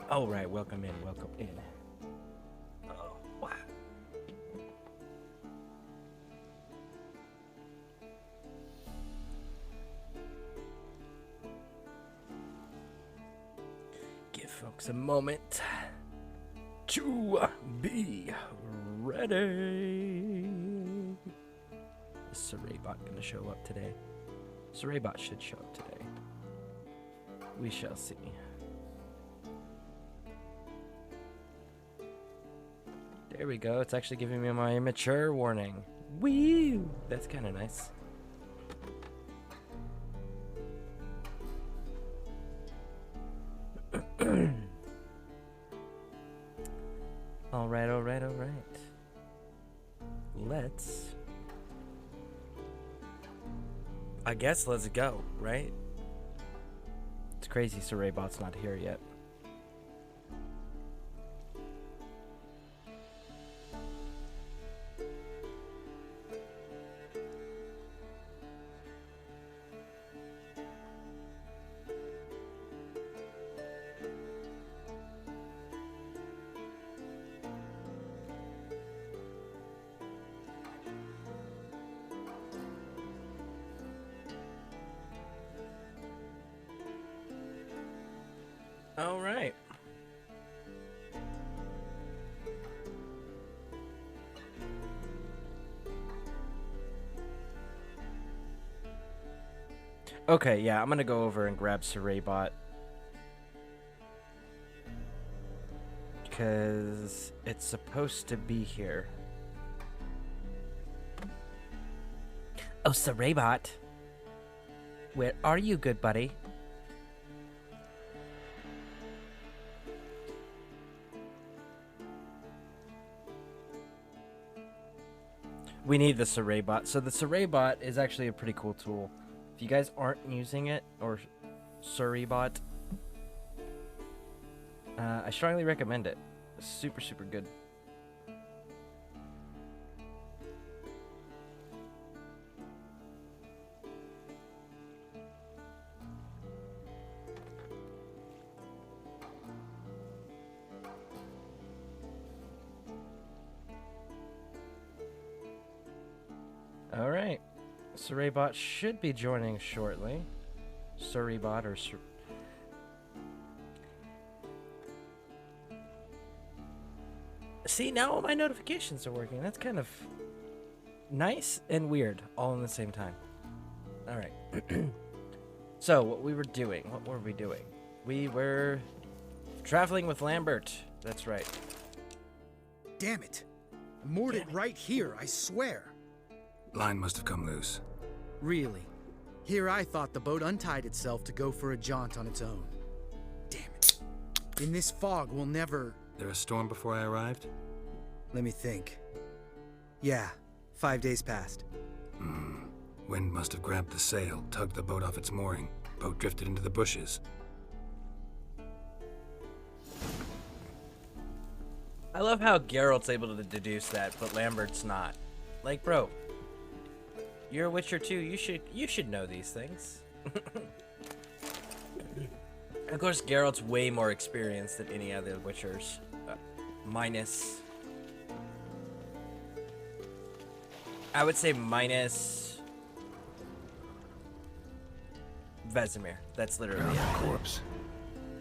All right, welcome in, welcome in. Oh, wow. Give folks a moment to be ready. Is Scarebot gonna show up today? Scarebot should show up today. We shall see. There we go. It's actually giving me my mature warning. Woo! That's kind of nice. All right, all right, all right. I guess let's go, right? It's crazy Saraybot's not here yet. All right. Okay, yeah, I'm gonna go over and grab Saraybot. Because it's supposed to be here. Oh, Saraybot. Where are you, good buddy? We need the Saraybot. So the Saraybot is actually a pretty cool tool. If you guys aren't using it, or Saraybot, I strongly recommend it. Super, super good. All right. Saraybot should be joining shortly. Saraybot or See, now all my notifications are working. That's kind of nice and weird all in the same time. All right. So, what we were doing. We were traveling with Lambert. That's right. Damn it. I moored it right here, I swear. Line must have come loose. Really? Here I thought the boat untied itself to go for a jaunt on its own. Damn it. In this fog, we'll never... There a storm before I arrived? Let me think. Yeah, 5 days passed. Wind must have grabbed the sail, tugged the boat off its mooring. Boat drifted into the bushes. I love how Geralt's able to deduce that, but Lambert's not. Like, bro, you're a Witcher too. You should know these things. Of course, Geralt's way more experienced than any other Witchers, minus. I would say minus Vesemir. That's literally Found it. a corpse.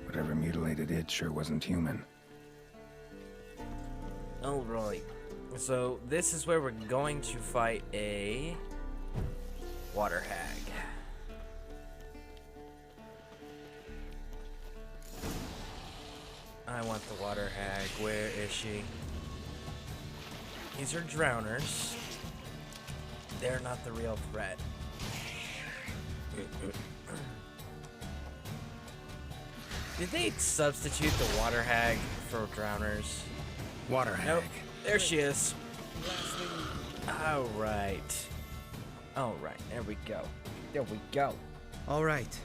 Whatever mutilated it sure wasn't human. Alright. So this is where we're going to fight a water hag. I want the water hag. Where is she? These are drowners. They're not the real threat. Did they substitute the water hag for drowners? Water hag. Nope. There she is. Alright. Alright, there we go. There we go. All right.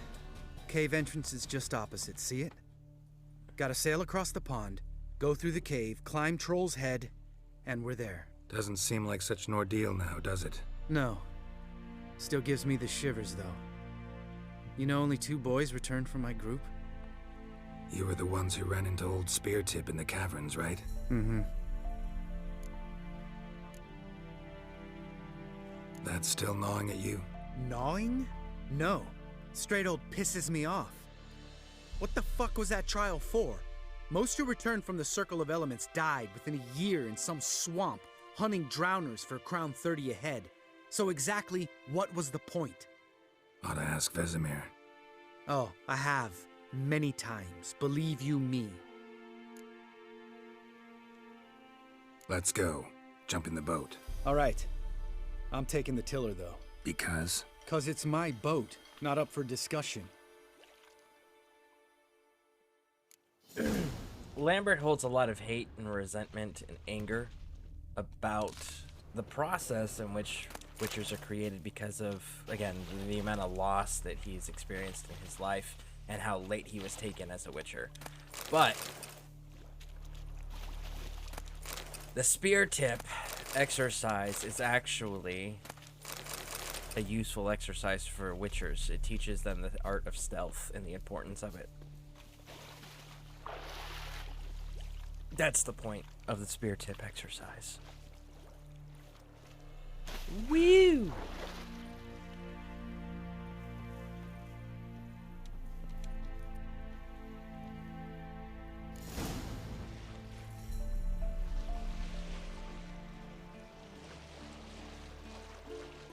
Cave entrance is just opposite, see it? Gotta sail across the pond, go through the cave, climb Troll's Head, and we're there. Doesn't seem like such an ordeal now, does it? No. Still gives me the shivers, though. You know, only 2 boys returned from my group. You were the ones who ran into old Spear Tip in the caverns, right? Mm-hmm. That's still gnawing at you? Gnawing? No. Straight old pisses me off. What the fuck was that trial for? Most who returned from the Circle of Elements died within a year in some swamp, hunting drowners for Crown 30 a head. So exactly what was the point? Ought to ask Vesemir. Oh, I have. Many times, believe you me. Let's go. Jump in the boat. All right. I'm taking the tiller, though. Because? 'Cause it's my boat, not up for discussion. Lambert holds a lot of hate and resentment and anger about the process in which Witchers are created because of, again, the amount of loss that he's experienced in his life and how late he was taken as a Witcher. But the Spear Tip exercise is actually a useful exercise for Witchers. It teaches them the art of stealth and the importance of it. That's the point of the Spear Tip exercise. Woo!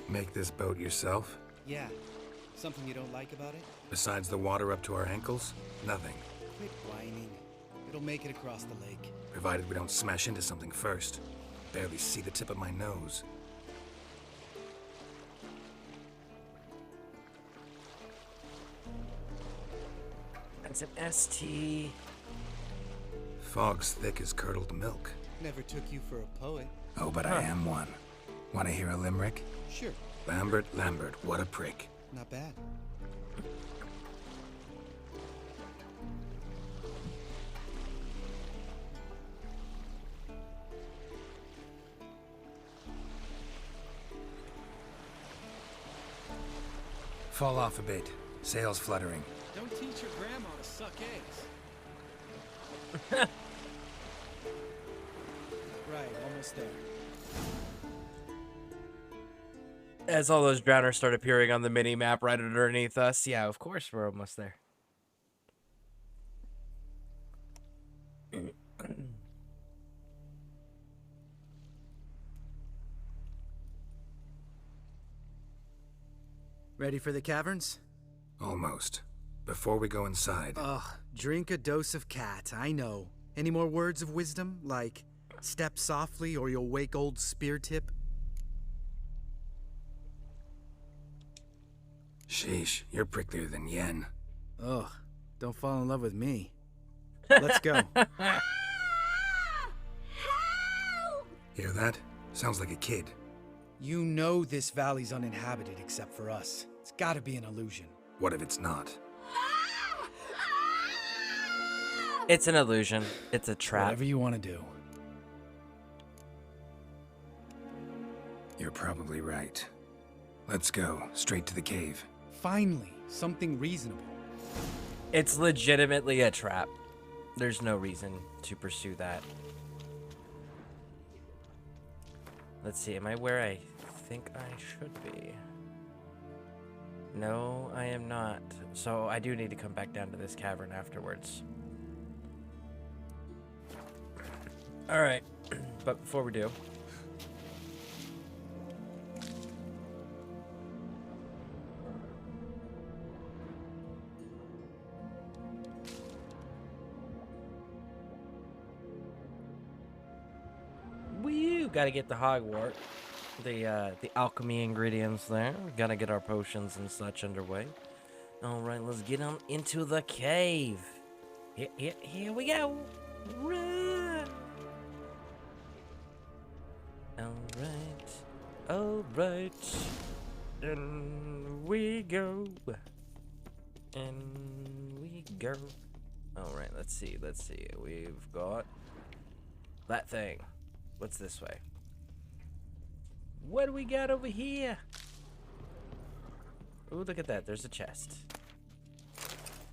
Make this boat yourself? Yeah. Something you don't like about it? Besides the water up to our ankles? Nothing. Quit whining. It'll make it across the lake. Provided we don't smash into something first. Barely see the tip of my nose. That's an ST. Fog's thick as curdled milk. Never took you for a poet. Oh, but I am one. Want to hear a limerick? Sure. Lambert, Lambert, what a prick. Not bad. Fall off a bit. Sails fluttering. Don't teach your grandma to suck eggs. Right, almost there. As all those drowners start appearing on the mini map right underneath us, yeah, of course we're almost there. Ready for the caverns? Almost. Before we go inside, Ugh, drink a dose of cat, I know. Any more words of wisdom, like step softly or you'll wake old Spear Tip? sheesh, you're pricklier than Yen. Ugh, don't fall in love with me. Let's go. Hear that? Sounds like a kid. You know this valley's uninhabited except for us. It's gotta be an illusion. What if it's not? It's an illusion. It's a trap. Whatever you want to do. You're probably right. Let's go, straight to the cave. Finally, something reasonable. It's legitimately a trap. There's no reason to pursue that. Let's see, am I where I think I should be? No, I am not. So I do need to come back down to this cavern afterwards. Alright, but before we do... Woo! Gotta get the hogwart. The alchemy ingredients there. Gotta get our potions and such underway. Alright, let's get on into the cave. Here we go. Run! Alright. And we go. Alright, let's see. We've got that thing. What's this way? What do we got over here? Ooh, look at that. There's a chest.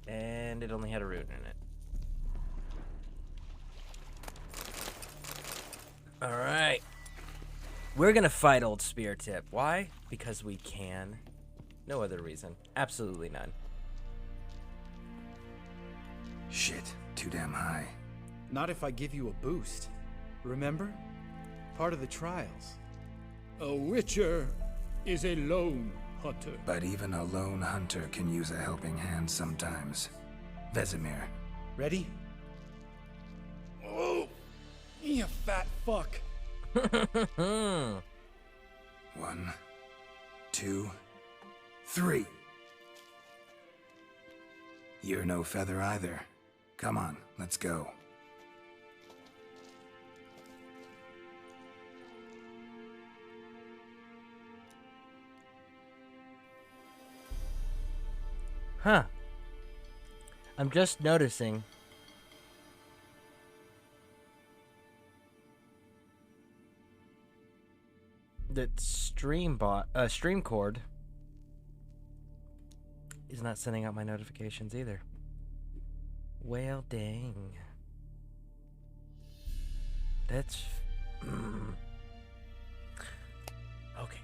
And it only had a rune in it. All right. We're gonna fight old Spear Tip. Why? Because we can. No other reason. Absolutely none. Shit, too damn high. Not if I give you a boost. Remember? Part of the trials. A witcher is a lone hunter. But even a lone hunter can use a helping hand sometimes. Vesemir. Ready? Oh, you fat fuck. 1, 2, 3. You're no feather either. Come on, let's go. Huh. I'm just noticing. That stream cord is not sending out my notifications either. Well, dang. That's okay.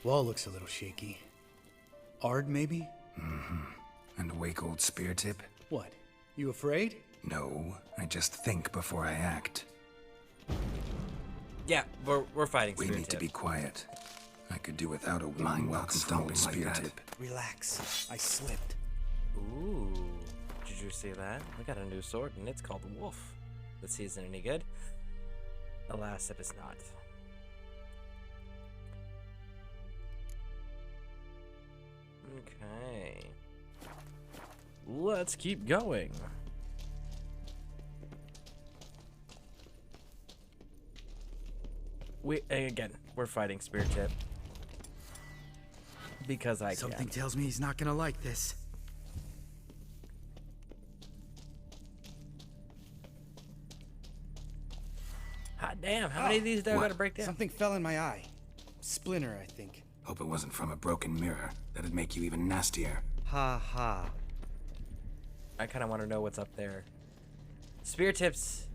Wall looks a little shaky. Ard, maybe? And wake old Spear Tip? What? You afraid? No, I just think before I act. Yeah, we're fighting. We Spear need to Tip. be quiet. I could do without a warm welcome from old Spear Tip. Relax. I slipped. Ooh, did you see that? We got a new sword, and it's called the Wolf. Let's see, is it any good? Alas, it is not. Okay. Let's keep going. We're fighting Spear Tip. Because I Something can. tells me he's not gonna like this. Hot damn, how many of these do I What? gotta break down? Something fell in my eye. Splinter, I think. Hope it wasn't from a broken mirror. That'd make you even nastier. Ha ha. I kind of want to know what's up there. Spear Tips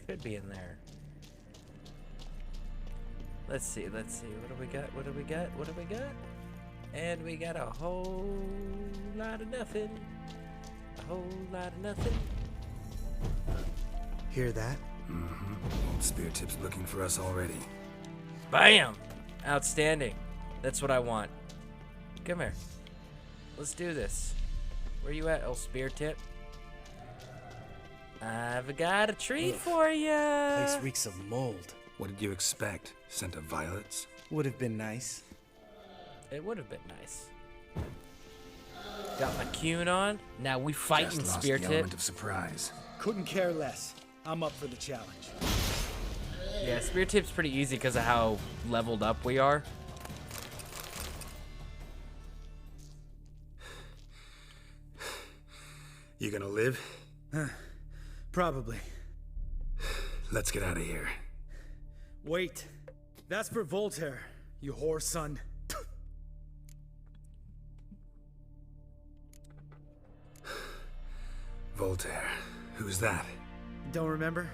should be in there. Let's see. What do we got? What do we got? And we got a whole lot of nothing. Hear that? Old Spear Tip's looking for us already. Bam! Outstanding. That's what I want. Come here. Let's do this. Where you at, old Spear Tip? I've got a treat for ya. Place reeks of mold. What did you expect? Scent of violets? Would have been nice. It would have been nice. Got my Cune on. Now we fighting Just lost Spear the Tip. element of surprise. Couldn't care less. I'm up for the challenge. Yeah, Spear Tip's pretty easy because of how leveled up we are. You gonna live? Probably. Let's get out of here. Wait. That's for Voltaire, you whore son. Voltaire. Who's that? Don't remember?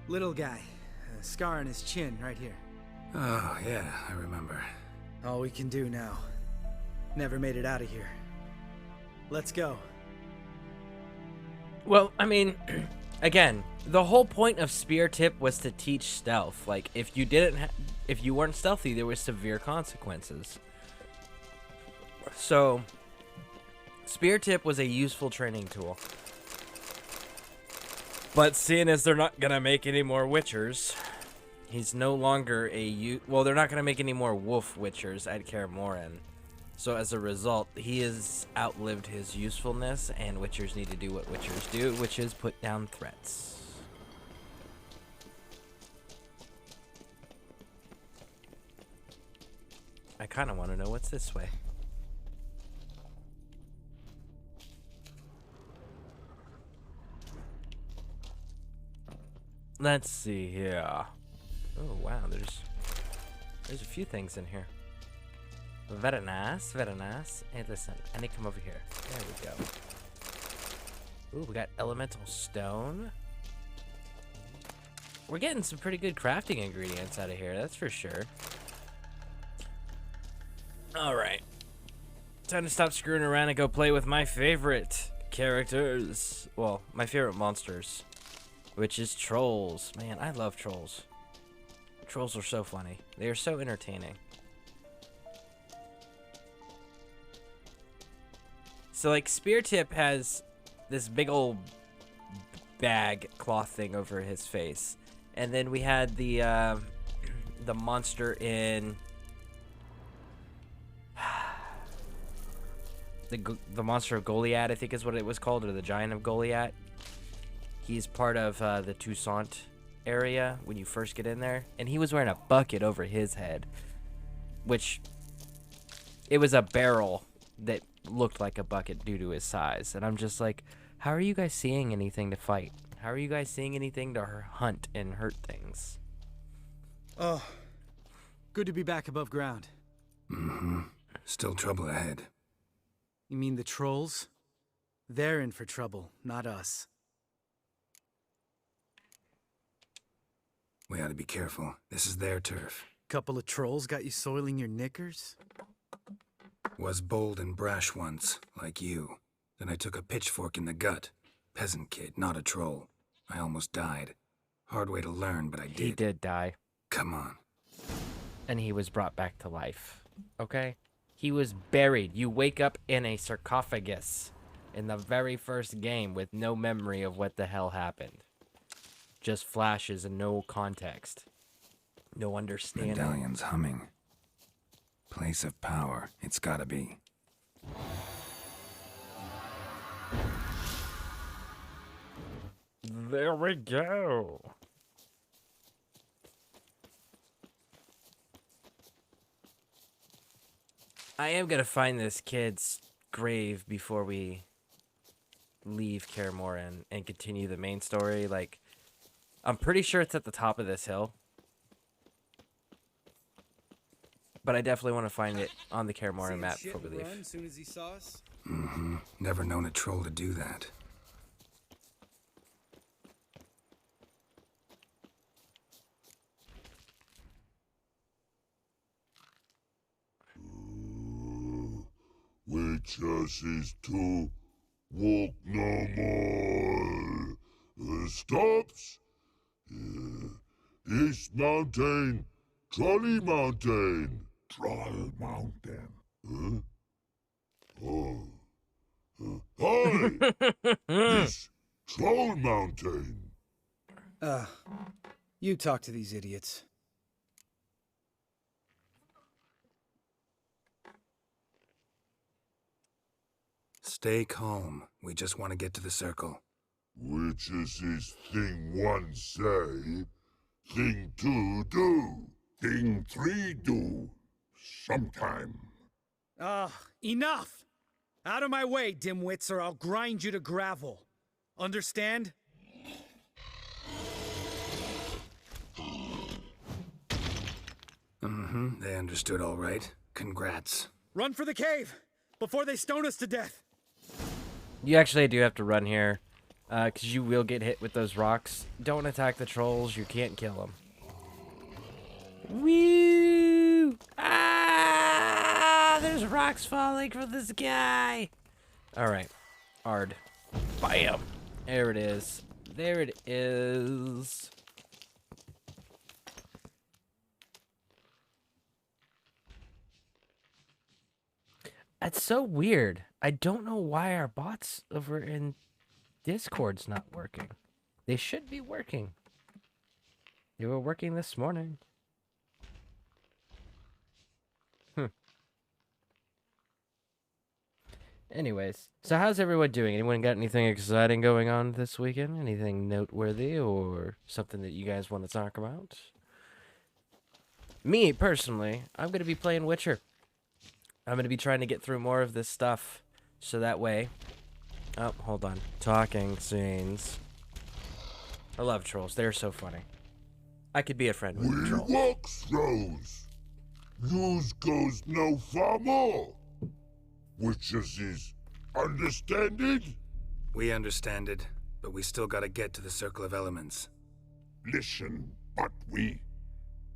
Little guy. A scar on his chin right here. Oh, yeah, I remember. All we can do now. Never made it out of here. Let's go. Well, I mean, again, the whole point of Spear Tip was to teach stealth. Like, if you if you weren't stealthy, there were severe consequences. So, Spear Tip was a useful training tool. But seeing as they're not gonna make any more Witchers, he's no longer well, they're not gonna make any more Wolf Witchers at Kaer Morhen. So as a result, he has outlived his usefulness, and Witchers need to do what Witchers do, which is put down threats. I kind of want to know what's this way. Let's see here. Oh wow, there's a few things in here. Very nice, very nice. Hey, listen, I need to come over here. There we go. Ooh, we got elemental stone. We're getting some pretty good crafting ingredients out of here, that's for sure. Alright. Time to stop screwing around and go play with my favorite characters. Well, my favorite monsters. Which is trolls. Man, I love trolls. Trolls are so funny. They are so entertaining. So, like, Speartip has this big old bag cloth thing over his face. And then we had the monster in... The monster of Goliath, I think is what it was called, or the giant of Goliath. He's part of the Toussaint area when you first get in there. And he was wearing a bucket over his head. Which, it was a barrel that looked like a bucket due to his size. And I'm just like, how are you guys seeing anything to fight? How are you guys seeing anything to hunt and hurt things? Oh, good to be back above ground. Mm-hmm. Still trouble ahead. You mean the trolls? They're in for trouble, not us. We ought to be careful. This is their turf. Couple of trolls got you soiling your knickers? Was bold and brash once, like you. Then I took a pitchfork in the gut. Peasant kid, not a troll. I almost died. Hard way to learn, but I did. He did die. Come on. And he was brought back to life. Okay? He was buried. You wake up in a sarcophagus in the very first game with no memory of what the hell happened. Just flashes and no context. No understanding. Medallion's humming. Place of power. It's gotta be. There we go. I am gonna find this kid's grave before we leave Scareborne and continue the main story. Like, I'm pretty sure it's at the top of this hill. But I definitely want to find it on the Scareborne map before we leave. As soon as he saw us? Mm-hmm. Never known a troll to do that. Witches is to walk no more. Stops. East Mountain, Trolley Mountain. Troll Mountain. Huh? Oh. Hi! This Troll Mountain. You talk to these idiots. Stay calm. We just want to get to the circle. Witches is thing one say, thing two do, thing three do, sometime. Enough! Out of my way, dimwits, or I'll grind you to gravel. Understand? Mm-hmm. They understood all right. Congrats. Run for the cave! Before they stone us to death! You actually do have to run here, because you will get hit with those rocks. Don't attack the trolls. You can't kill them. Woo! Ah! There's rocks falling from the sky. All right. Hard. Bam. There it is. There it is. That's so weird. I don't know why our bots over in Discord's not working. They should be working. They were working this morning. Anyways, so how's everyone doing? Anyone got anything exciting going on this weekend? Anything noteworthy or something that you guys want to talk about? Me, personally, I'm going to be playing Witcher. I'm going to be trying to get through more of this stuff. So that way... Oh, hold on. Talking scenes. I love trolls. They're so funny. I could be a friend with a We troll. walk throws. Yous goes no far more. Witches is understanded? We understand it, but we still gotta get to the Circle of Elements. Listen, but we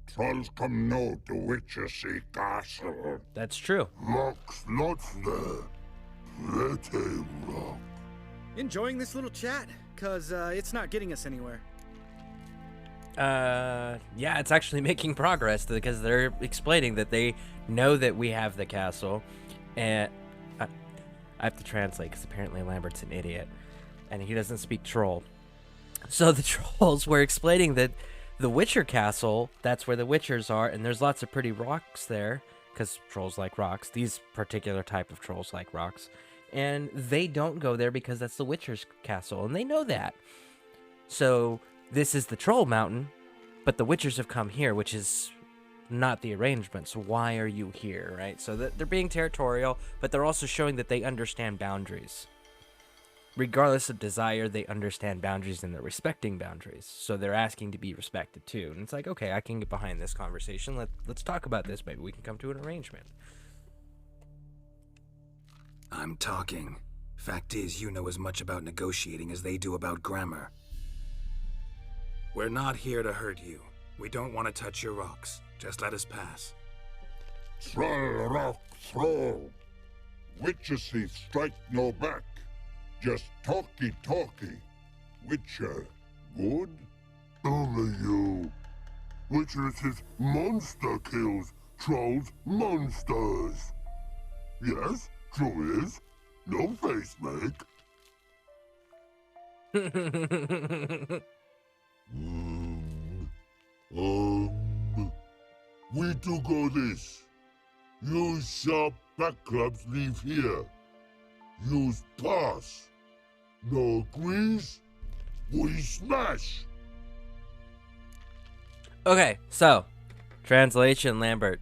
trolls come no to Witches castle. That's true. Rocks lots there. Pretty rock. Enjoying this little chat? Cause it's not getting us anywhere. Yeah, it's actually making progress because they're explaining that they know that we have the castle, and I have to translate because apparently Lambert's an idiot and he doesn't speak troll. So the trolls were explaining that the Witcher castle, that's where the Witchers are, and there's lots of pretty rocks there because trolls like rocks. These particular type of trolls like rocks, and they don't go there because that's the Witcher's castle, and they know that. So this is the Troll Mountain, but the Witchers have come here, which is not the arrangement. So why are you here, right? So they're being territorial, but they're also showing that they understand boundaries. Regardless of desire, they understand boundaries and they're respecting boundaries. So they're asking to be respected too. And it's like, okay, I can get behind this conversation. Let's talk about this. Maybe we can come to an arrangement. I'm talking. Fact is, you know as much about negotiating as they do about grammar. We're not here to hurt you. We don't want to touch your rocks. Just let us pass. Troll rock throw. Witches is strike no back. Just talky. Witcher, good? Only you. Witcher is monster kills. Trolls monsters. Yes, true is. No face make. We do go this. Use sharp back clubs leave here. Use pass. No agrees? We smash. Okay, so translation, Lambert.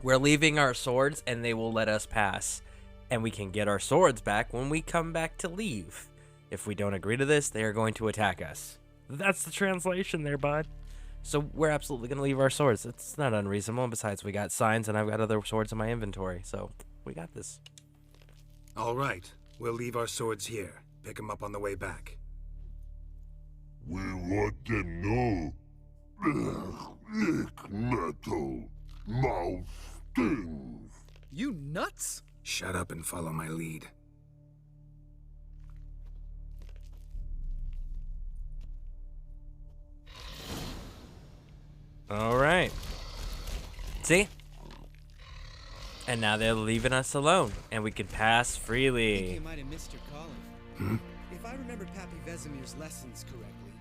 We're leaving our swords and they will let us pass. And we can get our swords back when we come back to leave. If we don't agree to this, they are going to attack us. That's the translation there, bud. So we're absolutely going to leave our swords. It's not unreasonable. And besides, we got signs and I've got other swords in my inventory. So we got this. All right. We'll leave our swords here. Pick them up on the way back. We want them know. Lick metal. Mouth stings. You nuts? Shut up and follow my lead. All right. See? And now they're leaving us alone, and we can pass I think freely. you might have missed your calling. Hmm? If I remember Pappy Vesemir's lessons correctly,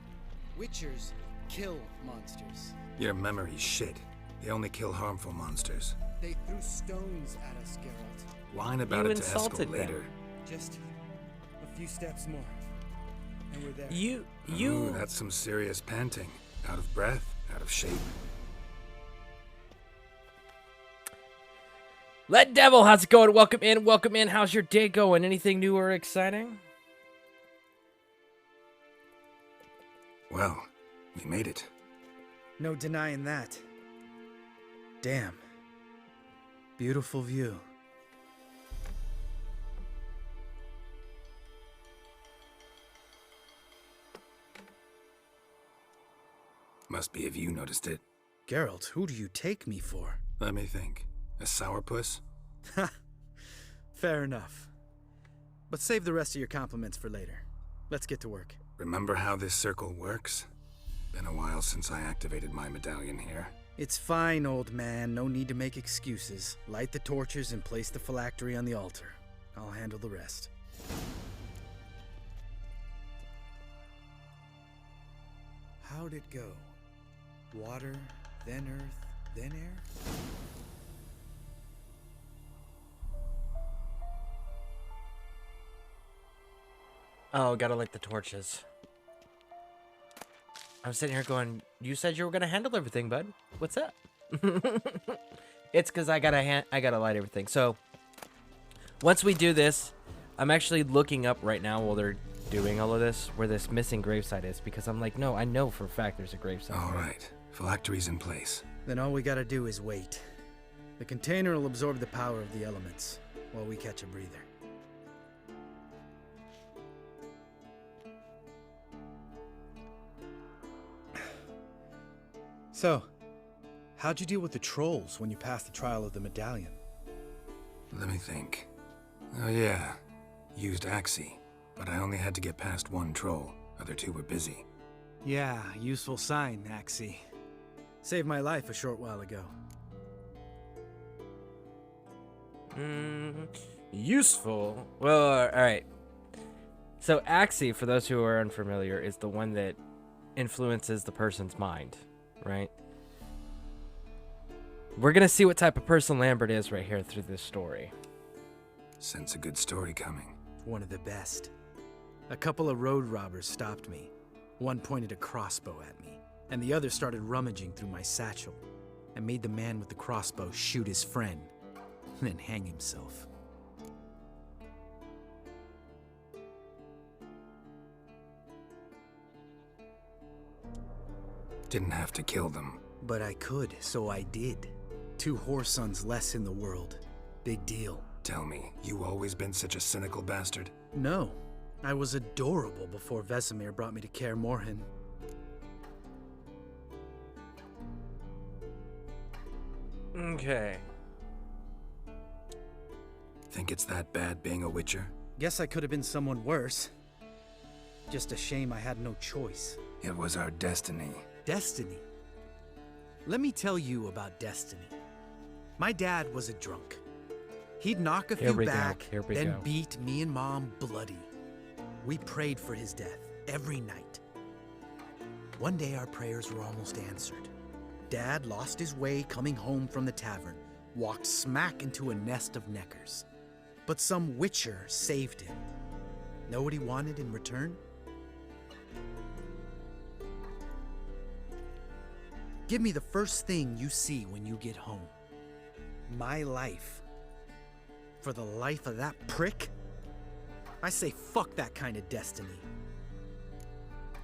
Witchers kill monsters. Your memory's shit. They only kill harmful monsters. They threw stones at us, Geralt. Whine about You it to insulted Eskel them. later. Just a few steps more, and we're there. Ooh, that's some serious panting. Out of breath, out of shape. Let Devil, how's it going? Welcome in, welcome in. How's your day going? Anything new or exciting? Well, we made it. No denying that. Damn. Beautiful view. Must be if you noticed it. Geralt, who do you take me for? Let me think. A sourpuss? Fair enough. But save the rest of your compliments for later. Let's get to work. Remember how this circle works? Been a while since I activated my medallion here. It's fine, old man. No need to make excuses. Light the torches and place the phylactery on the altar. I'll handle the rest. How'd it go? Water, then earth, then air? Oh, gotta light the torches. I'm sitting here going, you said you were gonna handle everything, bud. What's up? It's because I gotta light everything. So once we do this, I'm actually looking up right now while they're doing all of this, where this missing gravesite is, because I'm like, no, I know for a fact there's a gravesite. All right. Phylactery's in place. Then all we gotta do is wait. The container will absorb the power of the elements, while we catch a breather. So, how'd you deal with the trolls when you passed the trial of the medallion? Let me think. Oh yeah. Used Axie, but I only had to get past one troll. Other two were busy. Yeah, useful sign, Axie. Saved my life a short while ago. Useful. Well, all right. So Axie, for those who are unfamiliar, is the one that influences the person's mind, right? We're gonna see what type of person Lambert is right here through this story. Sense a good story coming. One of the best. A couple of road robbers stopped me. One pointed a crossbow at me, and the other started rummaging through my satchel, and made the man with the crossbow shoot his friend, and then hang himself. Didn't have to kill them. But I could, so I did. 2 whoresons less in the world. Big deal. Tell me, you always been such a cynical bastard? No, I was adorable before Vesemir brought me to Kaer Morhen. Okay. Think it's that bad being a Witcher? Guess I could have been someone worse. Just a shame I had no choice. It was our destiny. Destiny. Let me tell you about destiny. My dad was a drunk. He'd knock a Here few we go, back, here we then go. beat me and Mom bloody. We prayed for his death every night. One day our prayers were almost answered. Dad lost his way coming home from the tavern, walked smack into a nest of neckers. But some Witcher saved him. Know what he wanted in return? Give me the first thing you see when you get home. My life. For the life of that prick? I say fuck that kind of destiny.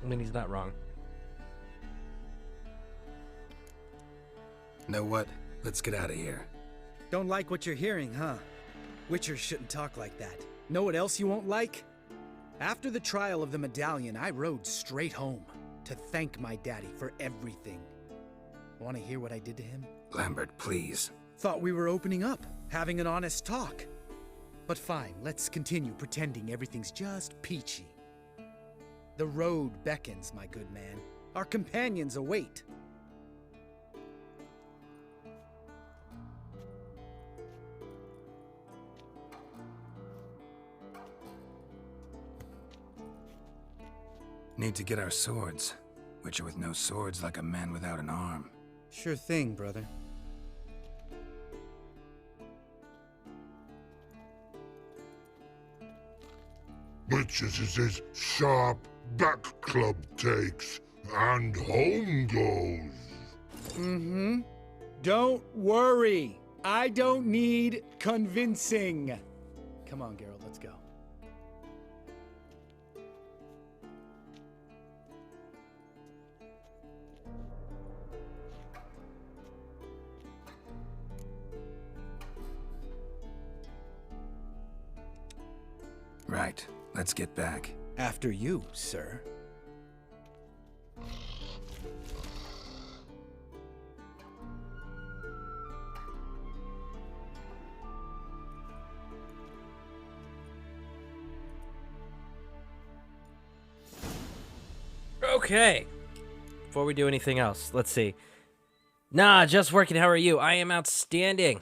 I mean, he's not wrong. Know what? Let's get out of here. Don't like what you're hearing, huh? Witchers shouldn't talk like that. Know what else you won't like? After the trial of the medallion, I rode straight home to thank my daddy for everything. Want to hear what I did to him? Lambert, please. Thought we were opening up, having an honest talk. But fine, let's continue pretending everything's just peachy. The road beckons, my good man. Our companions await. Need to get our swords. Witcher with no swords like a man without an arm. Sure thing, brother. Witches is his sharp back club takes, and home goes. Mm-hmm. Don't worry. I don't need convincing. Come on, Geralt, let's go. Right. Let's get back. After you, sir. Okay. Before we do anything else, let's see. Nah, just working. How are you? I am outstanding.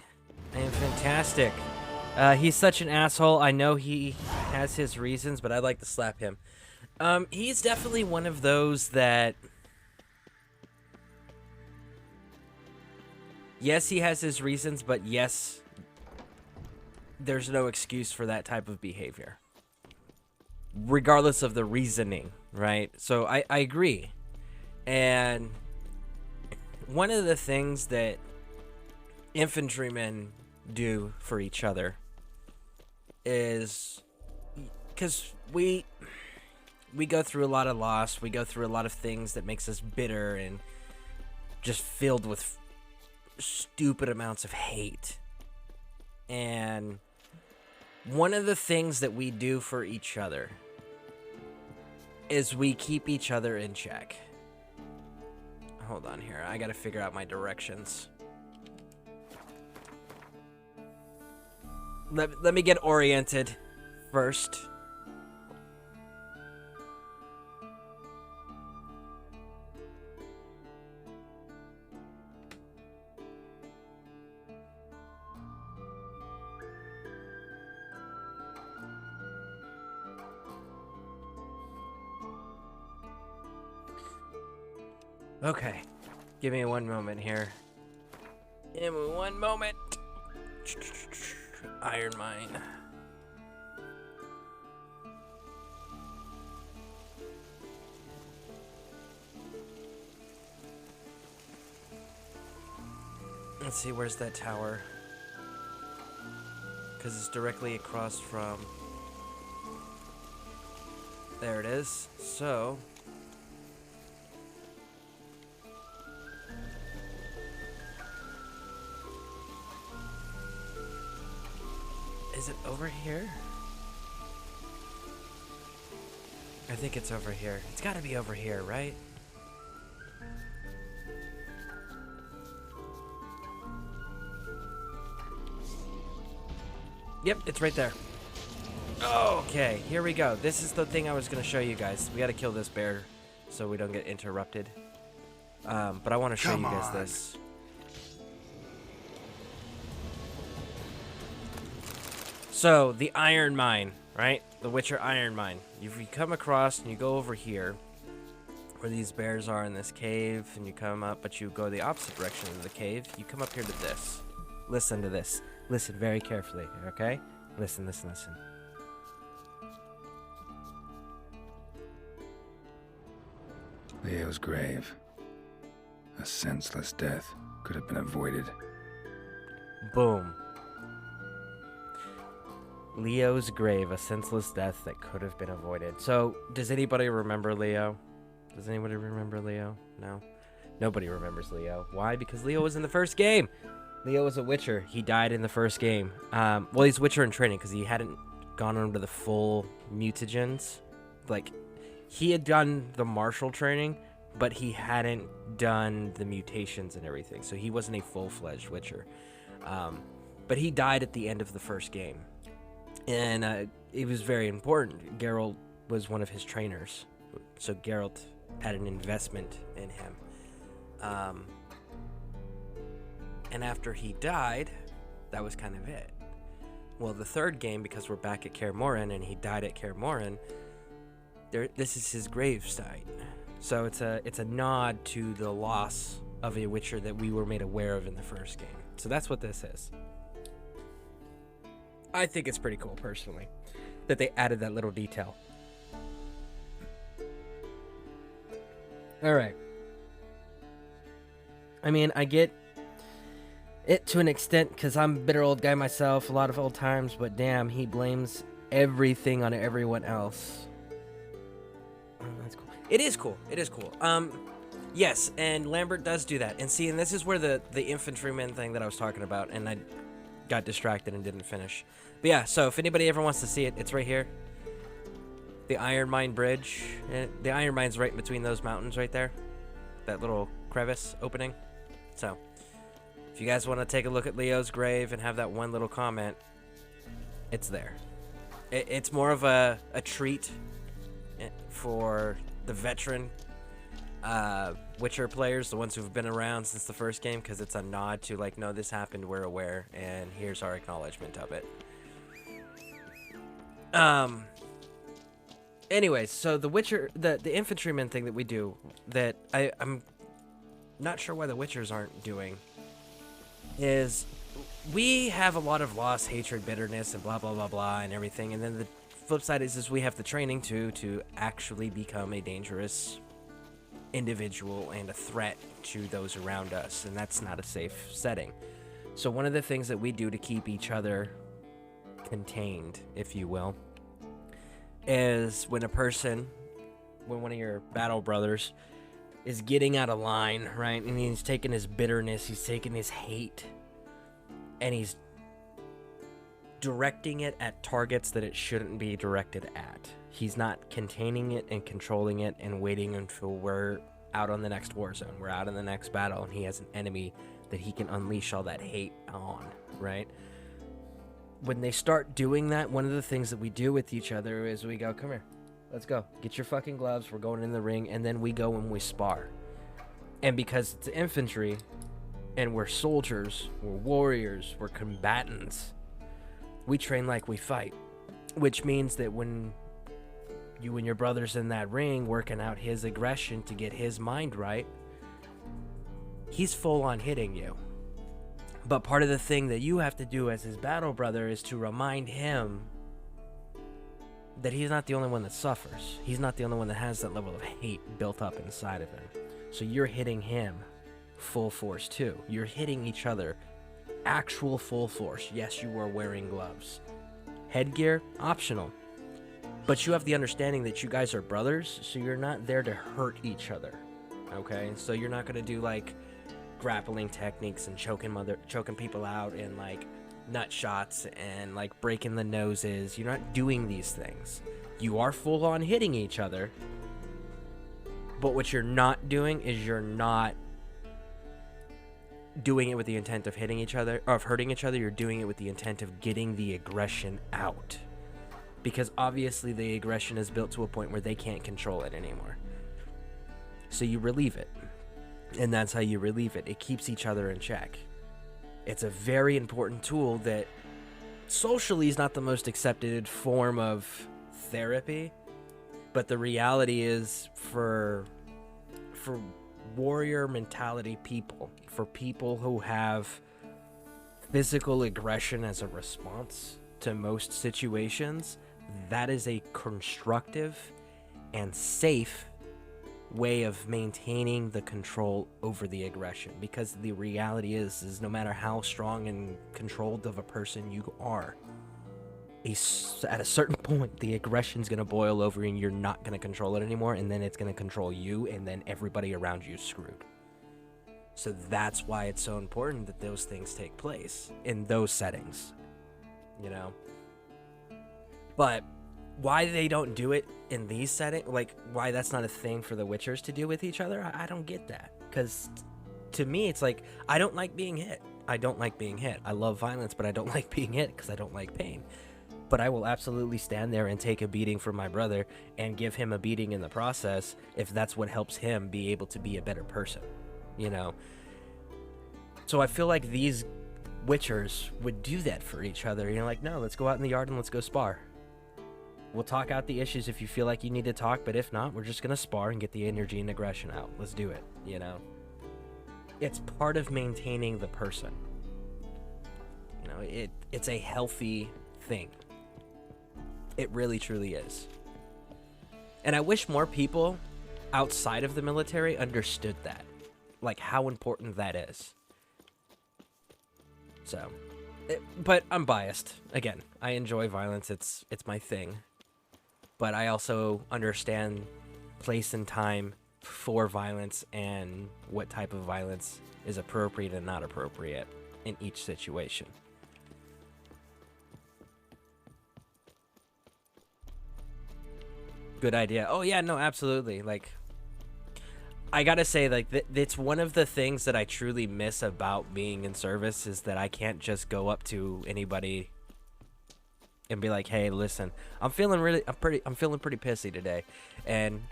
I am fantastic. He's such an asshole. I know he has his reasons, but I'd like to slap him. He's definitely one of those that... Yes, he has his reasons, but yes, there's no excuse for that type of behavior. Regardless of the reasoning, right? So I agree. And one of the things that infantrymen do for each other is... Because we go through a lot of loss. We go through a lot of things that makes us bitter and just filled with stupid amounts of hate. And one of the things that we do for each other is we keep each other in check. Hold on here. I gotta figure out my directions. Let me get oriented first. Okay, give me one moment here. Give me one moment. Iron mine. Let's see, where's that tower? Because it's directly across from... There it is. So... Is it over here? I think it's over here. It's got to be over here, right? Yep, it's right there. Okay, here we go. This is the thing I was going to show you guys. We got to kill this bear so we don't get interrupted. But I want to show you guys this. So, the iron mine, right? The Witcher iron mine. If you come across and you go over here, where these bears are in this cave, and you come up, but you go the opposite direction of the cave, you come up here to this. Listen to this. Listen very carefully, okay? Listen, listen, listen. Leo's grave. A senseless death could have been avoided. Boom. Leo's grave, a senseless death that could have been avoided. So, does anybody remember Leo? Does anybody remember Leo? No? Nobody remembers Leo. Why? Because Leo was in the first game. Leo was a Witcher. He died in the first game. Well, he's Witcher in training because he hadn't gone on to the full mutagens. Like, he had done the martial training, but he hadn't done the mutations and everything. So he wasn't a full-fledged Witcher. But he died at the end of the first game. And it was very important. Geralt was one of his trainers. So Geralt had an investment in him. And after he died, that was kind of it. Well, the third game, because we're back at Kaer Morhen and he died at Kaer Morhen, this is his gravesite. So it's a nod to the loss of a Witcher that we were made aware of in the first game. So that's what this is. I think it's pretty cool, personally, that they added that little detail. All right. I mean, I get it to an extent because I'm a bitter old guy myself, a lot of old times, but damn, he blames everything on everyone else. Oh, that's cool. It is cool. It is cool. Yes, and Lambert does do that. And see, and this is where the infantryman thing that I was talking about, and I got distracted and didn't finish. But yeah, so if anybody ever wants to see it, it's right here. The Iron Mine Bridge. The Iron Mine's right between those mountains right there. That little crevice opening. So, if you guys want to take a look at Leo's grave and have that one little comment, it's there. It's more of a treat for the veteran Witcher players, the ones who've been around since the first game, because it's a nod to, like, no, this happened, we're aware, and here's our acknowledgement of it. Anyways, so the Witcher, the infantryman thing that we do, that I'm not sure why the Witchers aren't doing, is we have a lot of loss, hatred, bitterness, and blah, blah, blah, blah, and everything, and then the flip side is we have the training, to actually become a dangerous individual and a threat to those around us, and that's not a safe setting. So one of the things that we do to keep each other contained, if you will, is when a person when one of your battle brothers is getting out of line, right? And he's taking his bitterness, he's taking his hate, and he's directing it at targets that it shouldn't be directed at. He's not containing it and controlling it and waiting until we're out on the next war zone, we're out in the next battle, and he has an enemy that he can unleash all that hate on, right? When they start doing that, one of the things that we do with each other is we go, come here, let's go. Get your fucking gloves, we're going in the ring, and then we go and we spar. And because it's infantry, and we're soldiers, we're warriors, we're combatants, we train like we fight. Which means that when you and your brother's in that ring working out his aggression to get his mind right, he's full on hitting you. But part of the thing that you have to do as his battle brother is to remind him that he's not the only one that suffers. He's not the only one that has that level of hate built up inside of him. So you're hitting him full force too. You're hitting each other actual full force. Yes, you are wearing gloves. Headgear, optional. But you have the understanding that you guys are brothers, so you're not there to hurt each other. Okay? So you're not going to do like grappling techniques and choking people out and like nut shots and like breaking the noses. You're not doing these things. You are full on hitting each other, but what you're not doing is you're not doing it with the intent of hitting each other or of hurting each other. You're doing it with the intent of getting the aggression out, because obviously the aggression is built to a point where they can't control it anymore. So you relieve it. And that's how you relieve it. It keeps each other in check. It's a very important tool that socially is not the most accepted form of therapy, but the reality is for warrior mentality people, for people who have physical aggression as a response to most situations, that is a constructive and safe way of maintaining the control over the aggression. Because the reality is no matter how strong and controlled of a person you are, at a certain point the aggression's going to boil over and you're not going to control it anymore, and then it's going to control you, and then everybody around you is screwed. So that's why it's so important that those things take place in those settings, you know. But why they don't do it in these settings, like why that's not a thing for the Witchers to do with each other, I don't get that. Because to me, it's like, I don't like being hit. I don't like being hit. I love violence, but I don't like being hit because I don't like pain. But I will absolutely stand there and take a beating for my brother and give him a beating in the process if that's what helps him be able to be a better person, you know? So I feel like these Witchers would do that for each other. You're like, no, let's go out in the yard and let's go spar. We'll talk out the issues if you feel like you need to talk, but if not, we're just going to spar and get the energy and aggression out. Let's do it, you know? It's part of maintaining the person. You know, it's a healthy thing. It really, truly is. And I wish more people outside of the military understood that. Like, how important that is. So, but I'm biased. Again, I enjoy violence. It's my thing. But I also understand place and time for violence and what type of violence is appropriate and not appropriate in each situation. Good idea. Oh yeah, no, absolutely. Like, I gotta say, like, it's one of the things that I truly miss about being in service is that I can't just go up to anybody and be like, hey, listen, I'm feeling pretty pissy today, and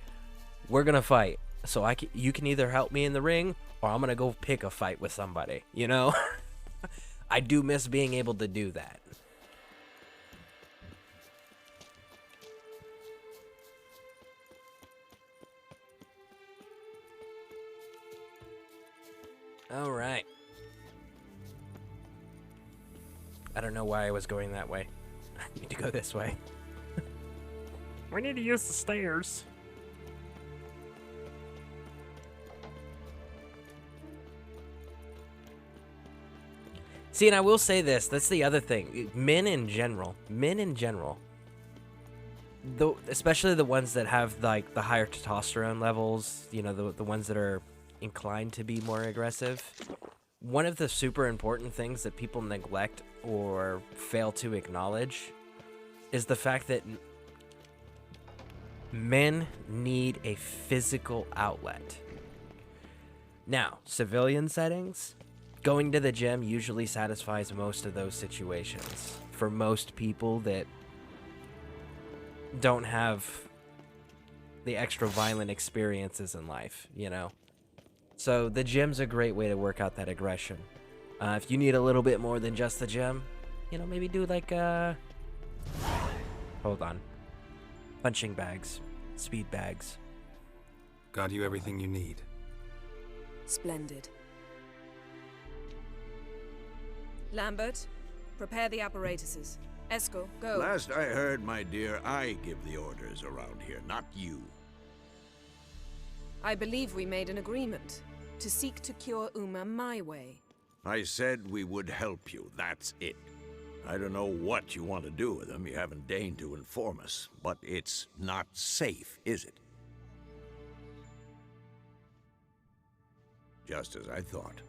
we're gonna fight. So you can either help me in the ring, or I'm gonna go pick a fight with somebody, you know? I do miss being able to do that. All right. I don't know why I was going that way. I need to go this way. We need to use the stairs. See, and I will say this. That's the other thing. Men in general, especially the ones that have like the higher testosterone levels, you know, the ones that are inclined to be more aggressive. One of the super important things that people neglect or fail to acknowledge is the fact that men need a physical outlet. Now, civilian settings, going to the gym usually satisfies most of those situations. For most people that don't have the extra violent experiences in life, you know? So the gym's a great way to work out that aggression. If you need a little bit more than just the gym, you know, maybe do like hold on. Punching bags, speed bags. Got you everything you need. Splendid. Lambert, prepare the apparatuses. Esco, go. Last I heard, my dear, I give the orders around here, not you. I believe we made an agreement to seek to cure Uma my way. I said we would help you, that's it. I don't know what you want to do with them, you haven't deigned to inform us, but it's not safe, is it? Just as I thought.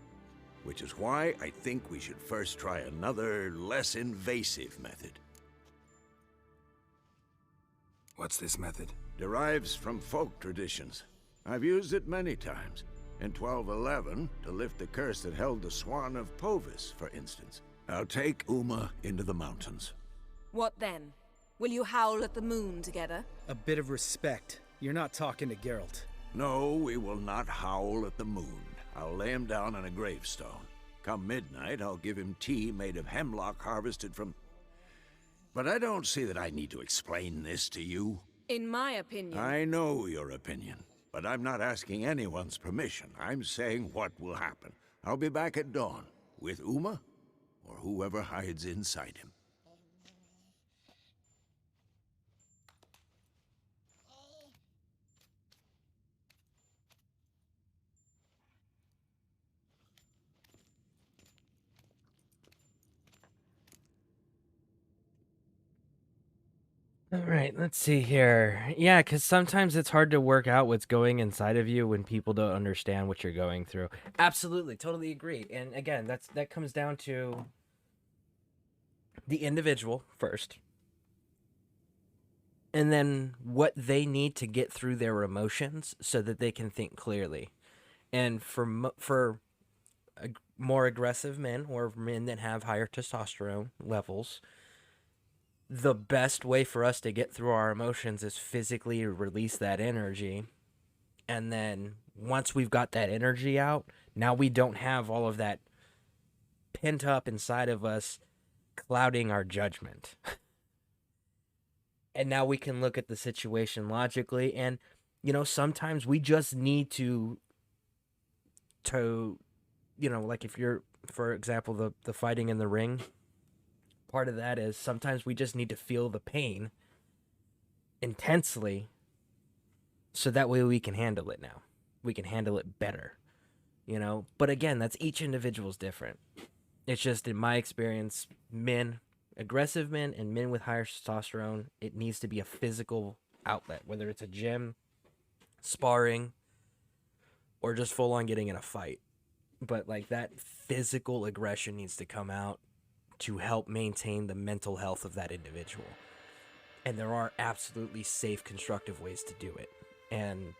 Which is why I think we should first try another, less invasive method. What's this method? Derives from folk traditions. I've used it many times. In 1211, to lift the curse that held the Swan of Povis, for instance. I'll take Uma into the mountains. What then? Will you howl at the moon together? A bit of respect. You're not talking to Geralt. No, we will not howl at the moon. I'll lay him down on a gravestone. Come midnight, I'll give him tea made of hemlock harvested from... But I don't see that I need to explain this to you. In my opinion... I know your opinion, but I'm not asking anyone's permission. I'm saying what will happen. I'll be back at dawn, with Uma, or whoever hides inside him. All right, let's see here. Yeah, because sometimes it's hard to work out what's going inside of you when people don't understand what you're going through. Absolutely, totally agree. And again, that comes down to the individual first, and then what they need to get through their emotions so that they can think clearly. And for more aggressive men or men that have higher testosterone levels, the best way for us to get through our emotions is physically release that energy. And then once we've got that energy out, now we don't have all of that pent up inside of us clouding our judgment. And now we can look at the situation logically. And, you know, sometimes we just need to, you know, like if you're, for example, the fighting in the ring, part of that is sometimes we just need to feel the pain intensely so that way we can handle it now. We can handle it better, you know? But again, that's each individual's different. It's just in my experience, men, aggressive men and men with higher testosterone, it needs to be a physical outlet, whether it's a gym, sparring, or just full on getting in a fight. But like that physical aggression needs to come out to help maintain the mental health of that individual. And there are absolutely safe, constructive ways to do it. And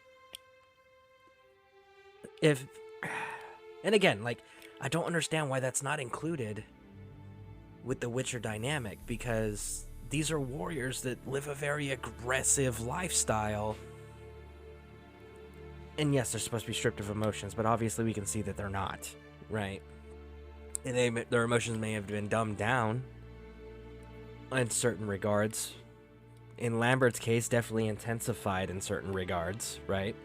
again, like, I don't understand why that's not included with the Witcher dynamic, because these are warriors that live a very aggressive lifestyle. And yes, they're supposed to be stripped of emotions, but obviously we can see that they're not, right? And their emotions may have been dumbed down in certain regards. In Lambert's case, definitely intensified in certain regards, right?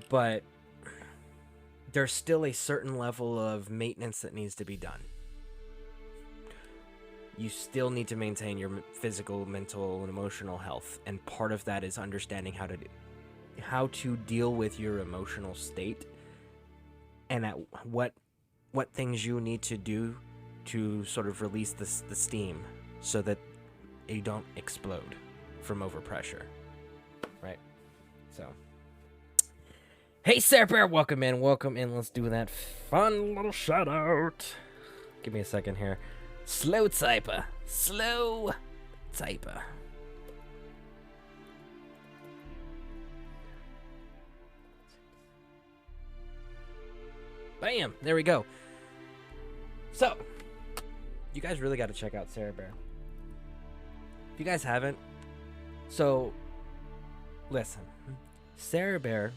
But there's still a certain level of maintenance that needs to be done. You still need to maintain your physical, mental, and emotional health, and part of that is understanding how to deal with your emotional state, and at what things you need to do to sort of release the steam so that you don't explode. from overpressure, right? So, hey, Sarah Bear, welcome in, welcome in. Let's do that fun little shout out. Give me a second here. Slow typer. Bam! There we go. So, you guys really got to check out Sarah Bear. If you guys haven't, so listen. Sarah Bear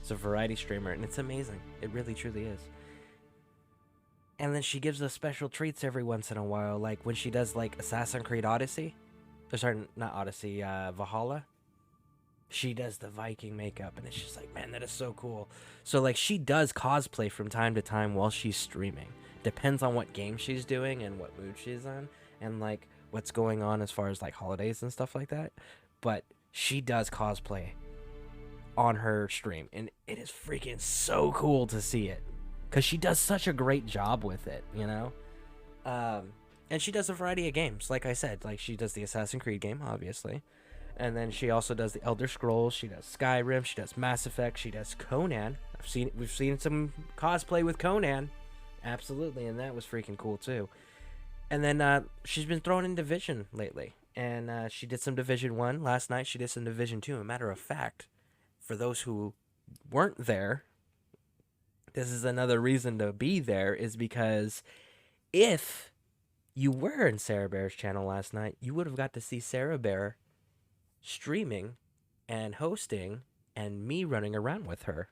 is a variety streamer, and it's amazing. It really, truly is. And then she gives us special treats every once in a while, like when she does like Assassin's Creed Odyssey. Or sorry, not Odyssey, Valhalla. She does the Viking makeup, and it's just like, man, that is so cool. So like she does cosplay from time to time while she's streaming. Depends on what game she's doing and what mood she's in, and like what's going on as far as like holidays and stuff like that. But she does cosplay on her stream, and it is freaking so cool to see it, because she does such a great job with it, you know? And she does a variety of games, like I said. Like, she does the Assassin's Creed game, obviously. And then she also does the Elder Scrolls, she does Skyrim, she does Mass Effect, she does Conan. We've seen some cosplay with Conan. Absolutely, and that was freaking cool, too. And then she's been thrown in Division lately. And she did some Division 1. Last night, she did some Division 2. A matter of fact, for those who weren't there, this is another reason to be there, is because if you were in Sarah Bear's channel last night, you would have got to see Sarah Bear streaming and hosting and me running around with her.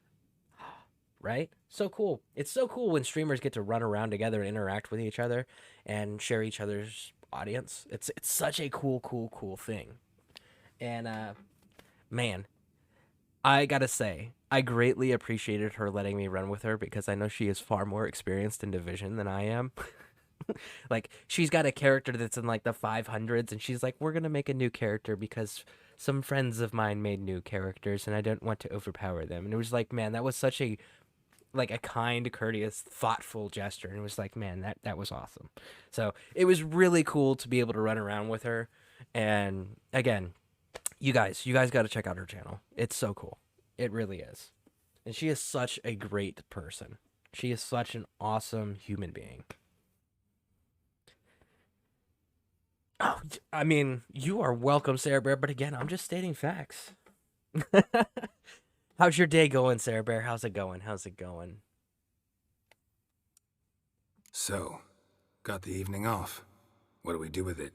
Right? So cool. It's so cool when streamers get to run around together and interact with each other and share each other's audience. It's such a cool thing. And man, I gotta say, I greatly appreciated her letting me run with her, because I know she is far more experienced in Division than I am. Like, she's got a character that's in like the 500s, and she's like, we're gonna make a new character because some friends of mine made new characters and I don't want to overpower them. And it was like, man, that was such a kind, courteous, thoughtful gesture. And it was like, man, that was awesome. So it was really cool to be able to run around with her. And again, you guys got to check out her channel. It's so cool. It really is. And she is such a great person. She is such an awesome human being. Oh, I mean, you are welcome, Sarah Bear, but again, I'm just stating facts. How's your day going, Sarah Bear? How's it going? So, got the evening off. What do we do with it?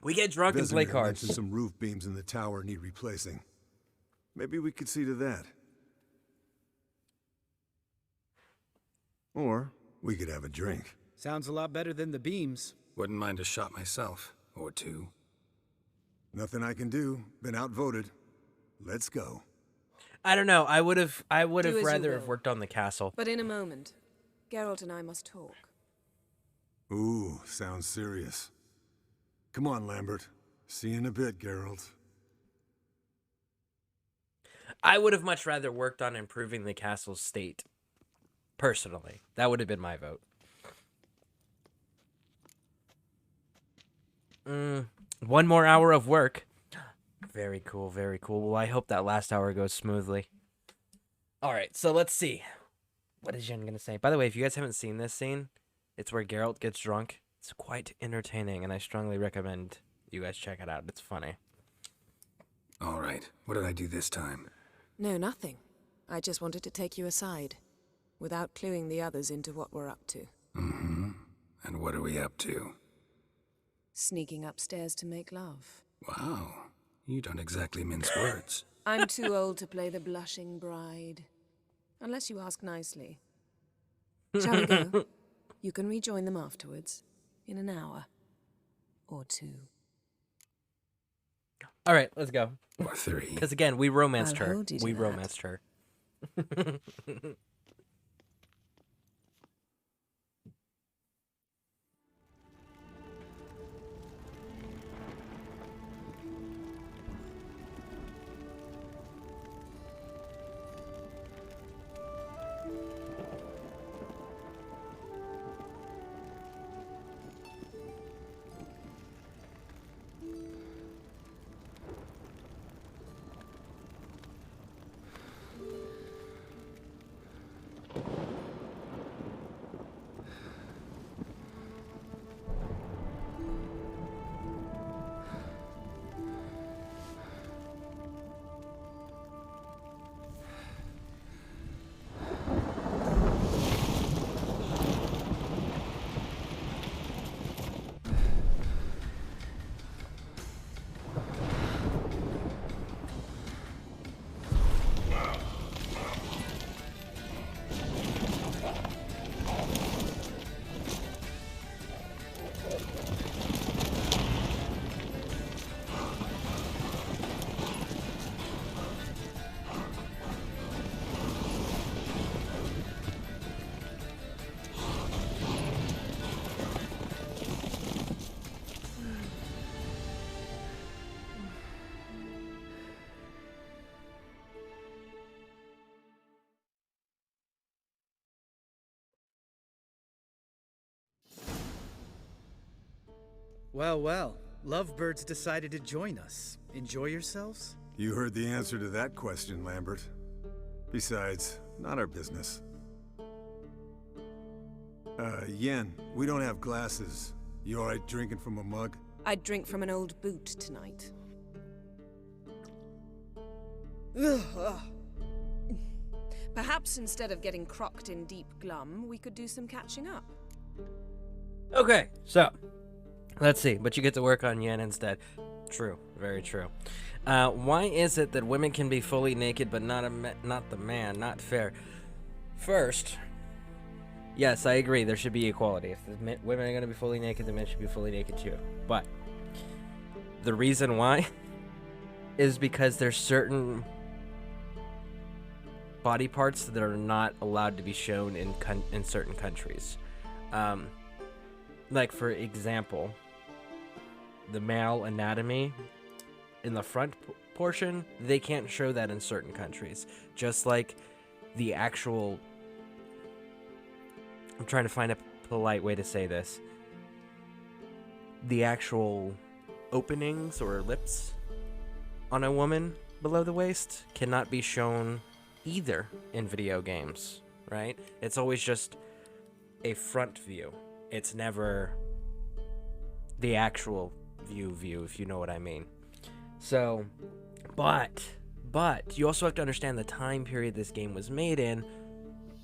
We get drunk and play Visinger cards. mentioned some roof beams in the tower need replacing. Maybe we could see to that. Or we could have a drink. Sounds a lot better than the beams. Wouldn't mind a shot myself, or two. Nothing I can do. Been outvoted. Let's go. I don't know. I would have Do as you rather will. have worked on the castle. But in a moment, Geralt and I must talk. Ooh, sounds serious. Come on, Lambert. See you in a bit, Geralt. I would have much rather worked on improving the castle's state. Personally, that would have been my vote. One more hour of work. Very cool, very cool. Well, I hope that last hour goes smoothly. All right, so let's see. What is Jen going to say? By the way, if you guys haven't seen this scene, it's where Geralt gets drunk. It's quite entertaining, and I strongly recommend you guys check it out. It's funny. All right, what did I do this time? No, nothing. I just wanted to take you aside, without cluing the others into what we're up to. Mm-hmm. And what are we up to? Sneaking upstairs to make love. Wow, you don't exactly mince words. I'm too old to play the blushing bride. Unless you ask nicely. Shall we go? You can rejoin them afterwards. In an hour. Or two. All right, let's go. Or three. Because again, we romanced I'll her. hold you to We that. romanced her. Well, well. Lovebirds decided to join us. Enjoy yourselves? You heard the answer to that question, Lambert. Besides, not our business. Yen, we don't have glasses. You alright drinking from a mug? I'd drink from an old boot tonight. Perhaps instead of getting crocked in deep glum, we could do some catching up. Okay, so let's see. But you get to work on Yen instead. True, very true. Why is it that women can be fully naked but not the man? Not fair. First, yes, I agree. There should be equality. If the women are going to be fully naked, the men should be fully naked too. But the reason why is because there's certain body parts that are not allowed to be shown in certain countries. Like, for example, the male anatomy in the front portion, they can't show that in certain countries. Just like the actual... I'm trying to find a polite way to say this. The actual openings or lips on a woman below the waist cannot be shown either in video games, right? It's always just a front view. It's never the actual view, if you know what I mean. So, but you also have to understand the time period this game was made in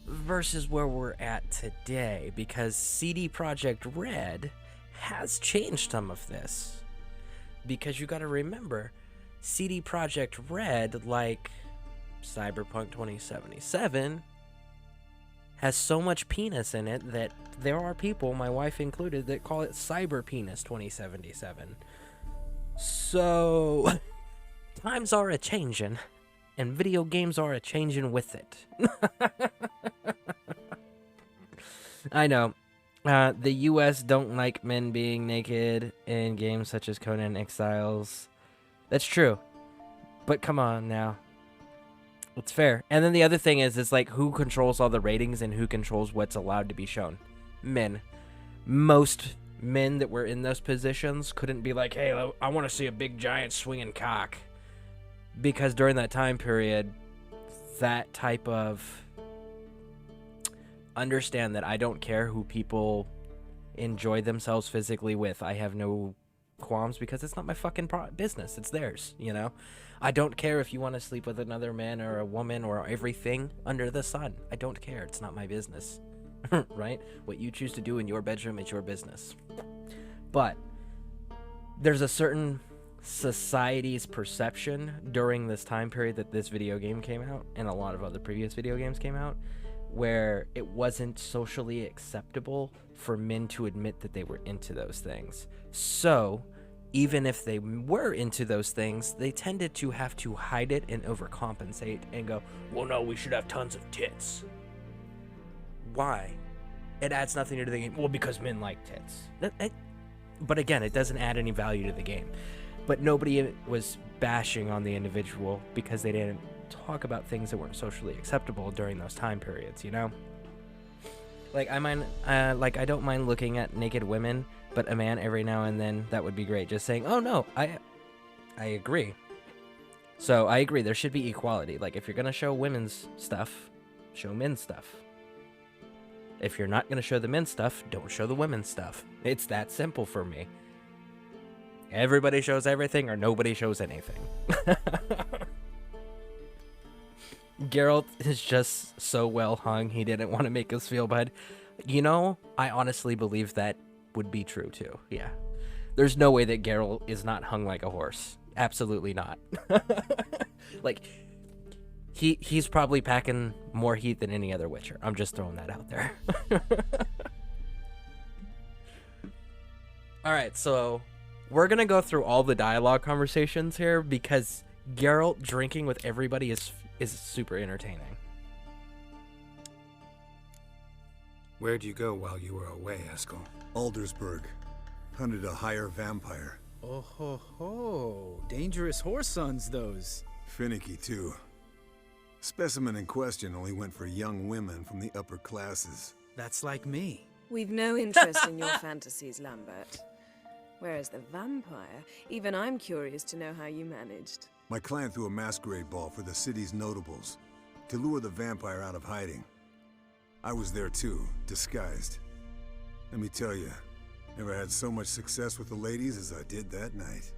versus where we're at today, because CD Projekt Red has changed some of this. Because you got to remember, CD Projekt Red, like Cyberpunk 2077, has so much penis in it that there are people, my wife included, that call it Cyber Penis 2077. So, times are a-changin', and video games are a-changin' with it. I know. The US don't like men being naked in games such as Conan Exiles. That's true. But come on now. It's fair. And then the other thing is like, who controls all the ratings and who controls what's allowed to be shown? Men. Most men that were in those positions couldn't be like, hey, I want to see a big giant swinging cock. Because during that time period, that type of... Understand that I don't care who people enjoy themselves physically with. I have no qualms because it's not my fucking business. It's theirs, you know? I don't care if you want to sleep with another man or a woman or everything under the sun. I don't care. It's not my business. Right? What you choose to do in your bedroom is your business. But there's a certain society's perception during this time period that this video game came out, and a lot of other previous video games came out, where it wasn't socially acceptable for men to admit that they were into those things. So, even if they were into those things, they tended to have to hide it and overcompensate and go, well, no, we should have tons of tits. Why? It adds nothing to the game. Well, because men like tits. But again, it doesn't add any value to the game. But nobody was bashing on the individual because they didn't talk about things that weren't socially acceptable during those time periods, you know? Like, I don't mind looking at naked women, but a man every now and then, that would be great. Just saying, oh no, I agree. So I agree, there should be equality. Like, if you're gonna show women's stuff, show men's stuff. If you're not gonna show the men's stuff, don't show the women's stuff. It's that simple for me. Everybody shows everything or nobody shows anything. Geralt is just so well hung, he didn't want to make us feel bad. You know, I honestly believe that would be true too. Yeah. There's no way that Geralt is not hung like a horse. Absolutely not. Like, he's probably packing more heat than any other Witcher. I'm just throwing that out there. Alright, so we're gonna go through all the dialogue conversations here because Geralt drinking with everybody is super entertaining. Where'd you go while you were away, Eskel? Aldersburg. Hunted a higher vampire. Oh ho ho. Dangerous horse sons, those. Finicky, too. Specimen in question only went for young women from the upper classes. That's like me. We've no interest in your fantasies, Lambert. Whereas the vampire, even I'm curious to know how you managed. My clan threw a masquerade ball for the city's notables to lure the vampire out of hiding. I was there too, disguised. Let me tell you, never had so much success with the ladies as I did that night.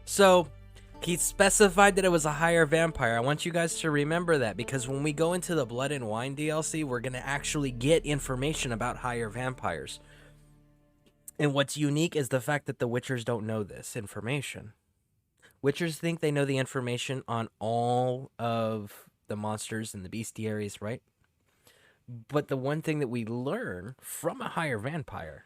So, he specified that it was a higher vampire. I want you guys to remember that, because when we go into the Blood and Wine DLC, we're going to actually get information about higher vampires. And what's unique is the fact that the Witchers don't know this information. Witchers think they know the information on all of the monsters and the bestiaries, right? But the one thing that we learn from a higher vampire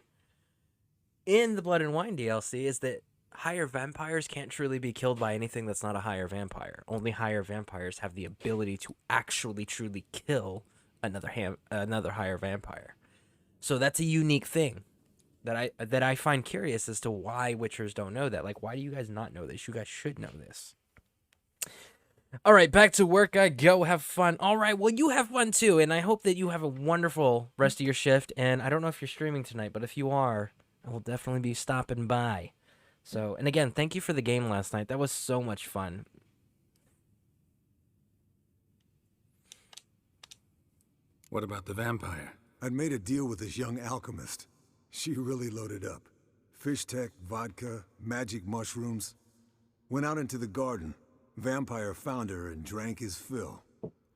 in the Blood and Wine DLC is that higher vampires can't truly be killed by anything that's not a higher vampire. Only higher vampires have the ability to actually truly kill another higher vampire. So that's a unique thing that I find curious as to why Witchers don't know that. Like, why do you guys not know this? You guys should know this. All right, back to work I go. Have fun. All right, well, you have fun too, and I hope that you have a wonderful rest of your shift. And I don't know if you're streaming tonight, but if you are, I will definitely be stopping by. So, and again, thank you for the game last night. That was so much fun. What about the vampire? I'd made a deal with this young alchemist. She really loaded up. Fish tech, vodka, magic mushrooms. Went out into the garden. Vampire found her and drank his fill.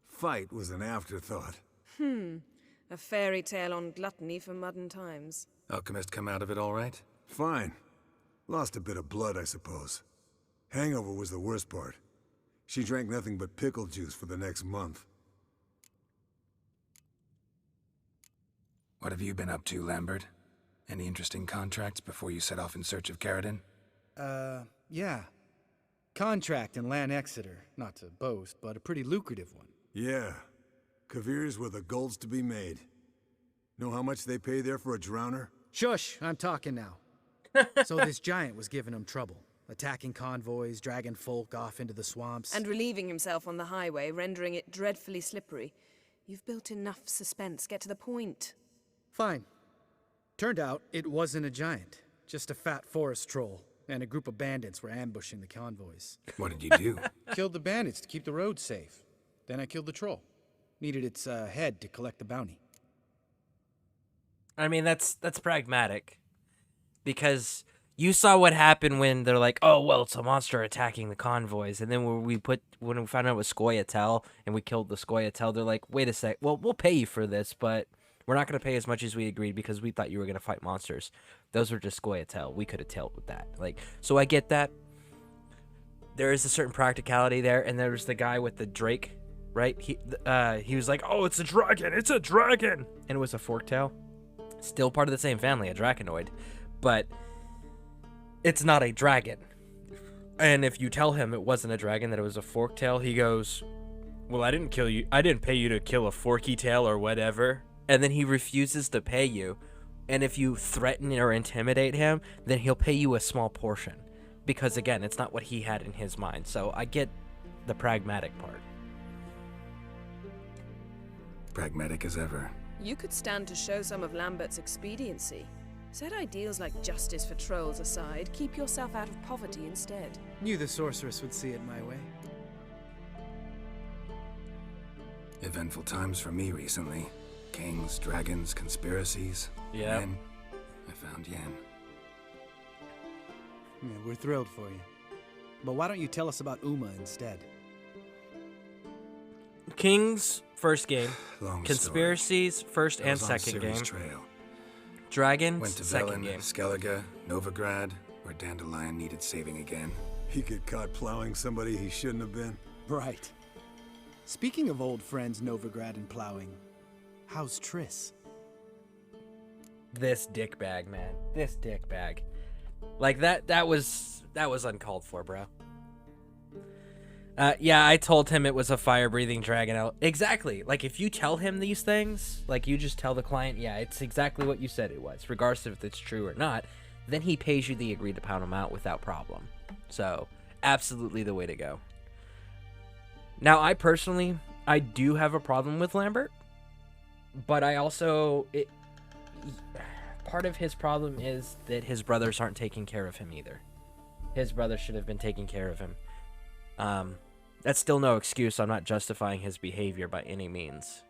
Fight was an afterthought. A fairy tale on gluttony for modern times. Alchemist come out of it all right? Fine. Lost a bit of blood, I suppose. Hangover was the worst part. She drank nothing but pickle juice for the next month. What have you been up to, Lambert? Any interesting contracts before you set off in search of Caradon? Yeah. Contract in Lan Exeter. Not to boast, but a pretty lucrative one. Yeah. Kavir's were the gold's to be made. Know how much they pay there for a drowner? Shush, I'm talking now. So this giant was giving him trouble. Attacking convoys, dragging folk off into the swamps. And relieving himself on the highway, rendering it dreadfully slippery. You've built enough suspense. Get to the point. Fine. Turned out it wasn't a giant. Just a fat forest troll. And a group of bandits were ambushing the convoys. What did you do? Killed the bandits to keep the roads safe. Then I killed the troll. Needed its head to collect the bounty. I mean, that's pragmatic. Because you saw what happened when they're like, oh, well, it's a monster attacking the convoys. And then when we found out it was Scoia'tael and we killed the Scoia'tael, they're like, wait a sec, well, we'll pay you for this, but we're not going to pay as much as we agreed because we thought you were going to fight monsters. Those were just Scoia'tael. We could have dealt with that. Like, so I get that. There is a certain practicality there. And there's the guy with the drake, right? He was like, oh, it's a dragon. It's a dragon. And it was a forktail. Still part of the same family, a draconoid. But it's not a dragon. And if you tell him it wasn't a dragon, that it was a forktail, he goes, well, I didn't kill you. I didn't pay you to kill a forky tail or whatever. And then he refuses to pay you. And if you threaten or intimidate him, then he'll pay you a small portion. Because, again, it's not what he had in his mind. So I get the pragmatic part. Pragmatic as ever. You could stand to show some of Lambert's expediency. Set ideals like justice for trolls aside, keep yourself out of poverty instead. Knew the sorceress would see it my way. Eventful times for me recently. Kings, dragons, conspiracies. Yeah. Yen. I found Yen. Yeah, we're thrilled for you. But why don't you tell us about Uma instead? King's first game. Long Conspiracies first story. and I was on second Ciri's game. Trail. Dragons Went to second Velen, game. Skellige, Novigrad, where Dandelion needed saving again. He get caught plowing somebody he shouldn't have been. Right. Speaking of old friends Novigrad and plowing, how's Triss? This dickbag, man. This dickbag. Like that was uncalled for, bro. Yeah, I told him it was a fire-breathing dragon. Exactly. Like, if you tell him these things, like, you just tell the client, yeah, it's exactly what you said it was, regardless if it's true or not, then he pays you the agreed-upon amount without problem. So, absolutely the way to go. Now, I do have a problem with Lambert, but I also... part of his problem is that his brothers aren't taking care of him either. His brother should have been taking care of him. That's still no excuse. I'm not justifying his behavior by any means.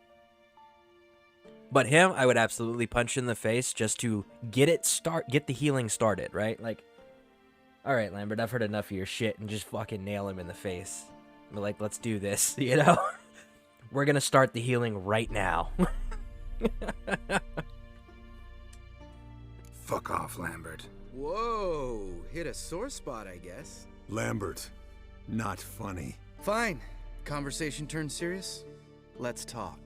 But him, I would absolutely punch in the face just to get the healing started, right? Like, all right, Lambert, I've heard enough of your shit, and just fucking nail him in the face. Be like, let's do this, you know? We're gonna start the healing right now. Fuck off, Lambert. Whoa, hit a sore spot, I guess. Lambert, not funny. Fine. Conversation turned serious? Let's talk.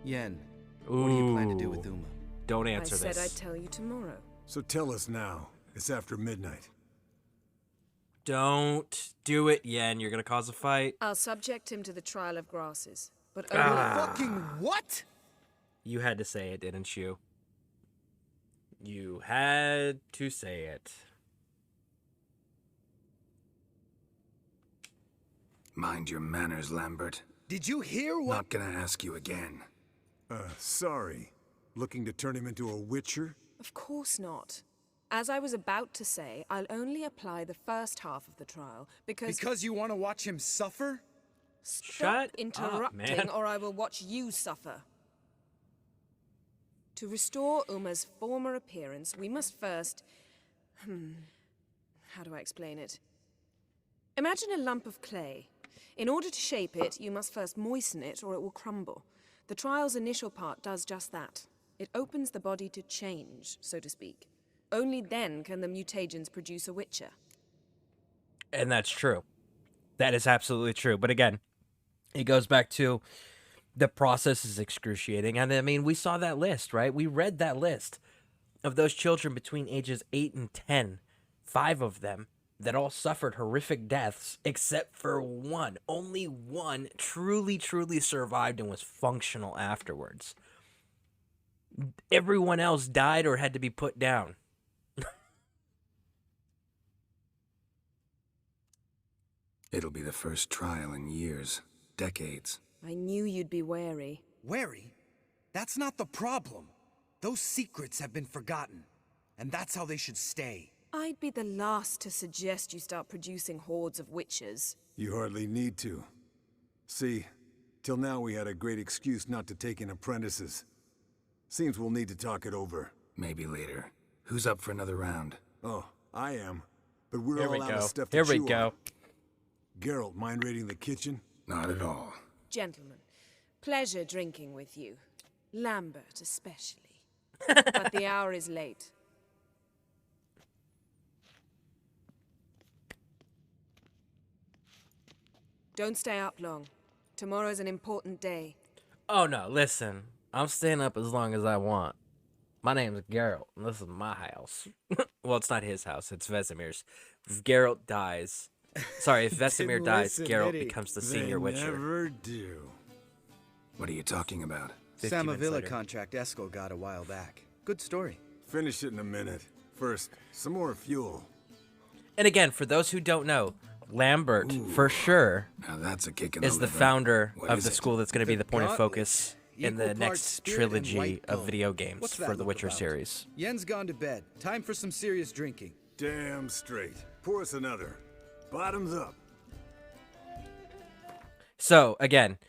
Yen, what do you plan to do with Uma? Don't answer I said this. I'd tell you tomorrow. So tell us now. It's after midnight. Don't do it, Yen. You're gonna cause a fight. I'll subject him to the trial of grasses, but Fucking what? You had to say it, didn't you? You had to say it. Mind your manners, Lambert. Did you hear what? Not gonna ask you again. Sorry. Looking to turn him into a witcher? Of course not. As I was about to say, I'll only apply the first half of the trial because... Because you want to watch him suffer? Stop Shut interrupting up, man. or I will watch you suffer. To restore Uma's former appearance, we must first... How do I explain it? Imagine a lump of clay. In order to shape it, you must first moisten it or it will crumble. The trial's initial part does just that. It opens the body to change, so to speak. Only then can the mutagens produce a witcher. And that's true. That is absolutely true. But again, it goes back to the process is excruciating. And I mean, we saw that list, right? We read that list of those children between ages 8 and 10. 5 of them that all suffered horrific deaths, except for one. Only one truly survived and was functional afterwards. Everyone else died or had to be put down. It'll be the first trial in years, decades. I knew you'd be wary. Wary? That's not the problem. Those secrets have been forgotten, and that's how they should stay. I'd be the last to suggest you start producing hordes of witches. You hardly need to. See, till now we had a great excuse not to take in apprentices. Seems we'll need to talk it over. Maybe later. Who's up for another round? Oh, I am. But we're Here we all out of go. stuff to Here we chew go. on. Geralt, mind raiding the kitchen? Not at all. Gentlemen, pleasure drinking with you. Lambert especially. But the hour is late. Don't stay up long. Tomorrow's an important day. Oh no, listen. I'm staying up as long as I want. My name's Geralt, and this is my house. Well, it's not his house, it's Vesemir's. If Geralt dies... Sorry, if Vesemir dies, Geralt becomes the senior Witcher. Never do. What are you talking about? 50 minutes Samavilla later. contract Eskel got a while back. Good story. Finish it in a minute. First, some more fuel. And again, for those who don't know, Lambert, for sure, Now that's a kick in is the liver. founder What of is the it? school that's going to be the point of Gauntlet. focus in Equal the parts next spirit and trilogy white of bone. video games What's that for the look Witcher about? series. Yen's gone to bed. Time for some serious drinking. Damn straight. Pour us another. Bottoms up. So, again,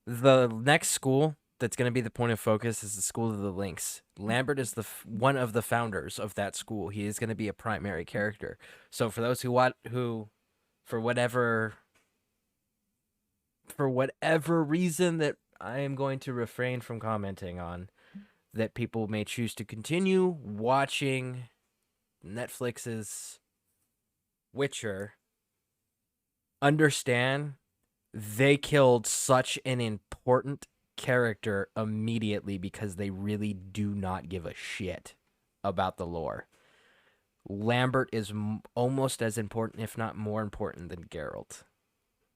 the next school that's going to be the point of focus is the School of the Lynx. Lambert is one of the founders of that school. He is going to be a primary character. So for those who for whatever reason that I am going to refrain from commenting on, that people may choose to continue watching Netflix's Witcher, understand they killed such an important character immediately because they really do not give a shit about the lore. Lambert is almost as important, if not more important, than Geralt,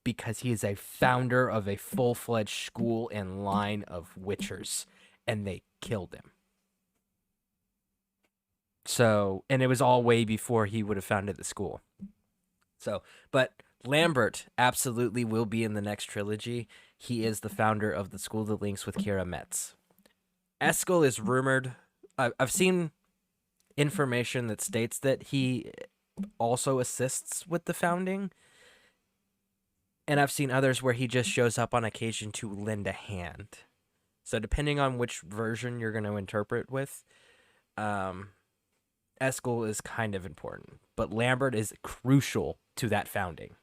because he is a founder of a full-fledged school and line of Witchers, and they killed him. So, and it was all way before he would have founded the school. So, but Lambert absolutely will be in the next trilogy. He is the founder of the School of the Lynx with Keira Metz. Eskel is rumored I've seen information that states that he also assists with the founding, and I've seen others where he just shows up on occasion to lend a hand. So depending on which version you're going to interpret with, Eskel is kind of important, but Lambert is crucial to that founding.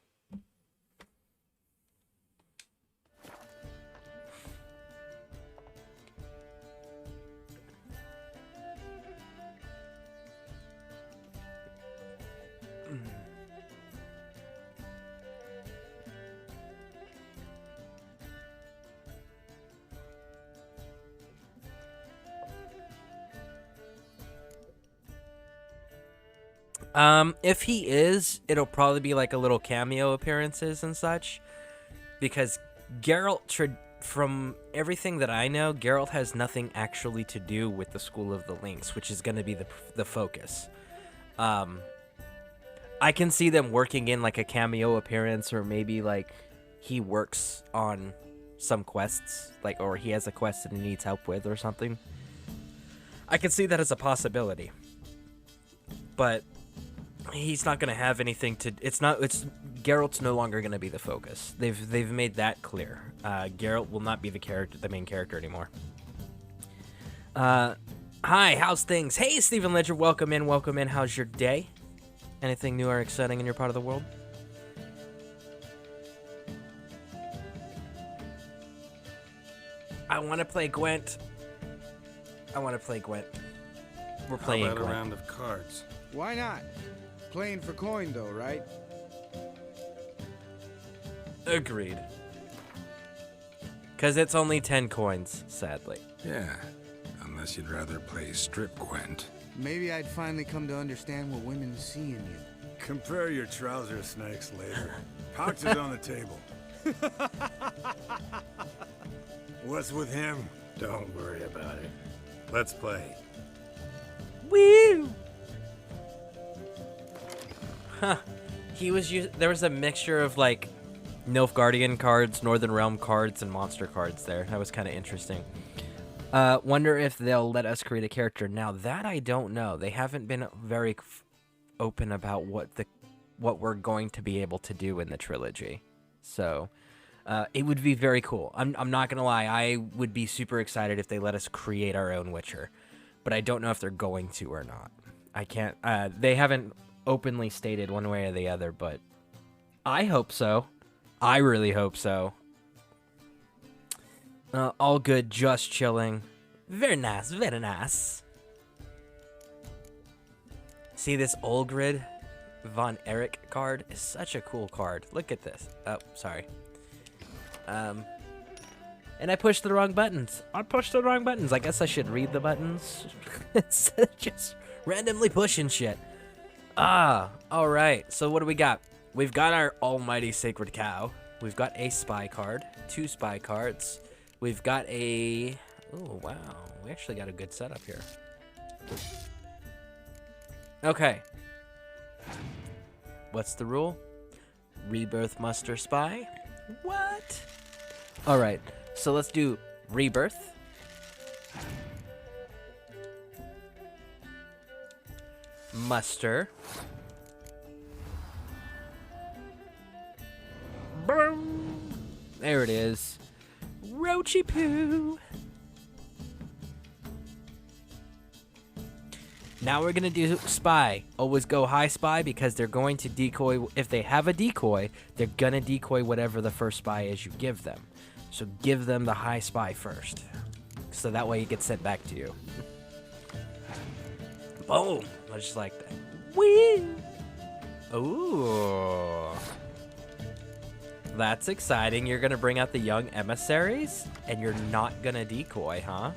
If he is, it'll probably be like a little cameo appearances and such, because Geralt, from everything that I know, Geralt has nothing actually to do with the School of the Lynx, which is going to be the focus. I can see them working in like a cameo appearance, or maybe like he works on some quests, like, or he has a quest that he needs help with or something. I can see that as a possibility, but he's not going to have anything to. It's Geralt's no longer going to be the focus. They've made that clear. Geralt will not be the main character anymore. Hi, how's things? Hey, Stephen Ledger, welcome in. How's your day? Anything new or exciting in your part of the world? I want to play Gwent. We're playing How about Gwent. a round of cards? Why not? Playing for coin, though, right? Agreed. Because it's only 10 coins, sadly. Yeah, unless you'd rather play strip Gwent. Maybe I'd finally come to understand what women see in you. Compare your trouser snakes later. Pouch is on the table. What's with him? Don't worry about it. Let's play. Woo! Huh. There was a mixture of like Nilfgaardian cards, Northern Realm cards, and monster cards there. That was kind of interesting. Wonder if they'll let us create a character. Now that I don't know. They haven't been very open about what we're going to be able to do in the trilogy. So it would be very cool. I'm not gonna lie. I would be super excited if they let us create our own Witcher, but I don't know if they're going to or not. I can't. They haven't openly stated one way or the other, but I hope so. I really hope so. All good, just chilling. Very nice, very nice. See this Olgrid von Erich card is such a cool card. Look at this. Oh, sorry. And I pushed the wrong buttons. I guess I should read the buttons. Instead of just randomly pushing shit. Alright. So what do we got? We've got our almighty sacred cow. We've got a spy card. 2 spy cards. We've got a... Oh, wow. We actually got a good setup here. Okay. What's the rule? Rebirth muster spy? What? Alright. So let's do rebirth. Muster. Boom. There it is. Roachy poo. Now we're going to do spy. Always go high spy because they're going to decoy. If they have a decoy, they're going to decoy whatever the first spy is you give them. So give them the high spy first. So that way it gets sent back to you. Boom. I just like that. Woo. Ooh. That's exciting. You're going to bring out the young emissaries and you're not going to decoy, huh?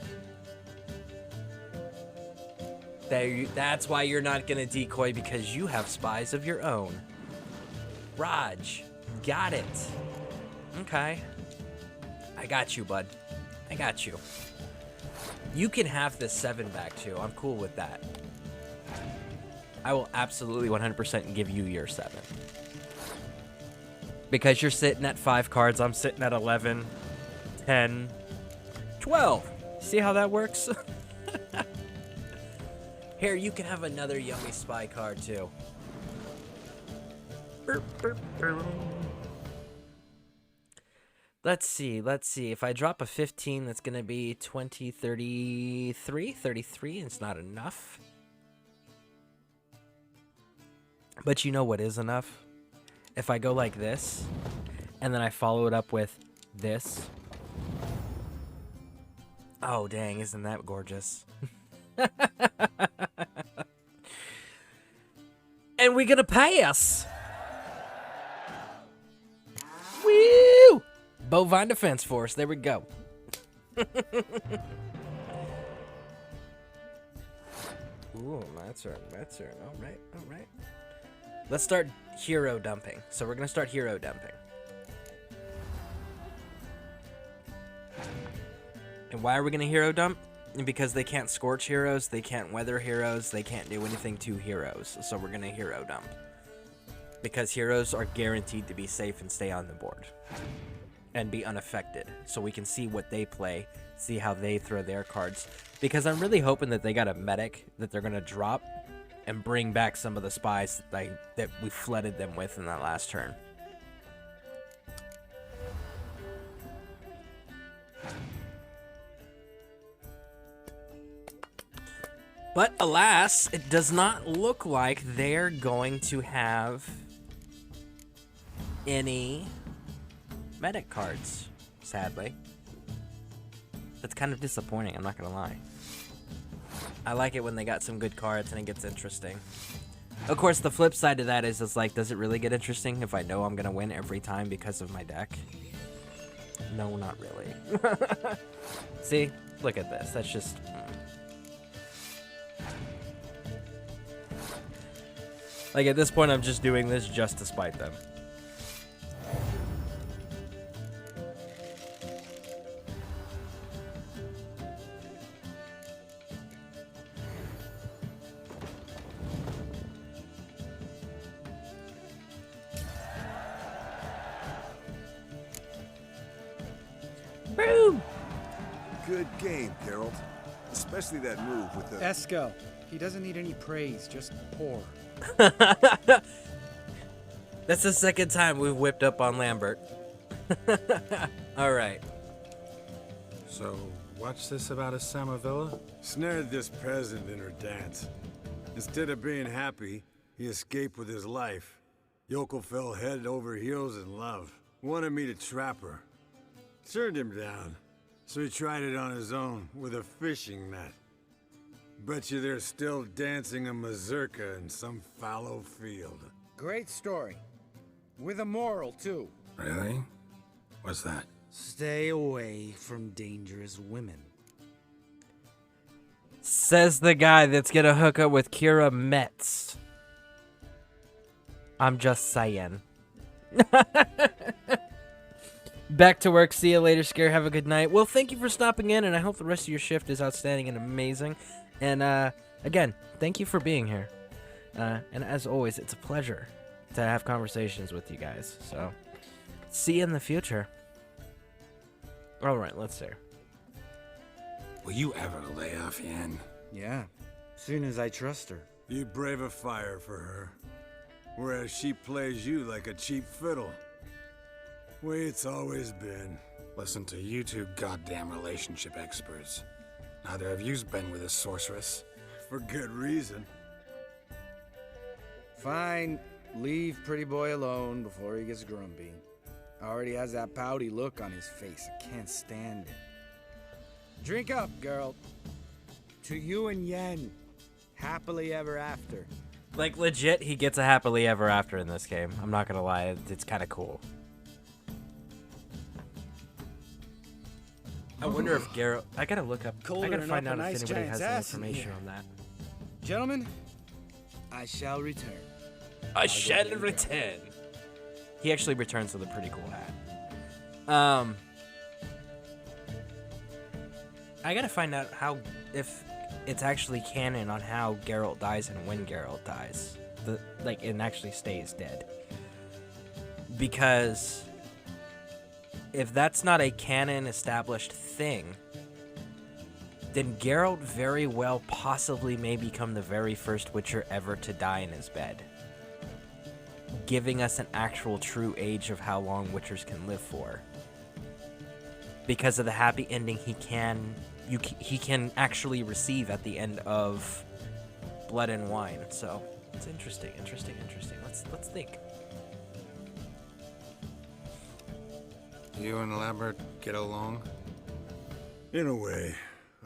That's why you're not going to decoy, because you have spies of your own. Raj, got it. Okay. I got you, bud. I got you. You can have this 7 back, too. I'm cool with that. I will absolutely 100% give you your 7. Because you're sitting at 5 cards, I'm sitting at 11, 10, 12. See how that works? Here, you can have another yummy spy card, too. Let's see. If I drop a 15, that's going to be 20, 33. 33, and it's not enough. But you know what is enough? If I go like this, and then I follow it up with this. Oh, dang, isn't that gorgeous? And we're gonna pass! Woo! Bovine Defense Force, there we go. Ooh, my turn. Alright. Let's start hero dumping. So we're gonna start hero dumping. And why are we gonna hero dump? Because they can't scorch heroes, they can't weather heroes, they can't do anything to heroes. So we're gonna hero dump. Because heroes are guaranteed to be safe and stay on the board. And be unaffected. So we can see what they play, see how they throw their cards. Because I'm really hoping that they got a medic that they're gonna drop and bring back some of the spies that we flooded them with in that last turn. But alas, it does not look like they're going to have any medic cards, sadly. That's kind of disappointing, I'm not gonna lie. I like it when they got some good cards and it gets interesting. Of course, the flip side to that is, it's like, does it really get interesting if I know I'm gonna win every time because of my deck? No, not really. See? Look at this. That's just... Like, at this point, I'm just doing this just to spite them. Boom! Good game, Geralt. Especially that move with the... Esco. He doesn't need any praise, just pour. That's the second time we've whipped up on Lambert. Alright. So, what's this about a Samavilla? Snared this peasant in her dance. Instead of being happy, he escaped with his life. Yokel fell head over heels in love. Wanted me to trap her. Turned him down. So he tried it on his own with a fishing net. Bet you they're still dancing a mazurka in some fallow field. Great story. With a moral, too. Really? What's that? Stay away from dangerous women. Says the guy that's gonna hook up with Kira Metz. I'm just saying. Back to work. See you later, Scare. Have a good night. Well, thank you for stopping in, and I hope the rest of your shift is outstanding and amazing. And, again, thank you for being here. And as always, it's a pleasure to have conversations with you guys. So, see you in the future. Alright, let's see. Will you ever lay off, Yen? Yeah, soon as I trust her. You brave a fire for her. Whereas she plays you like a cheap fiddle. Way it's always been. Listen to you two goddamn relationship experts. Neither of you's been with a sorceress. For good reason. Fine, leave pretty boy alone before he gets grumpy. Already has that pouty look on his face. I can't stand it. Drink up, girl. To you and Yen. Happily ever after. Like, legit, he gets a happily ever after in this game. I'm not gonna lie, it's kind of cool. I wonder if Geralt... I gotta look up... I gotta find out if anybody has any information on that. Gentlemen, I shall return. I shall return. He actually returns with a pretty cool hat. I gotta find out how... if it's actually canon on how Geralt dies and when Geralt dies. Like, it actually stays dead. Because... if that's not a canon established thing, then Geralt very well possibly may become the very first Witcher ever to die in his bed, giving us an actual true age of how long Witchers can live for. Because of the happy ending he can actually receive at the end of Blood and Wine. So it's interesting. Let's think. You and Lambert get along? In a way.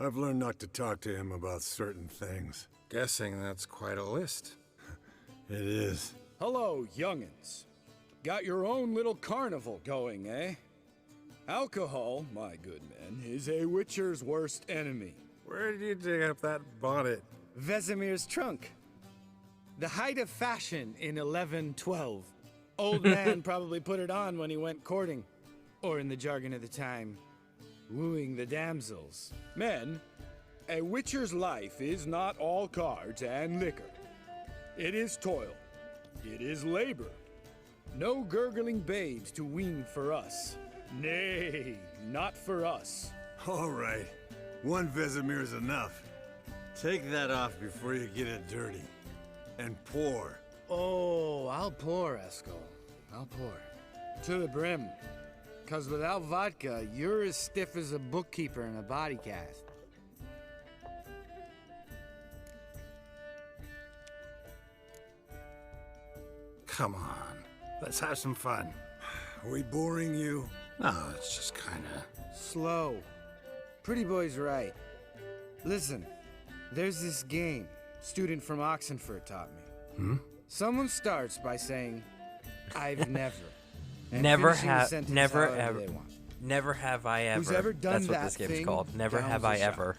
I've learned not to talk to him about certain things. Guessing that's quite a list. It is. Hello, young'uns. Got your own little carnival going, eh? Alcohol, my good men, is a Witcher's worst enemy. Where did you dig up that bonnet? Vesemir's trunk. The height of fashion in 1112. Old man probably put it on when he went courting. Or in the jargon of the time, wooing the damsels. Men, a Witcher's life is not all cards and liquor. It is toil. It is labor. No gurgling babes to wean for us. Nay, not for us. All right. One Vesemir's enough. Take that off before you get it dirty. And pour. Oh, I'll pour, Eskel. I'll pour. To the brim. 'Cause without vodka, you're as stiff as a bookkeeper in a body cast. Come on, let's have some fun. Are we boring you? No, it's just kinda... Slow. Pretty boy's right. Listen, there's this game student from Oxenford taught me. Someone starts by saying, I've never. And Never finishing the have, sentence never however ever, they want. never have I ever. Who's ever done That's what that this game's thing, called. Never downs have a I shot. ever.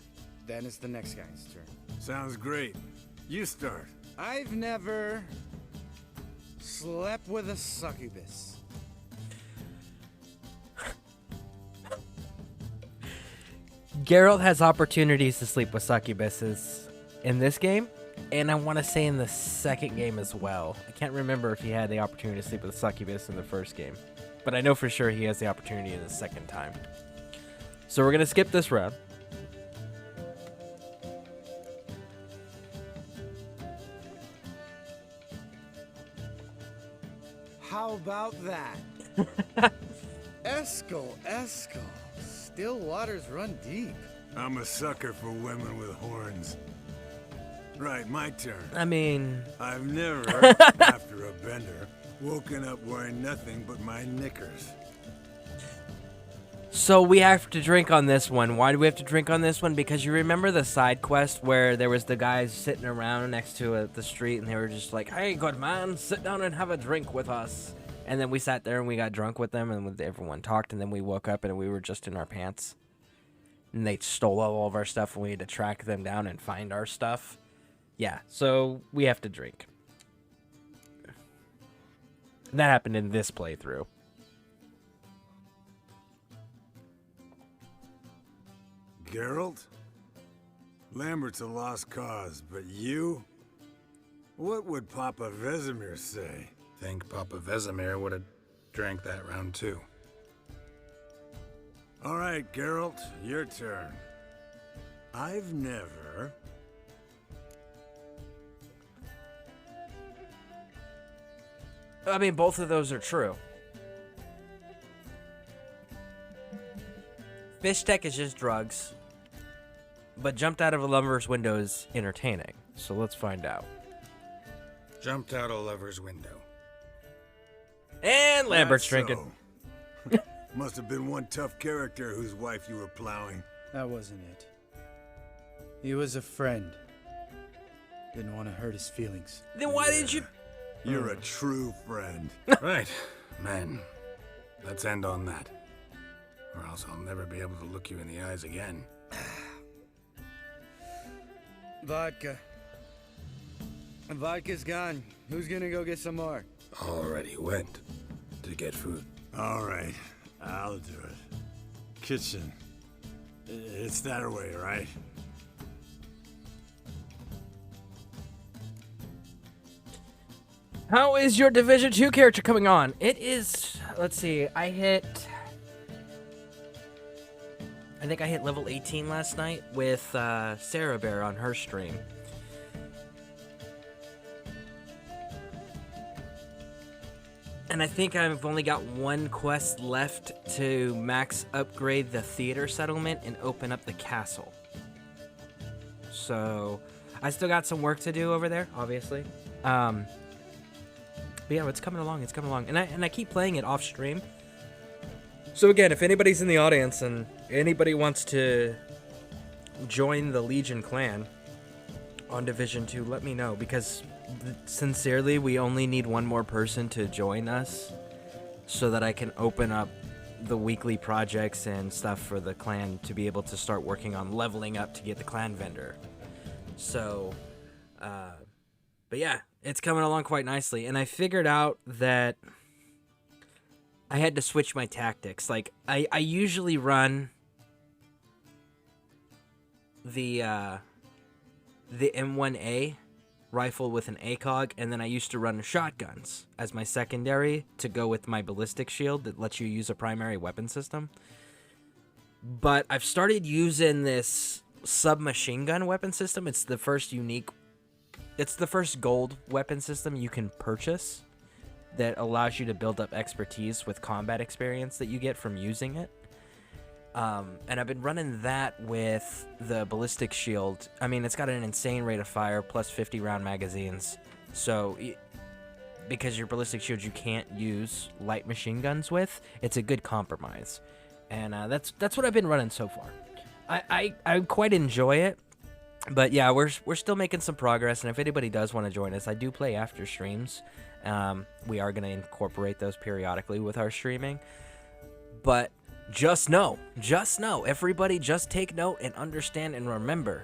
Then it's the next guy's turn. Sounds great. You start. I've never slept with a succubus. Geralt has opportunities to sleep with succubuses in this game, and I want to say in the second game as well. I can't remember if he had the opportunity to sleep with a succubus in the first game, but I know for sure he has the opportunity in the second time. So we're going to skip this round. How about that? Eskel. Still waters run deep. I'm a sucker for women with horns. Right, my turn. I mean, I've never, after a bender, woken up wearing nothing but my knickers. so we have to drink on this one. Why do we have to drink on this one? Because you remember the side quest where there was the guys sitting around next to the street and they were just like, hey, good man, sit down and have a drink with us. And then we sat there and we got drunk with them and everyone talked, and then we woke up and we were just in our pants. And they stole all of our stuff and we had to track them down and find our stuff. Yeah, so we have to drink. And that happened in this playthrough. Geralt? Lambert's a lost cause, but you? What would Papa Vesemir say? Think Papa Vesemir would have drank that round too. All right, Geralt, your turn. I've never... I mean, both of those are true. Fish tech is just drugs, but jumped out of a lover's window is entertaining. So let's find out. Jumped out a lover's window. And Lambert's Not drinking. so. Must have been one tough character whose wife you were plowing. That wasn't it. He was a friend. Didn't want to hurt his feelings. Then why did you... You're a true friend. Right, men. Let's end on that. Or else I'll never be able to look you in the eyes again. Vodka. Vodka's gone. Who's gonna go get some more? Already went to get food. All right, I'll do it. Kitchen. It's that way, right? How is your Division 2 character coming on? It is... Let's see. I hit... an think I hit level 18 last night with Sarah Bear on her stream. And I think I've only got one quest left to max upgrade the theater settlement and open up the castle. So I still got some work to do over there, obviously. But yeah, it's coming along. It's coming along, and I keep playing it off stream. So again, if anybody's in the audience and anybody wants to join the Legion clan on Division 2, let me know, because sincerely, we only need one more person to join us so that I can open up the weekly projects and stuff for the clan to be able to start working on leveling up to get the clan vendor. So, but yeah, it's coming along quite nicely. And I figured out that I had to switch my tactics. Like, I usually run the M1A rifle with an ACOG, and then I used to run shotguns as my secondary to go with my ballistic shield that lets you use a primary weapon system. But I've started using this submachine gun weapon system. It's the first gold weapon system you can purchase that allows you to build up expertise with combat experience that you get from using it. And I've been running that with the ballistic shield. I mean, it's got an insane rate of fire, plus 50 round magazines. So, because your ballistic shield you can't use light machine guns with, it's a good compromise. And that's what I've been running so far. I quite enjoy it. But yeah, we're still making some progress. And if anybody does want to join us, I do play after streams. We are going to incorporate those periodically with our streaming. But just know, everybody just take note and understand and remember,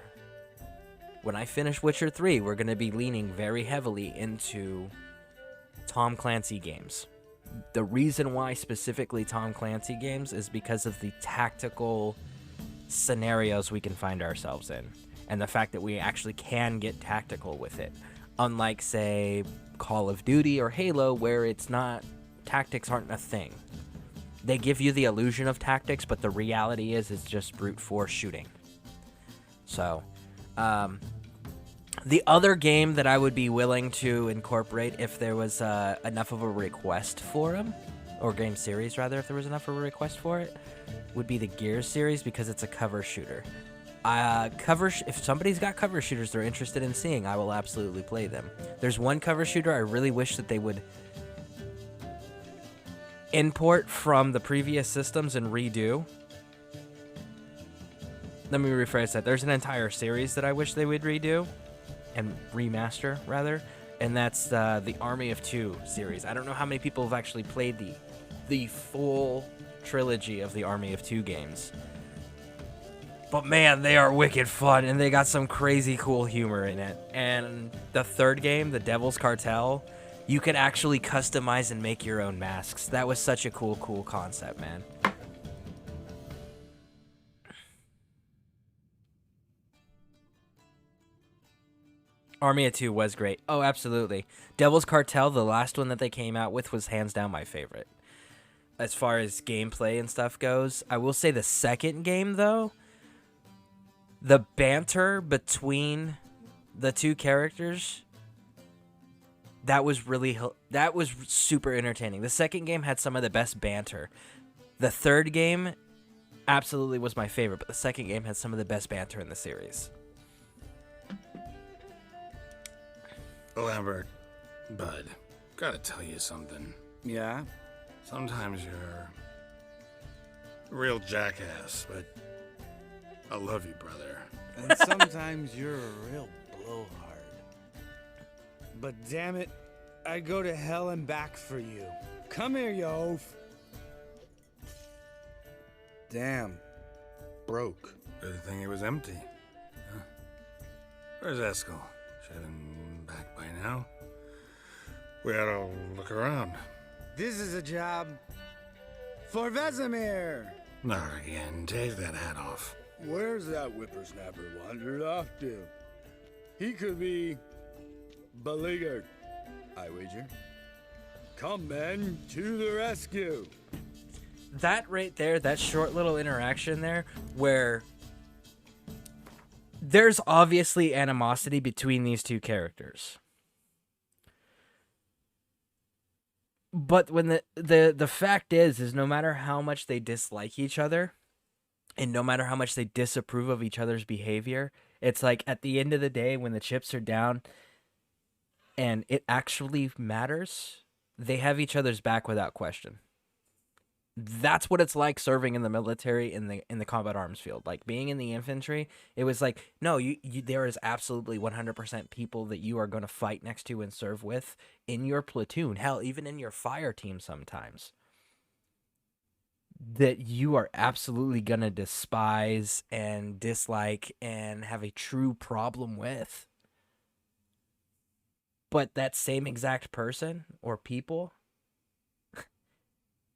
when I finish Witcher 3, we're going to be leaning very heavily into Tom Clancy games. The reason why specifically Tom Clancy games is because of the tactical scenarios we can find ourselves in, and the fact that we actually can get tactical with it. Unlike, say, Call of Duty or Halo, where tactics aren't a thing. They give you the illusion of tactics, but the reality is it's just brute force shooting. So, the other game that I would be willing to incorporate if there was enough of a request for them, or game series rather, if there was enough of a request for it, would be the Gears series, because it's a cover shooter. If somebody's got cover shooters they're interested in seeing, I will absolutely play them. There's one cover shooter I really wish that they would import from the previous systems and redo. Let me rephrase that. There's an entire series that I wish they would redo and remaster, rather, and that's the Army of Two series. I don't know how many people have actually played the full trilogy of the Army of Two games, but man, they are wicked fun, and they got some crazy cool humor in it. And the third game, the Devil's Cartel, you could actually customize and make your own masks. That was such a cool concept, man. Army of Two was great. Oh, absolutely. Devil's Cartel, the last one that they came out with, was hands down my favorite. As far as gameplay and stuff goes, I will say the second game, though, the banter between the two characters, that was super entertaining. The second game had some of the best banter. The third game absolutely was my favorite, but the second game had some of the best banter in the series. Lambert, bud, gotta tell you something. Yeah? Sometimes you're a real jackass, but I love you, brother. And sometimes you're a real blowhard. But damn it, I'd go to hell and back for you. Come here, you oaf. Damn. Broke. Good thing it was empty. Huh? Where's Eskel? Should have been back by now. We ought to look around. This is a job for Vesemir. Not again. Take that hat off. Where's that whippersnapper wandered off to? He could be beleaguered, I wager. Come, men, to the rescue. that right there, that short little interaction there, where there's obviously animosity between these two characters. But when the fact is no matter how much they dislike each other, and no matter how much they disapprove of each other's behavior, it's like at the end of the day, when the chips are down and it actually matters, they have each other's back without question. That's what it's like serving in the military in the combat arms field. Like being in the infantry, it was like, no, you there is absolutely 100% people that you are going to fight next to and serve with in your platoon. Hell, even in your fire team sometimes. That you are absolutely going to despise and dislike and have a true problem with. But that same exact person or people,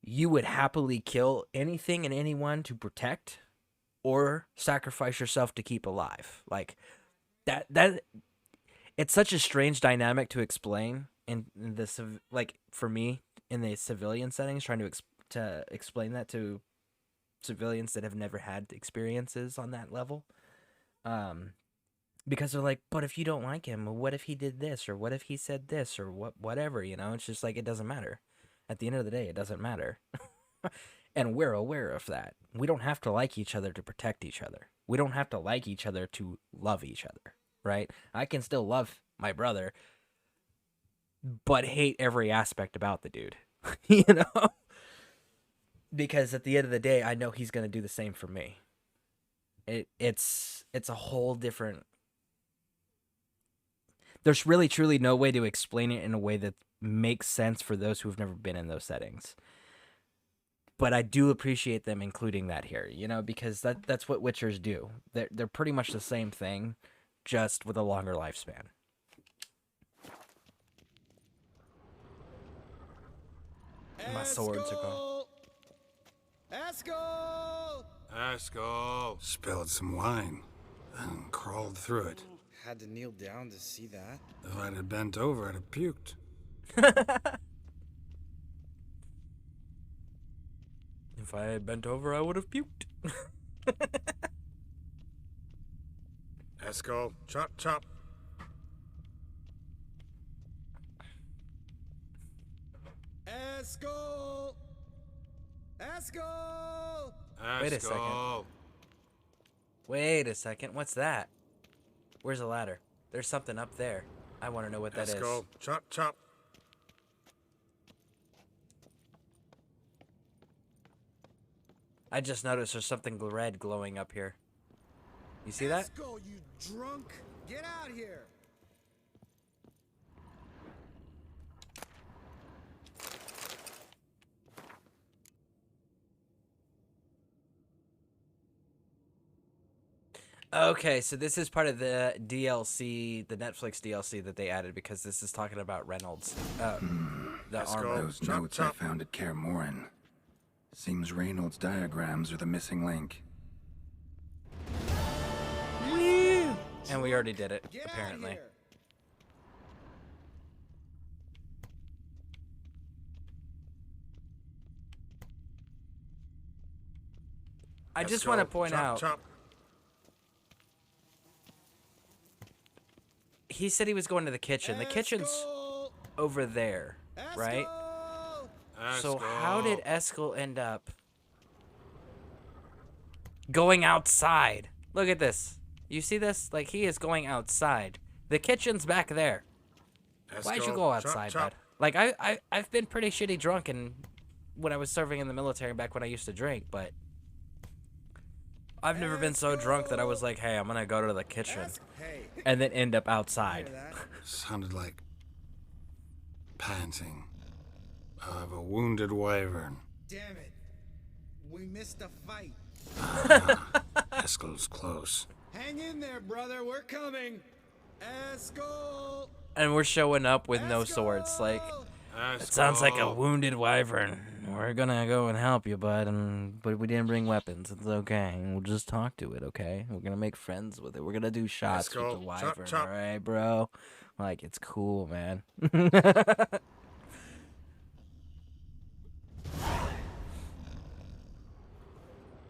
you would happily kill anything and anyone to protect or sacrifice yourself to keep alive. Like that it's such a strange dynamic to explain in this, like for me in the civilian settings, trying to explain that to civilians that have never had experiences on that level. Because they're like, but if you don't like him, what if he did this, or what if he said this, or whatever, you know? It's just like, it doesn't matter. At the end of the day, it doesn't matter. And we're aware of that. We don't have to like each other to protect each other. We don't have to like each other to love each other, right? I can still love my brother, but hate every aspect about the dude, you know? Because at the end of the day, I know he's going to do the same for me. It's a whole different... There's really, truly no way to explain it in a way that makes sense for those who've never been in those settings. But I do appreciate them including that here, you know, because that's what Witchers do. They're pretty much the same thing, just with a longer lifespan. My swords are gone. Eskel! Spilled some wine and crawled through it. Had to kneel down to see that. If I'd have bent over, I'd have puked. If I had bent over, I would have puked. Eskel, chop, chop. Eskel! Eskel! Wait a second. Wait a second. What's that? Where's the ladder? There's something up there. I want to know what that is. Eskel, chop, chop. I just noticed there's something red glowing up here. You see that? Eskel, you drunk! Get out here! Okay, so this is part of the DLC, the Netflix DLC that they added, because this is talking about Reynolds. The armor. Those notes I found at Scareborne. Seems Reynolds' diagrams are the missing link. And we already did it, apparently. I just want to point out... He said he was going to the kitchen. The kitchen's over there, right? So how did Eskel end up going outside? Look at this. You see this? Like, he is going outside. The kitchen's back there. Why'd you go outside, bud? Like, I've been pretty shitty drunk when I was serving in the military back when I used to drink, but I've never been so drunk that I was like, hey, I'm gonna go to the kitchen. And then end up outside. Sounded like panting of a wounded wyvern. Damn it. We missed a fight. Eskel's close. Hang in there, brother. We're coming. Eskel! And we're showing up with no swords. Like, it sounds like a wounded wyvern. We're gonna go and help you, bud, but we didn't bring weapons. It's okay. We'll just talk to it, okay? We're gonna make friends with it. We're gonna do shots with the wyvern, alright, bro? Like, it's cool, man.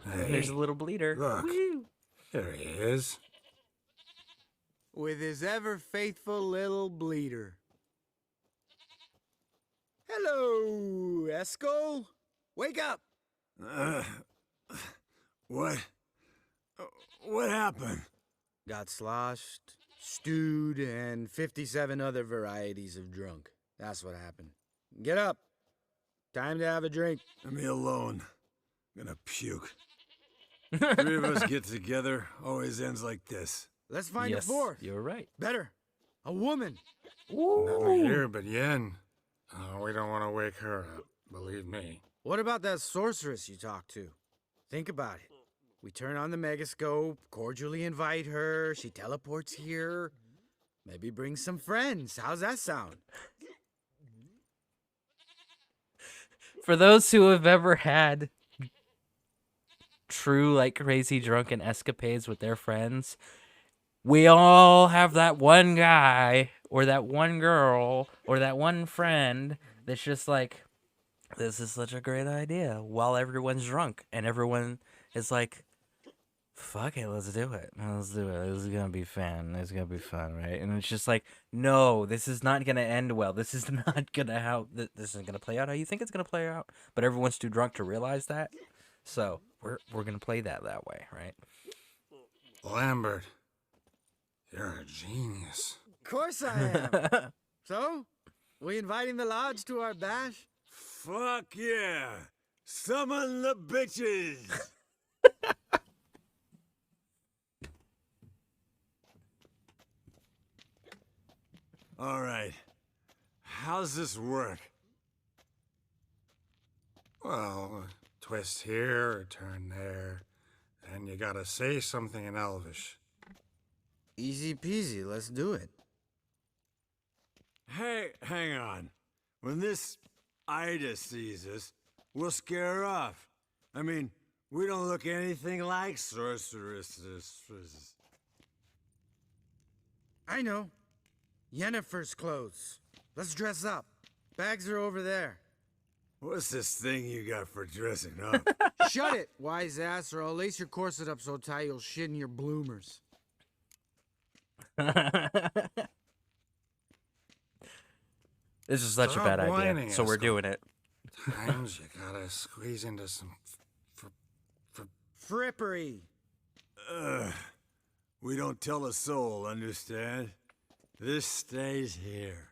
Hey, There's a little bleeder. look. Woo. There he is. With his ever faithful little bleeder. Hello, Esco. Wake up. Uh, what? What happened? Got sloshed, stewed, and 57 other varieties of drunk. That's what happened. Get up. Time to have a drink. Leave me alone. I'm gonna puke. Three of us get together, always ends like this. Let's find Yes, a fourth. you're right. Better. A woman. Not here, but Yen. Oh, we don't want to wake her up. Believe me. What about that sorceress you talked to? Think about it. We turn on the megascope, cordially invite her, she teleports here. Maybe bring some friends. How's that sound? For those who have ever had true, like, crazy drunken escapades with their friends, we all have that one guy or that one girl or that one friend that's just like, this is such a great idea, while everyone's drunk and everyone is like, fuck it, let's do it. Let's do it. This is gonna be fun. It's gonna be fun, right? And it's just like, no, this is not gonna end well. This is not gonna this isn't gonna play out how you think it's gonna play out. But everyone's too drunk to realize that. So we're gonna play that way, right? Lambert, you're a genius. Of course I am. So, we inviting the lodge to our bash? Fuck yeah! Summon the bitches! All right. How's this work? Well, twist here or turn there, and you gotta say something in Elvish. Easy peasy, let's do it. Hey, hang on. When this Ida sees us, we'll scare her off. I mean, we don't look anything like sorceresses. I know. Yennefer's clothes. Let's dress up. Bags are over there. What's this thing you got for dressing up? Shut it, wise ass, or I'll lace your corset up so tight you'll shit in your bloomers. This is such a Stop bad idea, whining, so we're Esco. doing it. Times you gotta squeeze into some Frippery. We don't tell a soul, understand? This stays here.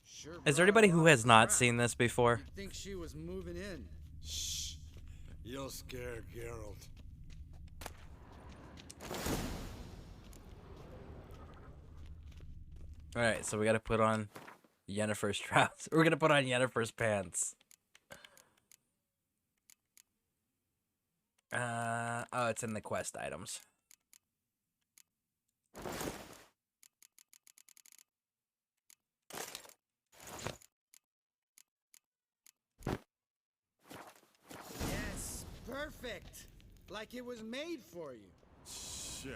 Sure Is there brought anybody a who lot has of not crap. seen this before? You'd think she was moving in. Shh. You'll scare Geralt. All right, so we got to put on Yennefer's trousers. We're gonna put on Yennefer's pants. Oh, it's in the quest items. Yes, perfect. Like it was made for you. Sure.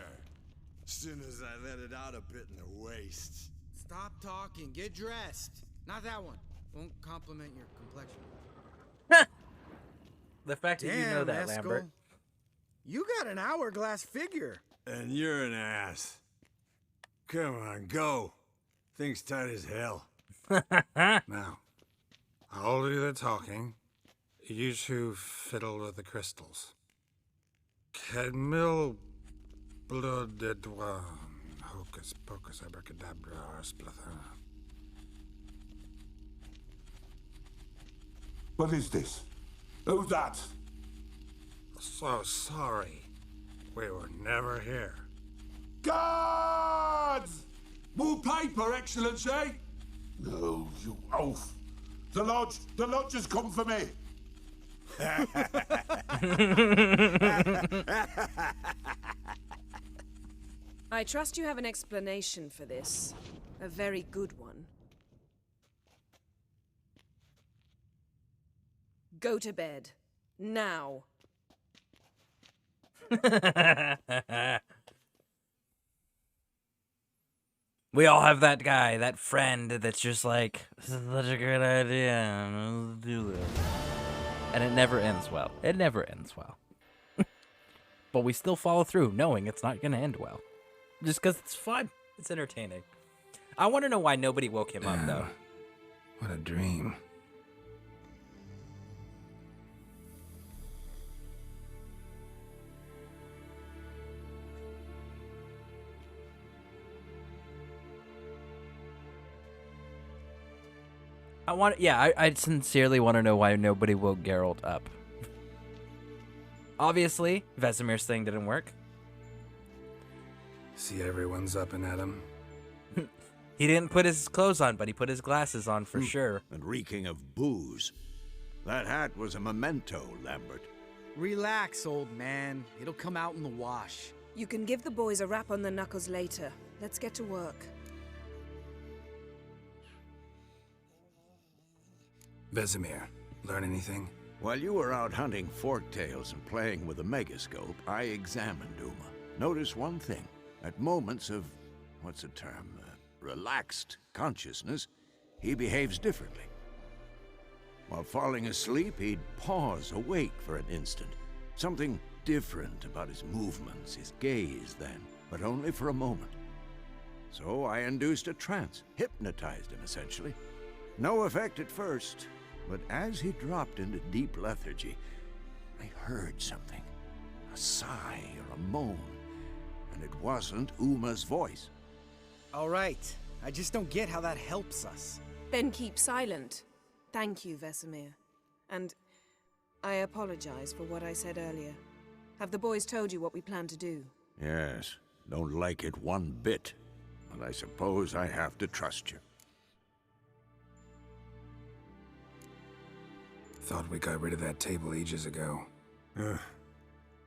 Soon as I let it out a bit in the waist. Stop talking. Get dressed. Not that one. Won't compliment your complexion. The fact that you know that, Eskel. Lambert. You got an hourglass figure. And you're an ass. Come on, go. Thing's tight as hell. Now, I'll do the talking. You two fiddle with the crystals. Camille blood de doigt. Hocus pocus abracadabra splather. What is this? Who's that? So sorry. We were never here. Guards! More paper, Excellency! No, you oaf. The lodge has come for me. I trust you have an explanation for this. A very good one. Go to bed. Now. We all have that guy, that friend that's just like, this is such a great idea. Let's do this. And it never ends well. It never ends well. But we still follow through, knowing it's not going to end well. Just because it's fun. It's entertaining. I want to know why nobody woke him up, though. What a dream. I sincerely want to know why nobody woke Geralt up. Obviously, Vesemir's thing didn't work. See, everyone's up and at him. He didn't put his clothes on, but he put his glasses on for sure. And reeking of booze. That hat was a memento, Lambert. Relax, old man. It'll come out in the wash. You can give the boys a rap on the knuckles later. Let's get to work. Vesemir, learn anything? While you were out hunting forktails and playing with a megascope, I examined Uma. Notice one thing. At moments of, what's the term, relaxed consciousness, he behaves differently. While falling asleep, he'd pause, awake for an instant. Something different about his movements, his gaze then, but only for a moment. So I induced a trance, hypnotized him essentially. No effect at first, but as he dropped into deep lethargy, I heard something. A sigh or a moan, and it wasn't Uma's voice. All right. I just don't get how that helps us. Then keep silent. Thank you, Vesemir. And I apologize for what I said earlier. Have the boys told you what we plan to do? Yes, don't like it one bit, but I suppose I have to trust you. Thought we got rid of that table ages ago.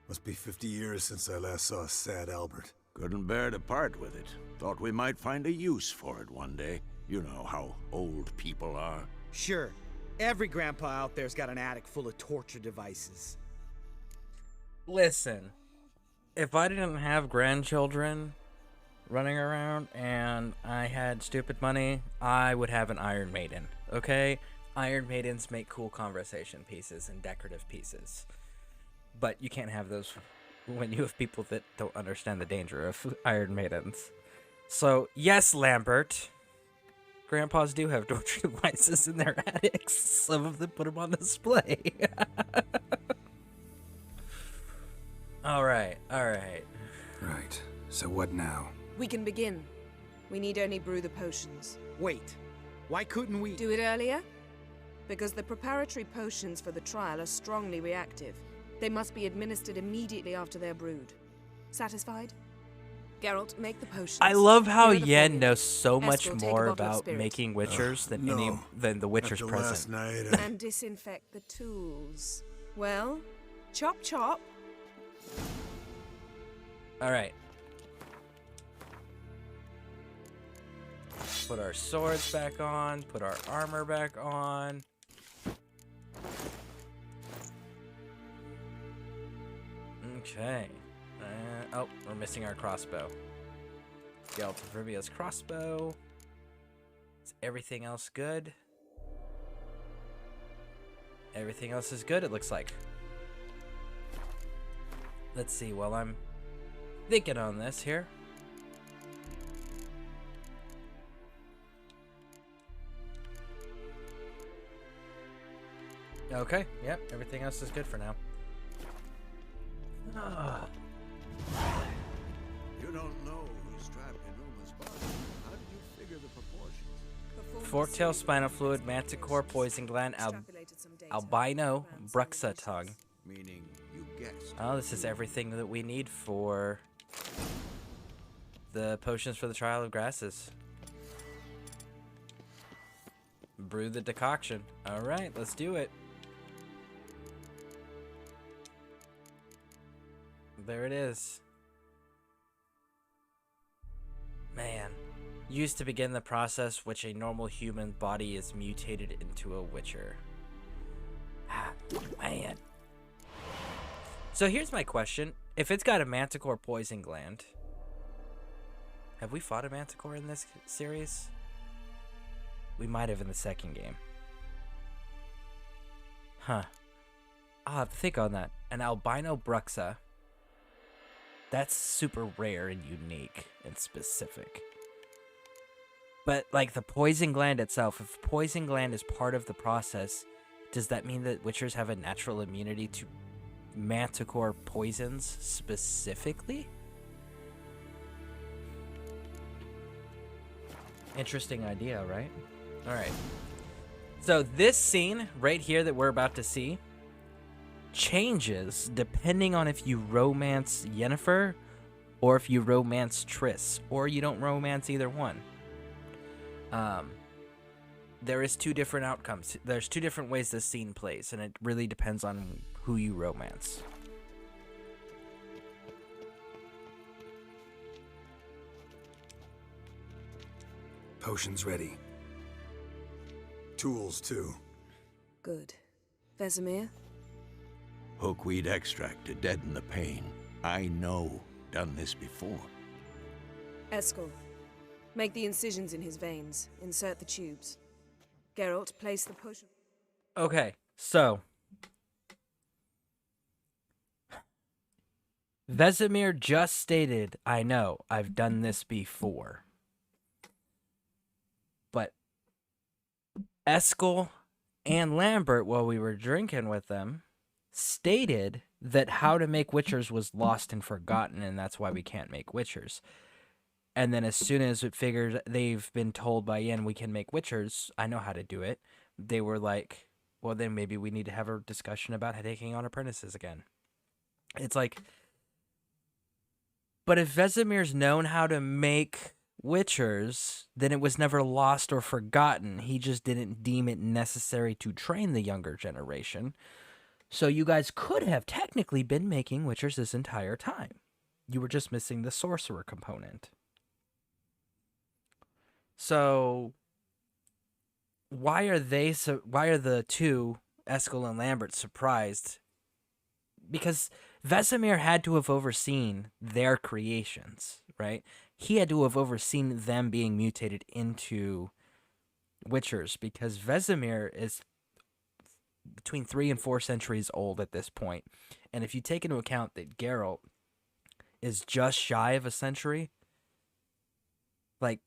Must be 50 years since I last saw sad Albert. Couldn't bear to part with it. Thought we might find a use for it one day. You know how old people are. Sure. Every grandpa out there's got an attic full of torture devices. Listen, if I didn't have grandchildren running around and I had stupid money, I would have an Iron Maiden, okay? Iron Maidens make cool conversation pieces and decorative pieces. But you can't have those when you have people that don't understand the danger of Iron Maidens. So, yes, Lambert. Grandpas do have torture devices in their attics. Some of them put them on display. Alright. Right. So what now? We can begin. We need only brew the potions. Wait. Why couldn't we... Do it earlier? Because the preparatory potions for the trial are strongly reactive. They must be administered immediately after they're brewed. Satisfied? Geralt, make the potions. I love how Here are the Yen formulas. knows so much Eskel, take a more bottle of about spirit. making Witchers than No. than the Witchers After present. last night, And disinfect the tools. Well, chop chop. Alright. Put our swords back on, put our armor back on. Okay. Oh, we're missing our crossbow. Geralt of Rivia's crossbow. Is everything else good? Everything else is good, it looks like. Let's see, while I'm thinking on this here. Okay, yep, everything else is good for now. Ah. You don't know who's trapped in Uma's body. How did you figure the proportions? Forktail, spinal fluid, manticore, poison gland, albino, bruxa tongue. Meaning you guessed. Oh, this is everything that we need for the potions for the Trial of Grasses. Brew the decoction. Alright, let's do it. There it is. Man. Used to begin the process which a normal human body is mutated into a witcher. Man. So here's my question. If it's got a manticore poison gland, Have we fought a manticore in this series? We might have in the second game. Huh. I'll have to think on that. An albino bruxa. That's super rare and unique and specific. But, like, the poison gland itself, if poison gland is part of the process, does that mean that witchers have a natural immunity to manticore poisons specifically? Interesting idea, right? Alright. So this scene right here that we're about to see changes depending on if you romance Yennefer or if you romance Triss, or you don't romance either one. There is two different outcomes. There's two different ways this scene plays, and it really depends on who you romance. Potion's ready. Tools, too. Good. Vesemir? Hookweed extract to deaden the pain. I know. Done this before. Eskel. Make the incisions in his veins. Insert the tubes. Geralt, place the potion. Okay, so Vesemir just stated, I know, I've done this before. But Eskel and Lambert, while we were drinking with them, stated that how to make witchers was lost and forgotten, and that's why we can't make witchers. And then as soon as it figured they've been told by Yen we can make witchers, I know how to do it, they were like, well, then maybe we need to have a discussion about taking on apprentices again. It's like, but if Vesemir's known how to make witchers, then it was never lost or forgotten. He just didn't deem it necessary to train the younger generation. So you guys could have technically been making witchers this entire time. You were just missing the sorcerer component. So why are the two, Eskel and Lambert, surprised? Because Vesemir had to have overseen their creations, right? He had to have overseen them being mutated into witchers, because Vesemir is between 3 and 4 centuries old at this point. And if you take into account that Geralt is just shy of a century, like,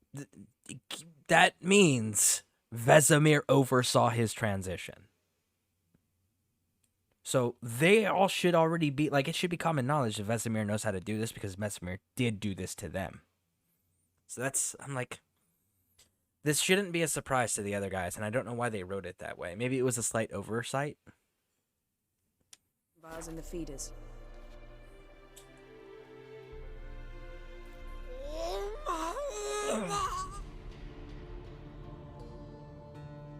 that means Vesemir oversaw his transition. So they all should already be, like, it should be common knowledge that Vesemir knows how to do this, because Vesemir did do this to them. So that's, I'm like, this shouldn't be a surprise to the other guys, and I don't know why they wrote it that way. Maybe it was a slight oversight. Vials in the feeders.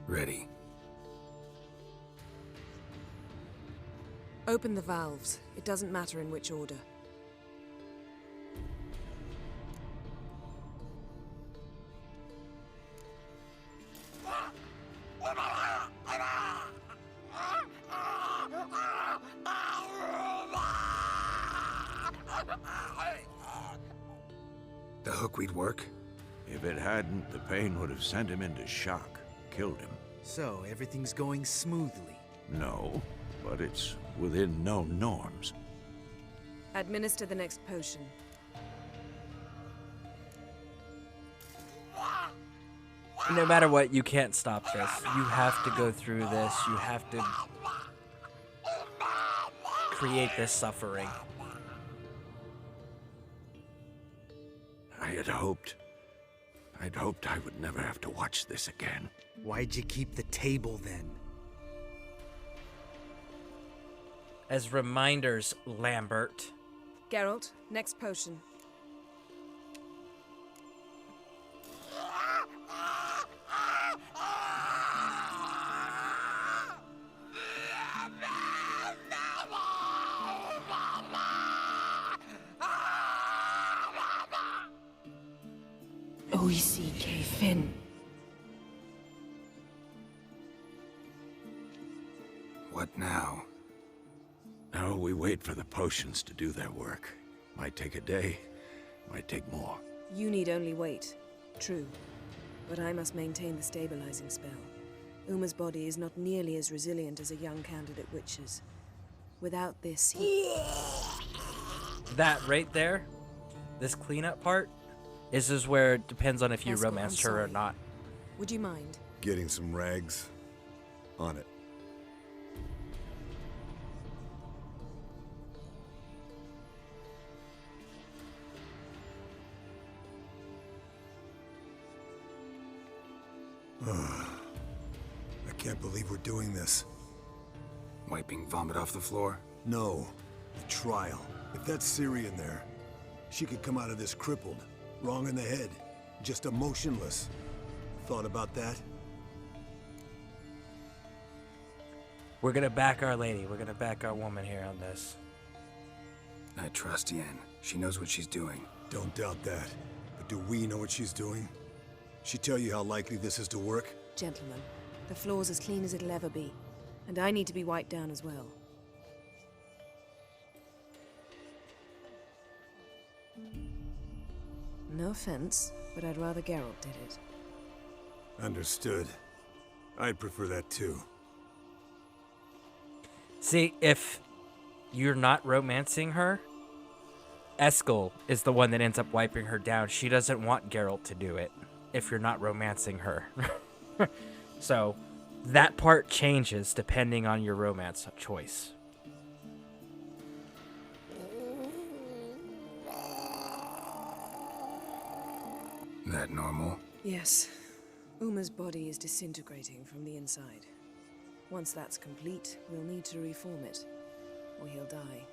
Ready. Open the valves. It doesn't matter in which order. The hookweed work? If it hadn't, the pain would have sent him into shock, killed him. So, everything's going smoothly. No, but it's within known norms. Administer the next potion. No matter what, you can't stop this. You have to go through this. You have to create this suffering. I'd hoped I would never have to watch this again. Why'd you keep the table then? As reminders, Lambert. Geralt, next potion. O-E-C-K Finn. What now? Now we wait for the potions to do their work. Might take a day, might take more. You need only wait. True. But I must maintain the stabilizing spell. Uma's body is not nearly as resilient as a young candidate witch's. Without this, he... That right there, this cleanup part, is where it depends on if you Escort, romanced I'm her or sorry. not. Would you mind? Getting some rags. On it. I can't believe we're doing this. Wiping vomit off the floor? No, the trial. If that's Ciri in there, she could come out of this crippled, wrong in the head, just emotionless. Thought about that? We're gonna back our lady. We're gonna back our woman here on this. I trust Yen. She knows what she's doing. Don't doubt that. But do we know what she's doing? She tell you how likely this is to work? Gentlemen, the floor's as clean as it'll ever be. And I need to be wiped down as well. No offense, but I'd rather Geralt did it. Understood. I'd prefer that too. See, if you're not romancing her, Eskel is the one that ends up wiping her down. She doesn't want Geralt to do it if you're not romancing her. So that part changes depending on your romance choice. That normal? Yes. Uma's body is disintegrating from the inside. Once that's complete, we'll need to reform it, or he'll die.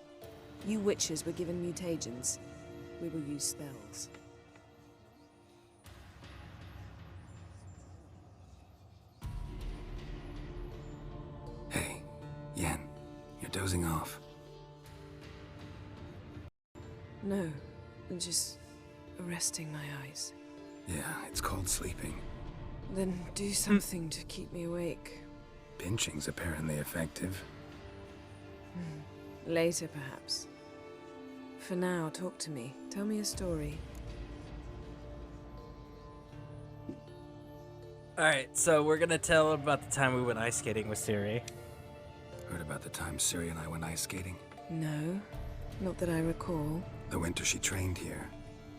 You witches were given mutagens. We will use spells. Hey, Yen, you're dozing off. No, just resting my eyes. Yeah, it's called sleeping. Then do something to keep me awake. Pinching's apparently effective. Later, perhaps. For now, talk to me. Tell me a story. Alright, so we're gonna tell about the time we went ice skating with Ciri. Heard about the time Ciri and I went ice skating? No, not that I recall. The winter she trained here.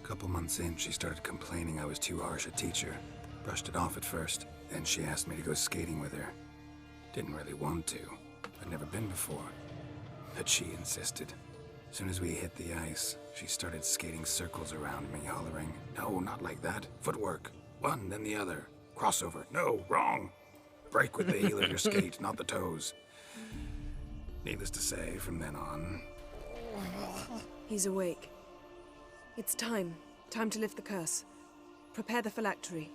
A couple months in, she started complaining I was too harsh a teacher. Brushed it off at first. Then she asked me to go skating with her. Didn't really want to. I'd never been before. But she insisted. As soon as we hit the ice, she started skating circles around me, hollering, "No, not like that. Footwork. One, then the other. Crossover. No, wrong. Break with the heel of your skate, not the toes." Needless to say, from then on... He's awake. It's time. Time to lift the curse. Prepare the phylactery.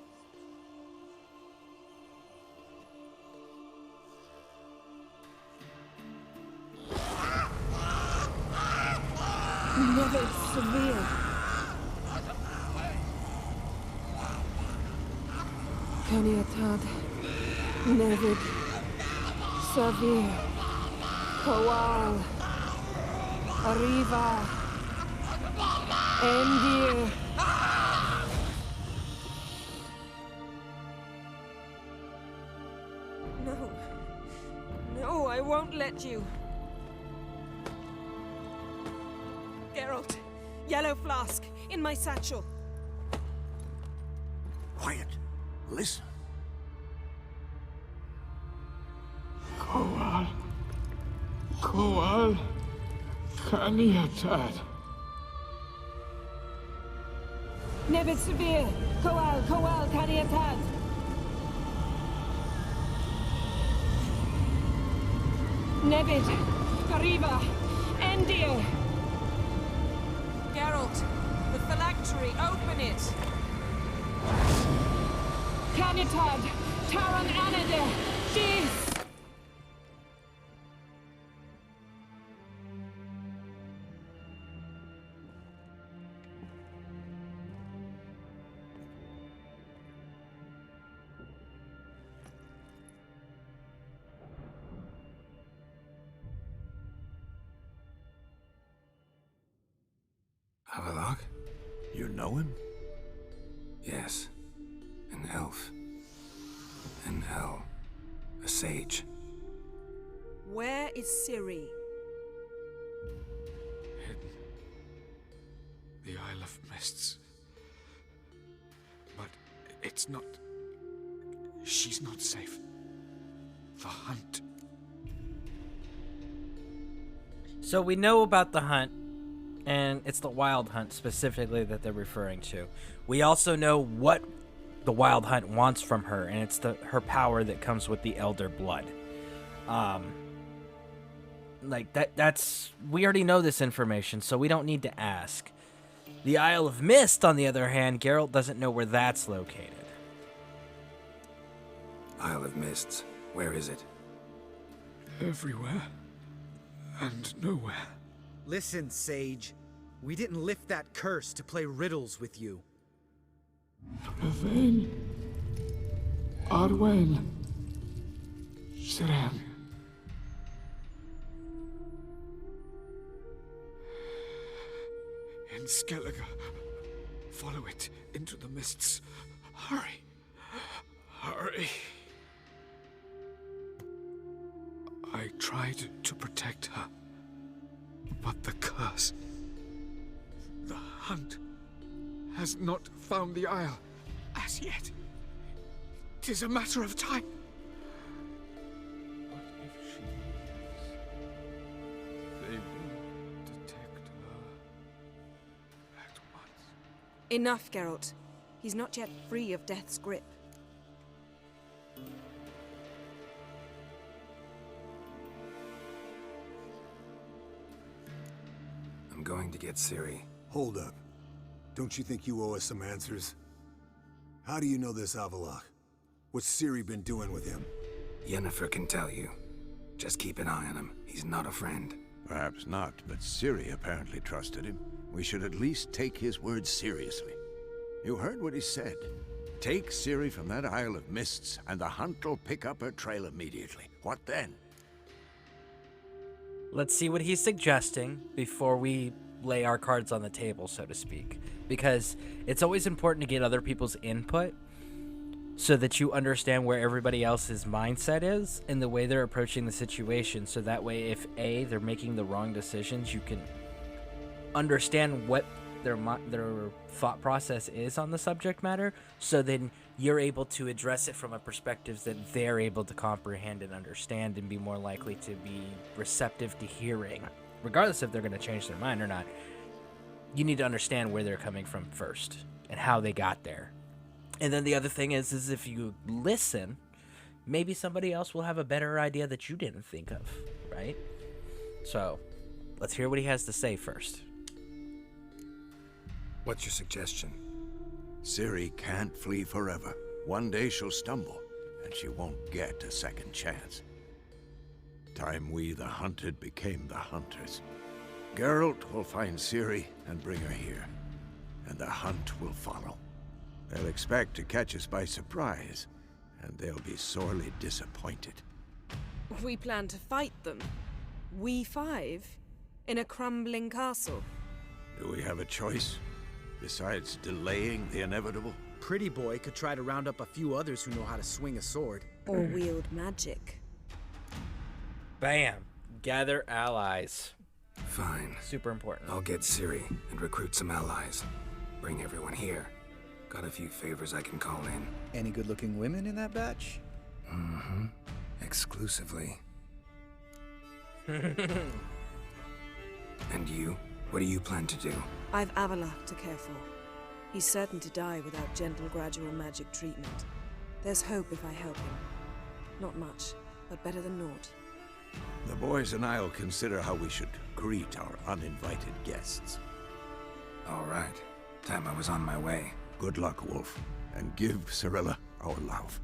Never severe. Caniatad. Nevid. Severe. Kowal. Arriva. Endir. No. No, I won't let you. Geralt, yellow flask, in my satchel. Quiet. Listen. Koal. Koal. Kaniatad. Nevid Severe, Koal, Caniatad. Nevid, Arriva, Endir. Geralt, the phylactery, open it. Caniatad, Taran Anade, Jeez. Havelock? You know him? Yes. An elf. An El. A sage. Where is Ciri? Hidden. The Isle of Mists. But it's not... She's not safe. The hunt. So we know about the hunt, and it's the wild hunt specifically that they're referring to. We also know what the wild hunt wants from her, and it's her power that comes with the elder blood. Like that's we already know this information, so we don't need to ask. The Isle of Mist, on the other hand, Geralt doesn't know where that's located. Isle of Mists. Where is it? Everywhere. And nowhere. Listen, Sage. We didn't lift that curse to play riddles with you. Yvain. Arwen. Siren. In Skellige. Follow it into the mists. Hurry. Hurry. I tried to protect her. But the curse... The hunt... has not found the Isle as yet. 'Tis a matter of time. But if she is, they will detect her at once. Enough, Geralt. He's not yet free of death's grip. I'm going to get Ciri. Hold up. Don't you think you owe us some answers? How do you know this Avallac'h? What's Ciri been doing with him? Yennefer can tell you. Just keep an eye on him. He's not a friend. Perhaps not, but Ciri apparently trusted him. We should at least take his words seriously. You heard what he said. Take Ciri from that Isle of Mists, and the hunt will pick up her trail immediately. What then? Let's see what he's suggesting before we lay our cards on the table, so to speak. Because it's always important to get other people's input so that you understand where everybody else's mindset is and the way they're approaching the situation. So that way, if A, they're making the wrong decisions, you can understand what their thought process is on the subject matter. So then you're able to address it from a perspective that they're able to comprehend and understand and be more likely to be receptive to hearing. Regardless if they're going to change their mind or not, you need to understand where they're coming from first and how they got there. And then the other thing is if you listen, maybe somebody else will have a better idea that you didn't think of, right? So, let's hear what he has to say first. What's your suggestion? Ciri can't flee forever. One day she'll stumble, and she won't get a second chance. Time we, the hunted, became the hunters. Geralt will find Ciri and bring her here, and the hunt will follow. They'll expect to catch us by surprise, and they'll be sorely disappointed. We plan to fight them. We five? In a crumbling castle? Do we have a choice, besides delaying the inevitable? Pretty Boy could try to round up a few others who know how to swing a sword. Or wield magic. Bam! Gather allies. Fine. Super important. I'll get Ciri and recruit some allies. Bring everyone here. Got a few favors I can call in. Any good-looking women in that batch? Mm-hmm. Exclusively. And you? What do you plan to do? I've Avallac'h to care for. He's certain to die without gentle, gradual magic treatment. There's hope if I help him. Not much, but better than naught. The boys and I'll consider how we should greet our uninvited guests. All right. Time I was on my way. Good luck, Wolf, and give Cirilla our love.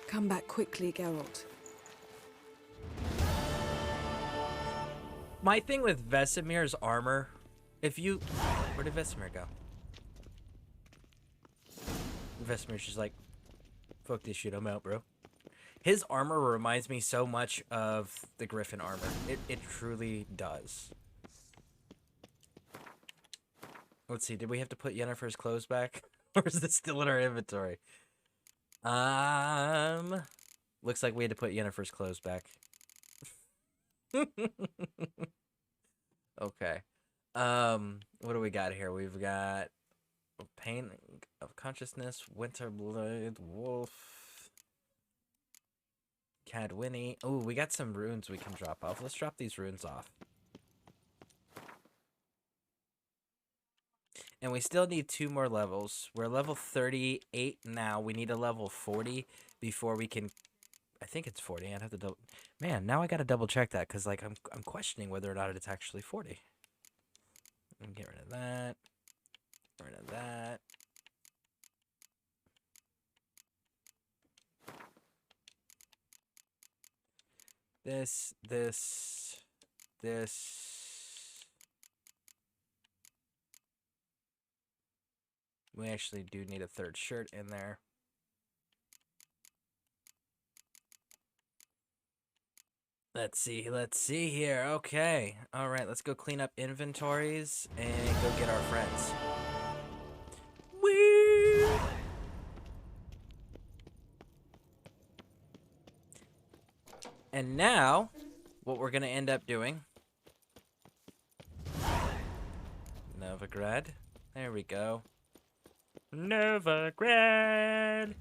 Come back quickly, Geralt. My thing with Vesemir's armor, if you... Where did Vesemir go? Vesemir's just like, Fuck this shit, I'm out, bro. His armor reminds me so much of the Griffin armor. It truly does. Let's see, did we have to put Yennefer's clothes back? Or is this still in our inventory? Looks like we had to put Yennefer's clothes back. Okay. What do we got here? We've got Pain of Consciousness, Winterblade, Wolf, Cadwinny. Oh, we got some runes we can drop off. Let's drop these runes off. And we still need 2 more levels. We're level 38 now. We need a level 40 before we can... I think it's 40. I'd have to double... Man, now I gotta double check that, because like, I'm questioning whether or not it's actually 40. Let me get rid of that. Get rid of that. This. We actually do need a 3rd shirt in there. Let's see here. Okay. All right, let's go clean up inventories and go get our friends. Woo! And now, what we're going to end up doing... Novigrad. There we go. Novigrad.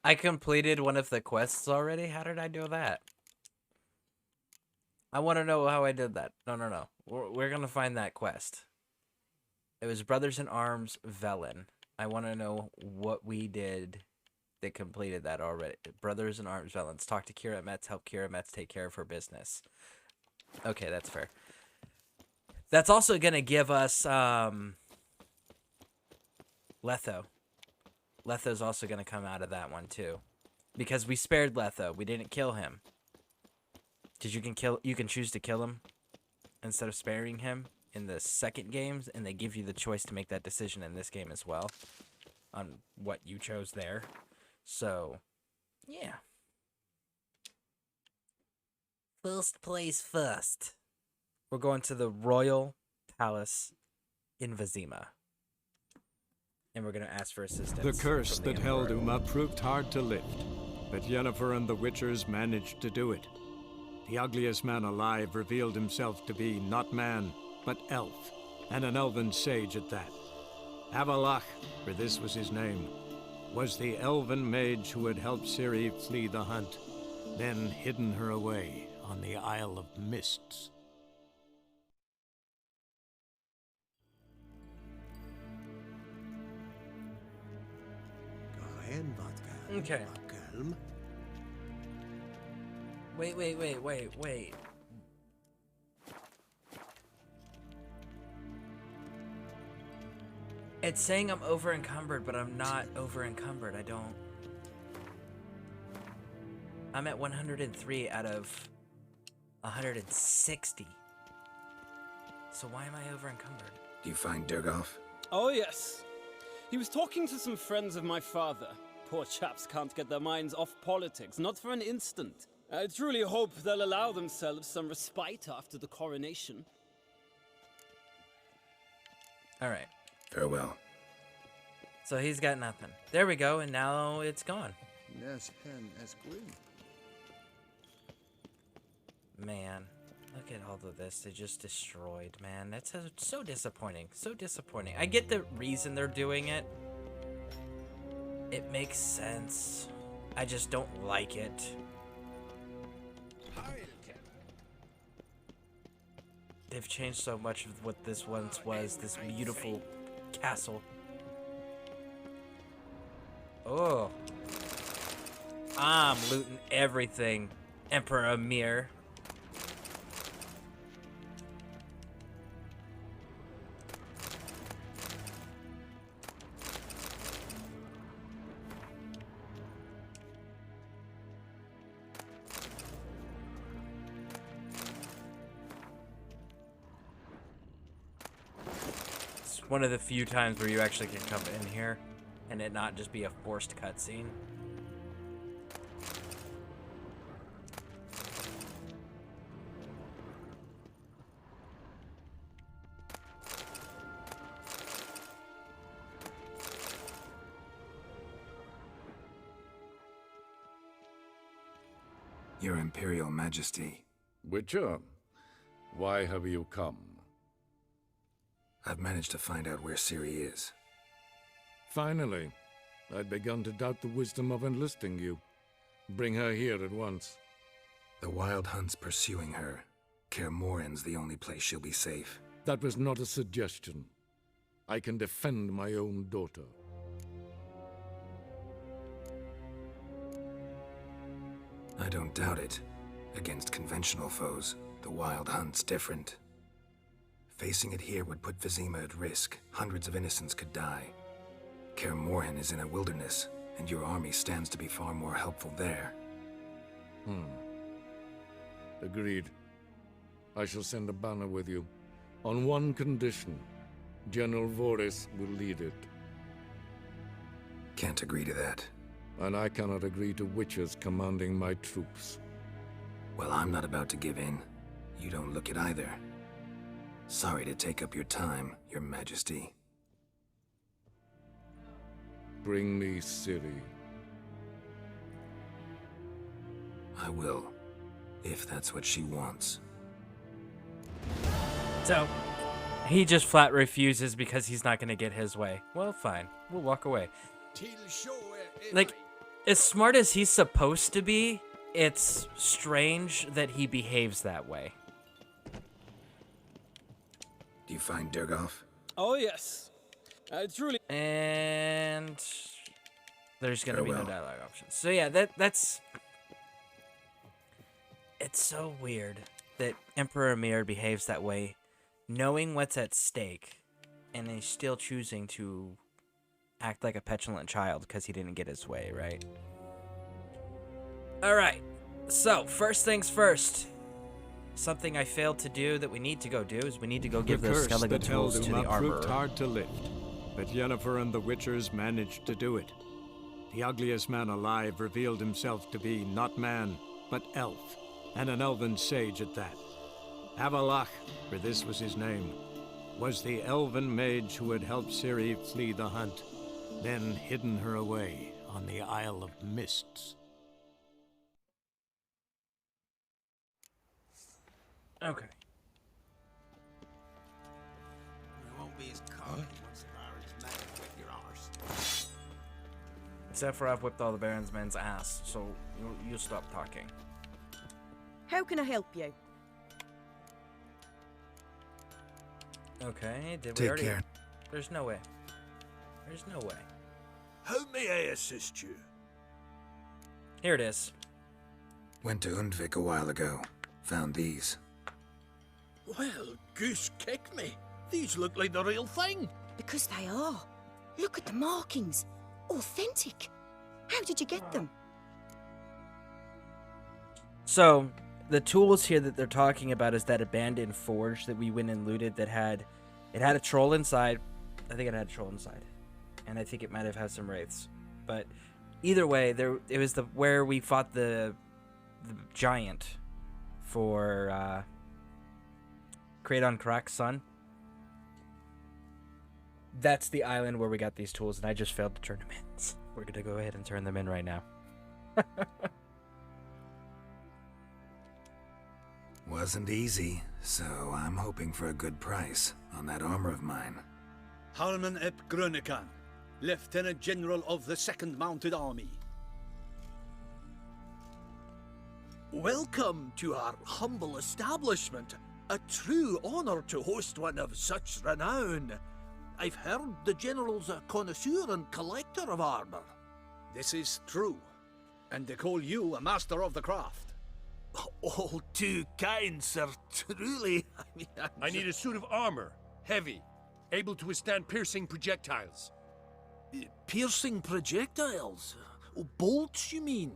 I completed one of the quests already? How did I do that? I want to know how I did that. No. We're going to find that quest. It was Brothers in Arms, Velen. I want to know what we did that completed that already. Brothers in Arms, Velen. Talk to Kira Metz, help Kira Metz take care of her business. Okay, that's fair. That's also going to give us Letho. Letho's also going to come out of that one too. Because we spared Letho. We didn't kill him. Because you can choose to kill him instead of sparing him in the second games, and they give you the choice to make that decision in this game as well on what you chose there. So, yeah. First place first. We're going to the Royal Palace in Vizima. And we're going to ask for assistance. The curse from the that held Emperor. Uma proved hard to lift, but Yennefer and the Witchers managed to do it. The ugliest man alive revealed himself to be not man, but elf, and an elven sage at that. Avalach, for this was his name, was the elven mage who had helped Ciri flee the hunt, then hidden her away on the Isle of Mists. Okay. Wait. It's saying I'm over encumbered, but I'm not over encumbered. I'm at 103 out of 160. So why am I over encumbered? Do you find Durgoff? Oh, yes. He was talking to some friends of my father. Poor chaps can't get their minds off politics, not for an instant. I truly hope they'll allow themselves some respite after the coronation. All right. Farewell. So he's got nothing. There we go, and now it's gone. Yes, pen as green. Man, look at all of this. They just destroyed, man. That's so disappointing. So disappointing. I get the reason they're doing it. It makes sense. I just don't like it. They've changed so much of what this once was, this beautiful castle. Oh. I'm looting everything, Emperor Amir. one of the few times where you actually can come in here and it not just be a forced cutscene. Your Imperial Majesty. Witcher, why have you come? I've managed to find out where Ciri is. Finally. I'd begun to doubt the wisdom of enlisting you. Bring her here at once. The Wild Hunt's pursuing her. Scareborne's the only place she'll be safe. That was not a suggestion. I can defend my own daughter. I don't doubt it. Against conventional foes, the Wild Hunt's different. Facing it here would put Vizima at risk. Hundreds of innocents could die. Scareborne is in a wilderness, and your army stands to be far more helpful there. Agreed. I shall send a banner with you. On one condition. General Voris will lead it. Can't agree to that. And I cannot agree to Witchers commanding my troops. Well, I'm not about to give in. You don't look it either. Sorry to take up your time, Your Majesty. Bring me Ciri. I will, if that's what she wants. So, he just flat refuses because he's not going to get his way. Well, fine. We'll walk away. Like, as smart as he's supposed to be, it's strange that he behaves that way. Do you find Durgoff? Oh, yes. It's really... And there's going to be no Farewell. dialogue options. So yeah, that's... It's so weird that Emperor Emir behaves that way, knowing what's at stake, and he's still choosing to act like a petulant child because he didn't get his way, right? Alright, so first things first. Something I failed to do that we need to go do is we need to go give the those curse Skellige that held tools to the Uma armorer. proved hard to lift, but Yennefer and the Witchers managed to do it. The ugliest man alive revealed himself to be not man, but elf, and an elven sage at that. Avalach, for this was his name, was the elven mage who had helped Ciri flee the hunt, then hidden her away on the Isle of Mists. Okay. We won't be as cocky once the Baron's mad with your arse. Except for I've whipped all the Baron's men's ass, so you stop talking. How can I help you? Okay, did we Take already... care. There's no way. There's no way. How may I assist you? Here it is. Went to Undvik a while ago. Found these. Well, goose kick me. These look like the real thing. Because they are. Look at the markings. Authentic. How did you get them? So, the tools here that they're talking about is that abandoned forge that we went and looted that had... It had a troll inside. I think it had a troll inside. And I think it might have had some wraiths. But either way, it was where we fought the giant for Kraydon Karak's son. That's the island where we got these tools, and I just failed to turn them in. So we're going to go ahead and turn them in right now. Wasn't easy, so I'm hoping for a good price on that armor of mine. Harman ep Grönekan, Lieutenant General of the 2nd Mounted Army. Welcome to our humble establishment. A true honor to host one of such renown. I've heard the General's a connoisseur and collector of armor. This is true, and they call you a master of the craft. All too kind, sir. Truly. I need a suit of armor. Heavy. Able to withstand piercing projectiles. Piercing projectiles? Oh, bolts, you mean?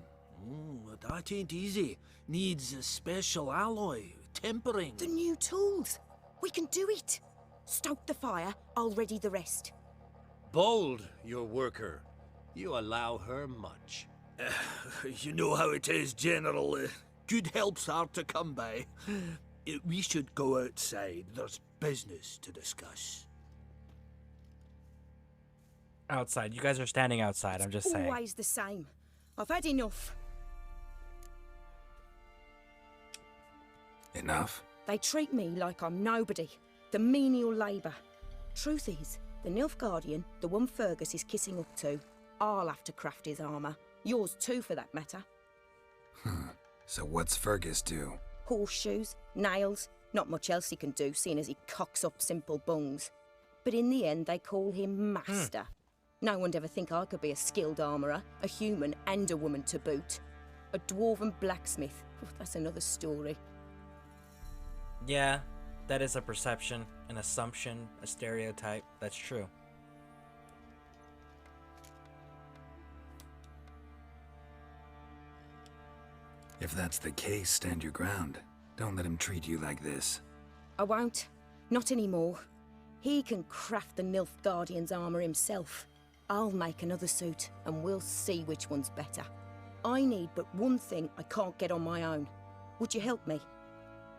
Oh, that ain't easy. Needs a special alloy, tempering. The new tools. We can do it. Stoke the fire, I'll ready the rest. Bold, your worker. You allow her much. You know how it is, General. Good help's hard to come by. We should go outside. There's business to discuss. Outside. You guys are standing outside, I'm just saying. Always the same. I've had enough. Enough? They treat me like I'm nobody. The menial labour. Truth is, the Nilfgaardian, the one Fergus is kissing up to, I'll have to craft his armour. Yours too, for that matter. So what's Fergus do? Horseshoes, nails, not much else he can do, seeing as he cocks up simple bungs. But in the end, they call him Master. No one'd ever think I could be a skilled armourer, a human and a woman to boot. A dwarven blacksmith. That's another story. Yeah, that is a perception, an assumption, a stereotype. That's true. If that's the case, stand your ground. Don't let him treat you like this. I won't. Not anymore. He can craft the Nilfgaardian's armour himself. I'll make another suit, and we'll see which one's better. I need but one thing I can't get on my own. Would you help me?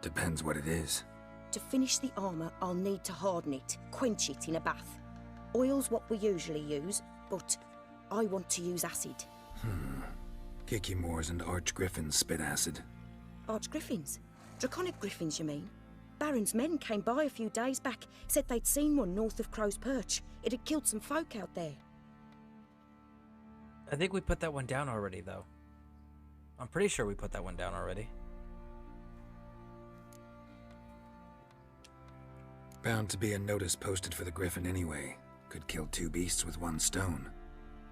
Depends what it is. To finish the armour, I'll need to harden it, quench it in a bath. Oil's what we usually use, but I want to use acid. Kicky Moors and Archgriffins spit acid. Archgriffins? Draconic griffins, you mean? Baron's men came by a few days back, said they'd seen one north of Crow's Perch. It had killed some folk out there. I think we put that one down already, though. I'm pretty sure we put that one down already. Bound to be a notice posted for the Griffin anyway. Could kill two beasts with one stone.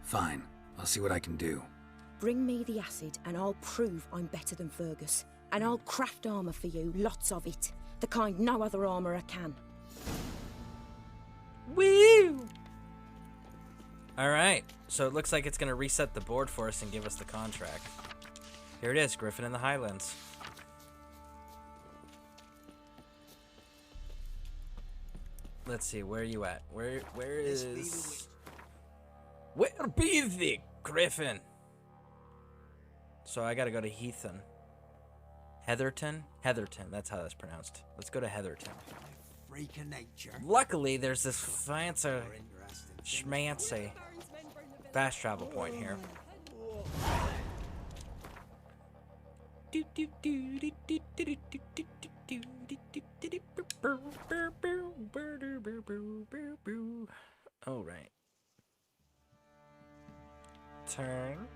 Fine, I'll see what I can do. Bring me the acid and I'll prove I'm better than Fergus. And I'll craft armour for you, lots of it. The kind no other armourer can. Woo! Alright, so it looks like it's going to reset the board for us and give us the contract. Here it is, Griffin in the Highlands. Let's see, where are you at? Where is... Where be the Griffin? So I gotta go to Heathen. Heatherton? Heatherton, that's how that's pronounced. Let's go to Heatherton. Freak of nature. Luckily, there's this fancy, schmancy fast travel point here. All right. Turn.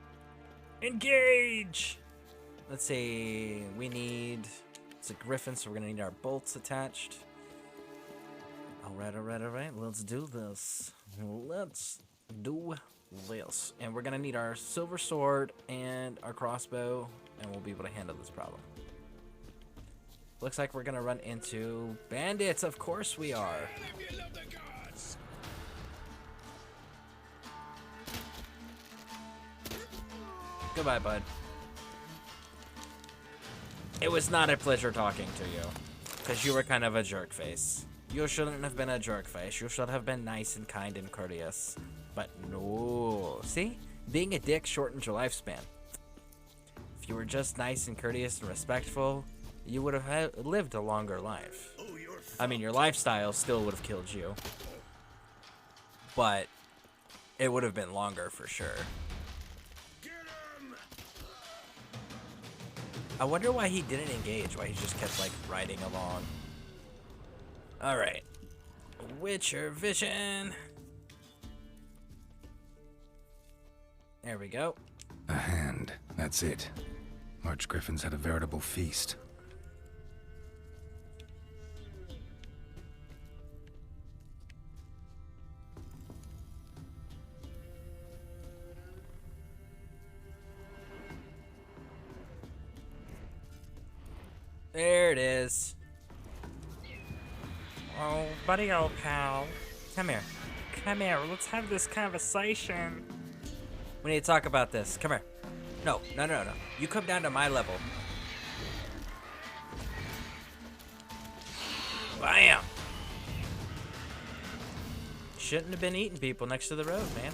Engage! Let's see, we need, it's a griffin, so we're gonna need our bolts attached. Alright, let's do this. And we're gonna need our silver sword and our crossbow, and we'll be able to handle this problem. Looks like we're gonna run into bandits, of course we are. Goodbye, bud. It was not a pleasure talking to you, because you were kind of a jerk face. You shouldn't have been a jerk face. You should have been nice and kind and courteous. But no. See? Being a dick shortens your lifespan. If you were just nice and courteous and respectful, you would have lived a longer life. I mean, your lifestyle still would have killed you. But it would have been longer for sure. I wonder why he didn't engage, why he just kept, like, riding along. Alright. Witcher vision. There we go. A hand, that's it. Archgriffins had a veritable feast. There it is. Oh, buddy old pal. Come here. Come here, let's have this conversation. We need to talk about this. Come here. No. You come down to my level. Bam! shouldn't have been eating people next to the road, man.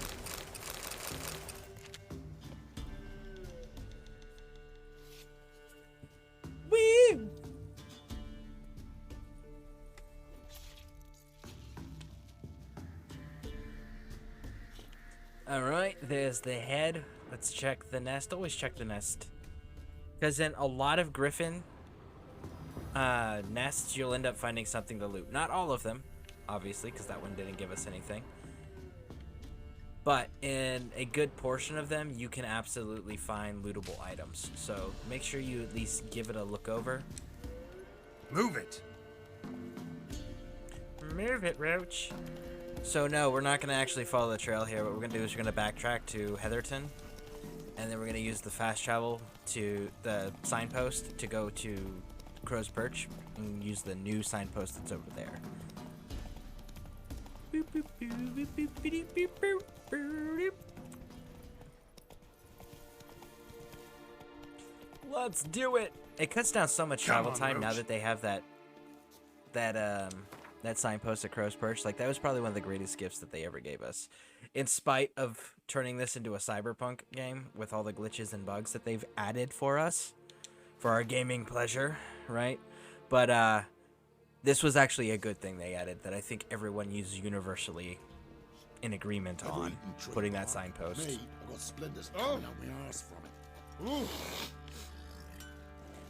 Whee! Alright, there's the head. Let's check the nest. Always check the nest. Because in a lot of griffin nests, you'll end up finding something to loot. Not all of them, obviously, because that one didn't give us anything. But in a good portion of them, you can absolutely find lootable items. So make sure you at least give it a look over. Move it! Move it, Roach. So no, we're not going to actually follow the trail here. What we're going to do is we're going to backtrack to Heatherton. And then we're going to use the fast travel to the signpost to go to Crow's Perch and use the new signpost that's over there. Let's do it. It cuts down so much travel time now that they have that signpost at Crow's Perch. Like, that was probably one of the greatest gifts that they ever gave us. In spite of turning this into a cyberpunk game with all the glitches and bugs that they've added for us for our gaming pleasure, right? But this was actually a good thing they added that I think everyone uses universally in agreement on, putting that signpost. Me, I got splinters coming out my arse from it. Ooh.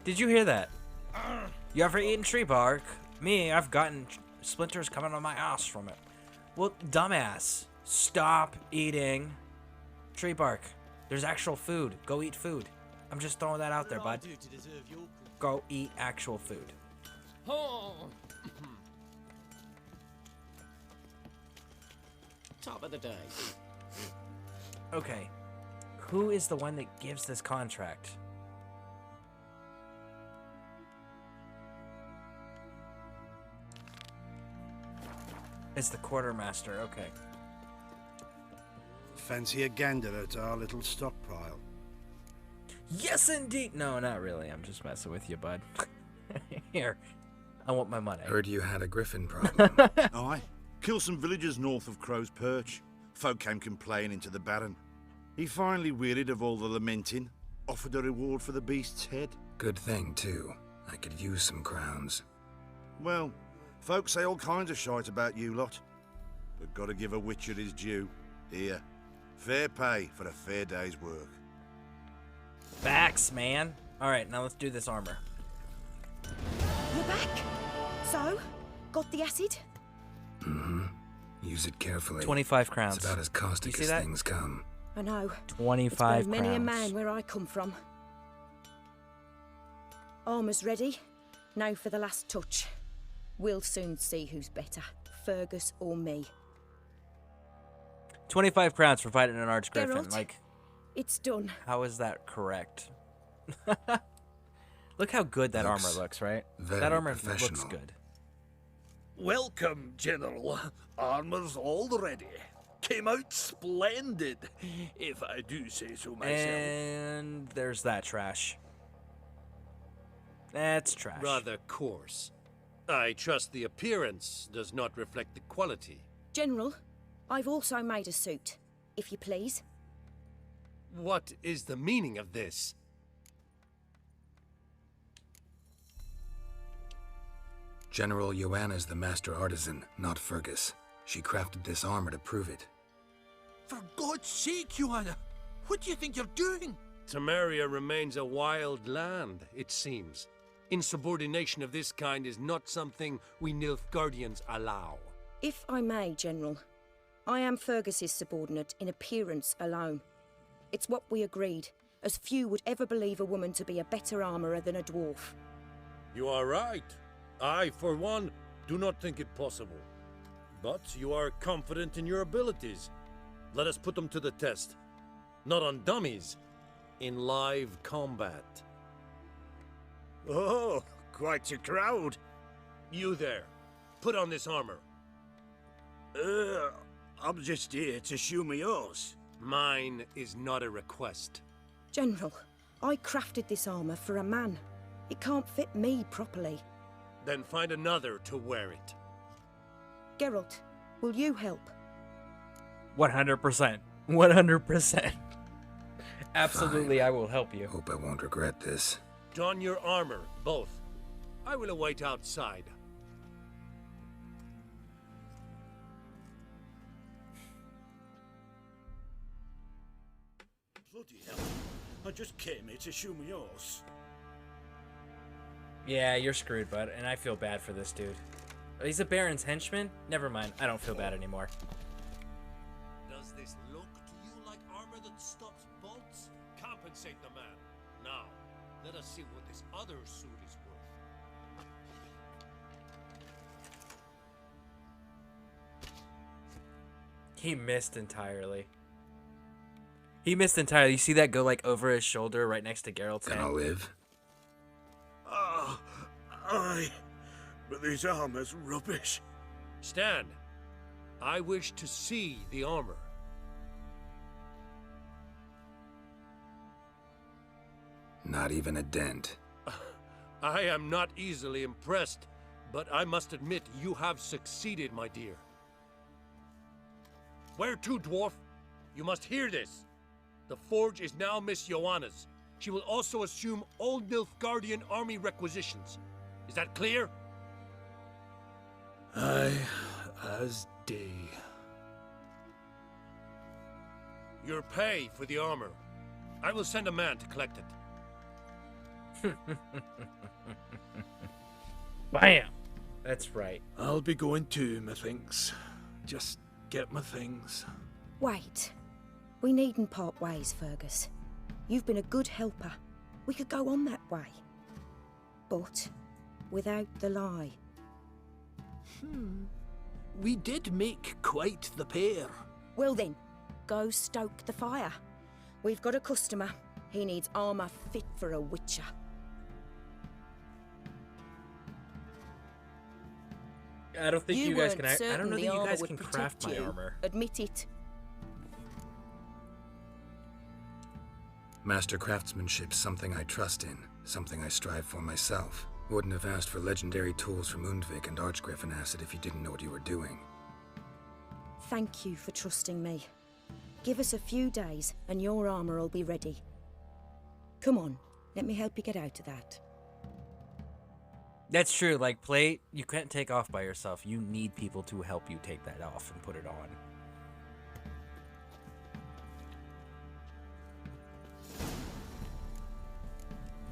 Did you hear that? You ever eaten tree bark? Me, I've gotten splinters coming on my ass from it. Well, dumbass, stop eating tree bark. There's actual food. Go eat food. I'm just throwing that out there, bud. Go eat actual food. Oh. Top of the day. Okay. Who is the one that gives this contract? It's the quartermaster, okay. Fancy a gander at our little stockpile? Yes, indeed! No, not really. I'm just messing with you, bud. Here. I want my money. Heard you had a griffin problem. Aye. Killed some villagers north of Crow's Perch. Folk came complaining to the Baron. He finally wearied of all the lamenting, offered a reward for the beast's head. Good thing, too. I could use some crowns. Well, folk say all kinds of shite about you lot. But gotta give a Witcher his due. Here. Fair pay for a fair day's work. Facts, man. Alright, now let's do this armor. You're back? So? Got the acid? Mm-hmm. Use it carefully. 25 crowns. It's about as caustic as things come. I know. 25 it's been many a crowns. man where I come from. Armor's ready. Now for the last touch. We'll soon see who's better, Fergus or me. 25 crowns for fighting an archgriffin. Geralt, like, it's done. how is that correct? Look how good that armor looks, right? That armor looks good. Welcome, General. Armor's all ready. Came out splendid, if I do say so myself. And there's that trash. That's trash. Rather coarse. I trust the appearance does not reflect the quality. General, I've also made a suit, if you please. What is the meaning of this? General Joanna's the master artisan, not Fergus. She crafted this armor to prove it. For God's sake, Joanna, what do you think you're doing? Temeria remains a wild land, it seems. Insubordination of this kind is not something we Nilfgaardians allow. If I may, General, I am Fergus's subordinate in appearance alone. It's what we agreed, as few would ever believe a woman to be a better armourer than a dwarf. You are right. I, for one, do not think it possible. But you are confident in your abilities. Let us put them to the test. Not on dummies, in live combat. Oh, quite a crowd. You there, put on this armor. I'm just here to show me yours. Mine is not a request. General, I crafted this armour for a man. It can't fit me properly. Then find another to wear it. Geralt, will you help? 100%. 100%. Absolutely, I will help you. Hope I won't regret this. Don your armor, both. I will await outside. Bloody hell. I just came here to show me yours. Yeah, you're screwed, bud, and I feel bad for this dude. He's a Baron's henchman? Never mind, I don't feel bad anymore. Does this look to you like armor that stops bolts? Compensate the man. Now, let us see what this other suit is worth. He missed entirely. He missed entirely. You see that go like over his shoulder right next to Geralt's Gonna hand? live? Aye. But this armor's rubbish. Stand. I wish to see the armor. Not even a dent. I am not easily impressed, but I must admit you have succeeded, my dear. Where to, dwarf? You must hear this. The forge is now Miss Joanna's. She will also assume all Nilfgaardian army requisitions. Is that clear? Aye, as day. Your pay for the armor. I will send a man to collect it. Bam! That's right. I'll be going too, methinks. Just get my things. Wait. We needn't part ways, Fergus. You've been a good helper. We could go on that way. But without the lie. We did make quite the pair. Well then, go stoke the fire. We've got a customer. He needs armor fit for a witcher. I don't think you guys can. weren't I don't know that certain the you armor guys would can protect craft my you. armor. Admit it. Master craftsmanship's something I trust in, something I strive for myself. Wouldn't have asked for legendary tools from Undvik and Archgriffin Acid if you didn't know what you were doing. Thank you for trusting me. Give us a few days and your armor will be ready. Come on, let me help you get out of that. That's true. Like, plate, you can't take off by yourself. You need people to help you take that off and put it on.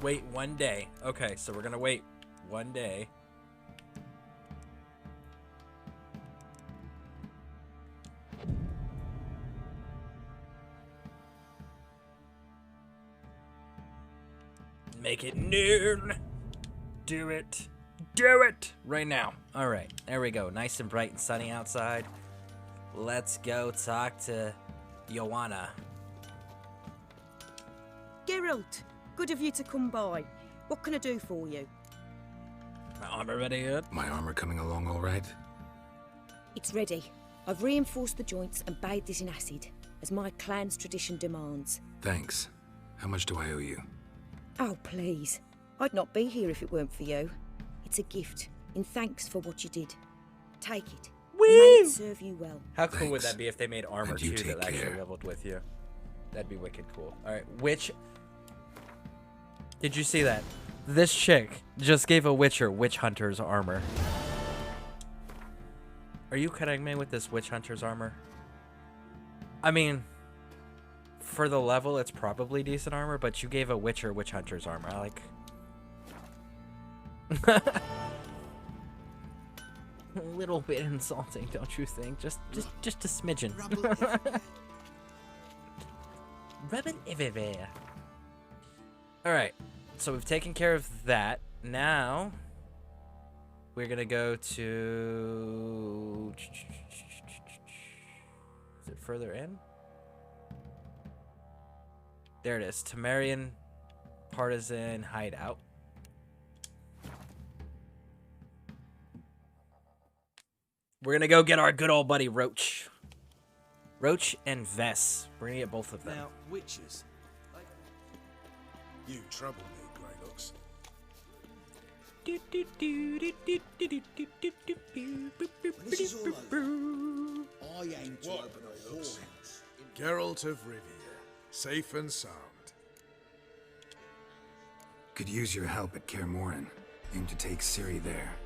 Wait 1 day. Okay, so we're gonna wait 1 day. Make it noon. Do it. Do it! Right now. Alright, there we go. Nice and bright and sunny outside. Let's go talk to Joanna. Geralt, good of you to come by. What can I do for you? My armor ready yet? My armor coming along all right? It's ready. I've reinforced the joints and bathed it in acid, as my clan's tradition demands. Thanks. How much do I owe you? Oh, please. I'd not be here if it weren't for you. It's a gift, in thanks for what you did. Take it. May it serve you well. How cool would that be if they made armor And you too that take actually care. leveled with you? That'd be wicked cool. Alright, which... Did you see that? This chick just gave a Witcher Witch Hunter's armor. Are you kidding me with this Witch Hunter's armor? I mean, for the level, it's probably decent armor, but you gave a Witcher Witch Hunter's armor. I like... A little bit insulting, don't you think? Just a smidgen. Rub it everywhere. Alright, so we've taken care of that. Now, we're gonna go to... Is it further in? There it is. Temerian Partisan Hideout. We're gonna go get our good old buddy Roach. Roach and Vess. We're gonna get both of them. Now, witches. You trouble me, Greylux. This is all over. I aim to open a whorehouse Geralt of Rivia, safe and sound. Could use your help at Scareborne. Aim to take Ciri there.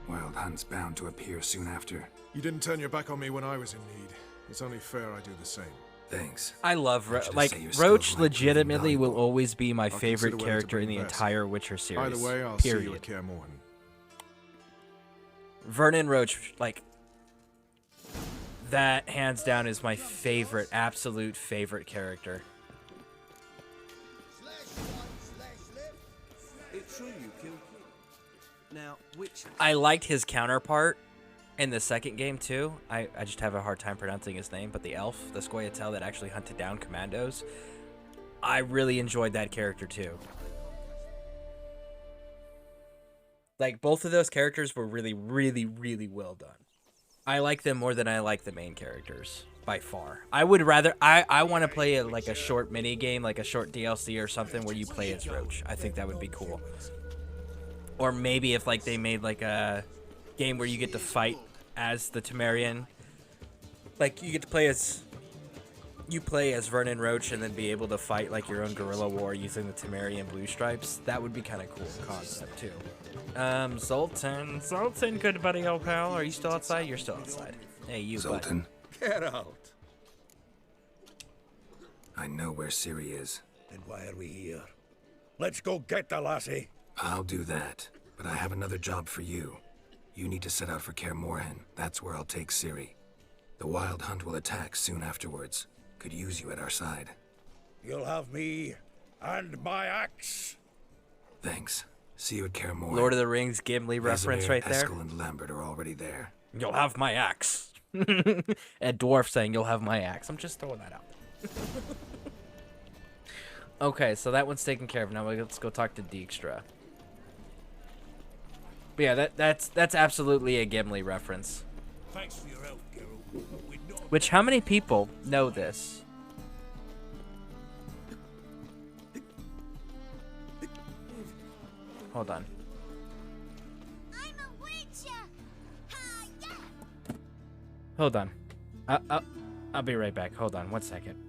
Wild Hunt's bound to appear soon after. You didn't turn your back on me when I was in need. It's only fair I do the same. Thanks. I love Roach. Roach legitimately will always be my I'll favorite consider whether to character in bring the Bess. entire Witcher series. Either way, I'll period. see you at Scareborne. Vernon Roach, like, that hands down is my favorite, absolute favorite character. It's true you killed me. Now, which... I liked his counterpart in the second game too. I just have a hard time pronouncing his name, but the elf, the Scoia'tael that actually hunted down commandos. I really enjoyed that character too. Like, both of those characters were really, really, really well done. I like them more than I like the main characters, by far. I would rather... I want to play like a short mini game, like a short DLC or something where you play as Roach. I think that would be cool. Or maybe if like they made like a game where you get to fight as the Temerian. Like, you get to play as... You play as Vernon Roach and then be able to fight like your own guerrilla war using the Temerian blue stripes. That would be kind of cool concept too. Zoltan, good buddy, old pal. Are you still outside? You're still outside. Hey, you, Zoltan. Get out. I know where Ciri is. And why are we here? Let's go get the lassie. I'll do that, but I have another job for you. You need to set out for Scareborne. That's where I'll take Ciri. The Wild Hunt will attack soon afterwards. Could use you at our side. You'll have me and my axe. Thanks. See you at Scareborne. Lord of the Rings Gimli reference Vesemir, right there. Eskel, and Lambert are already there. You'll have my axe. A dwarf saying you'll have my axe. I'm just throwing that out. Okay, so that one's taken care of. Now let's go talk to Dijkstra. But yeah, that's absolutely a Gimli reference. Thanks for your help, Geralt. Which, how many people know this? Hold on. I'm a witcher. Hold on. I'll be right back. Hold on 1 second.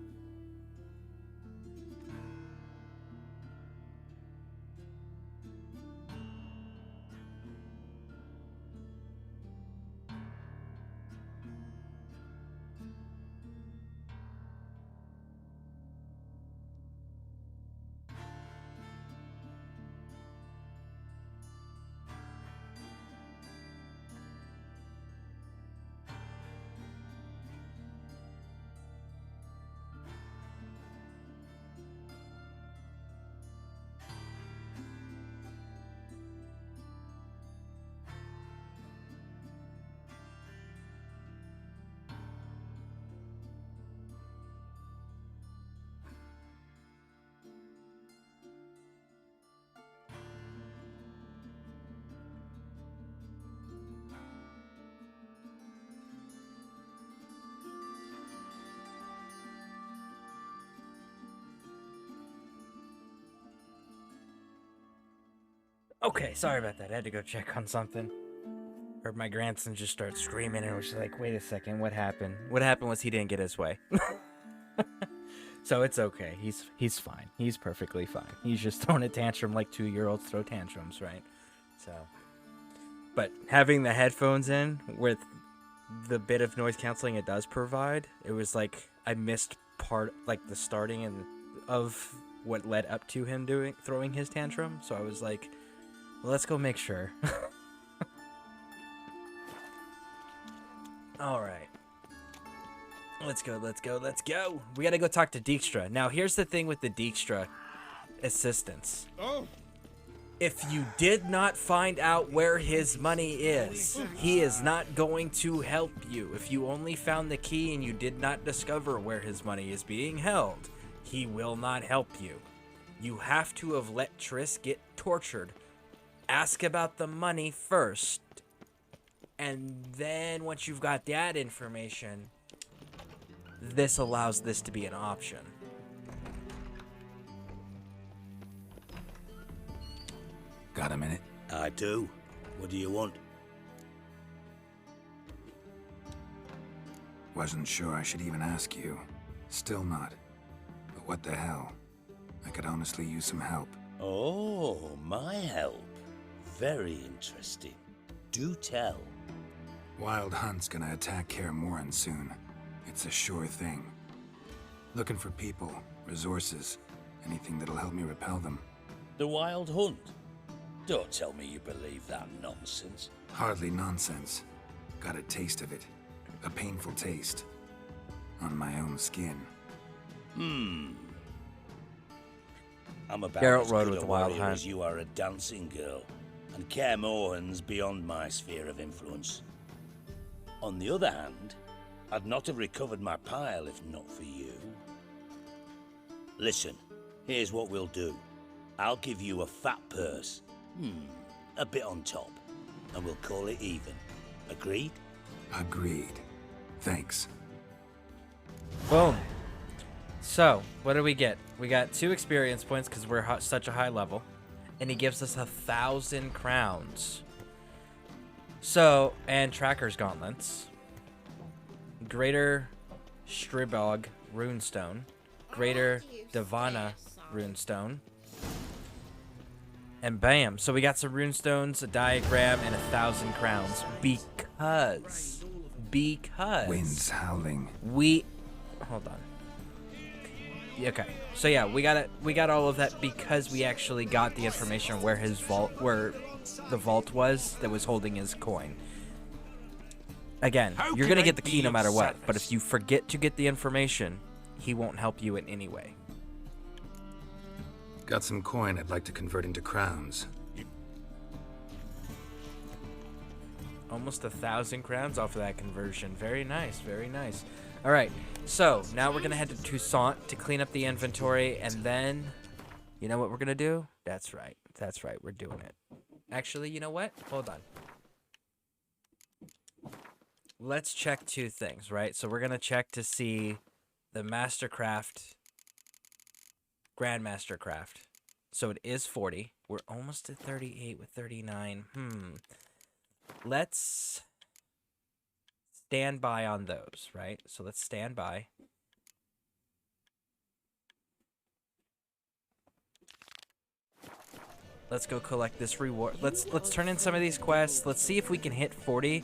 Okay, sorry about that. I had to go check on something. Heard my grandson just start screaming and was like, wait a second, what happened? What happened was he didn't get his way. So it's okay. He's fine. He's perfectly fine. He's just throwing a tantrum like 2-year-olds throw tantrums, right? So, but having the headphones in with the bit of noise canceling it does provide, it was like I missed part, like the starting and of what led up to him throwing his tantrum. So I was like, well, let's go make sure. All right. Let's go. We gotta go talk to Dijkstra. Now, here's the thing with the Dijkstra assistance. Oh. If you did not find out where his money is, he is not going to help you. If you only found the key and you did not discover where his money is being held, he will not help you. You have to have let Triss get tortured. Ask about the money first. And then once you've got that information, this allows this to be an option. Got a minute? I do. What do you want? Wasn't sure I should even ask you. Still not. But what the hell? I could honestly use some help. Oh, my help. Very interesting. Do tell. Wild Hunt's gonna attack Kaer Morhen soon. It's a sure thing. Looking for people, resources, anything that'll help me repel them. The Wild Hunt? Don't tell me you believe that nonsense. Hardly nonsense. Got a taste of it. A painful taste. On my own skin. I'm about Geralt as rode good with a Wild warrior Hunt. as you are a dancing girl, and Kaer Morhen's beyond my sphere of influence. On the other hand, I'd not have recovered my pile if not for you. Listen, here's what we'll do. I'll give you a fat purse. A bit on top. And we'll call it even. Agreed? Agreed. Thanks. Boom. So, what do we get? We got 2 experience points because we're such a high level. And he gives us 1,000 crowns. So, and Tracker's Gauntlets. Greater Stribog Runestone. Greater Divana Runestone. And bam. So we got some runestones, a diagram, and 1,000 crowns. Because. Wind's howling. Hold on. Okay. So yeah, we got all of that because we actually got the information where the vault was that was holding his coin. Again, you're gonna get the key no matter what, but if you forget to get the information, he won't help you in any way. Got some coin I'd like to convert into crowns. Almost 1,000 crowns off of that conversion. Very nice, very nice. All right, so now we're gonna head to Toussaint to clean up the inventory, and then, you know what we're gonna do? That's right, we're doing it. Actually, you know what? Hold on. Let's check 2 things, right? So we're gonna check to see the Mastercraft, Grandmaster Craft. So it is 40. We're almost at 38 with 39. Let's stand by on those, right? So let's stand by. Let's go collect this reward. Let's turn in some of these quests. Let's see if we can hit 40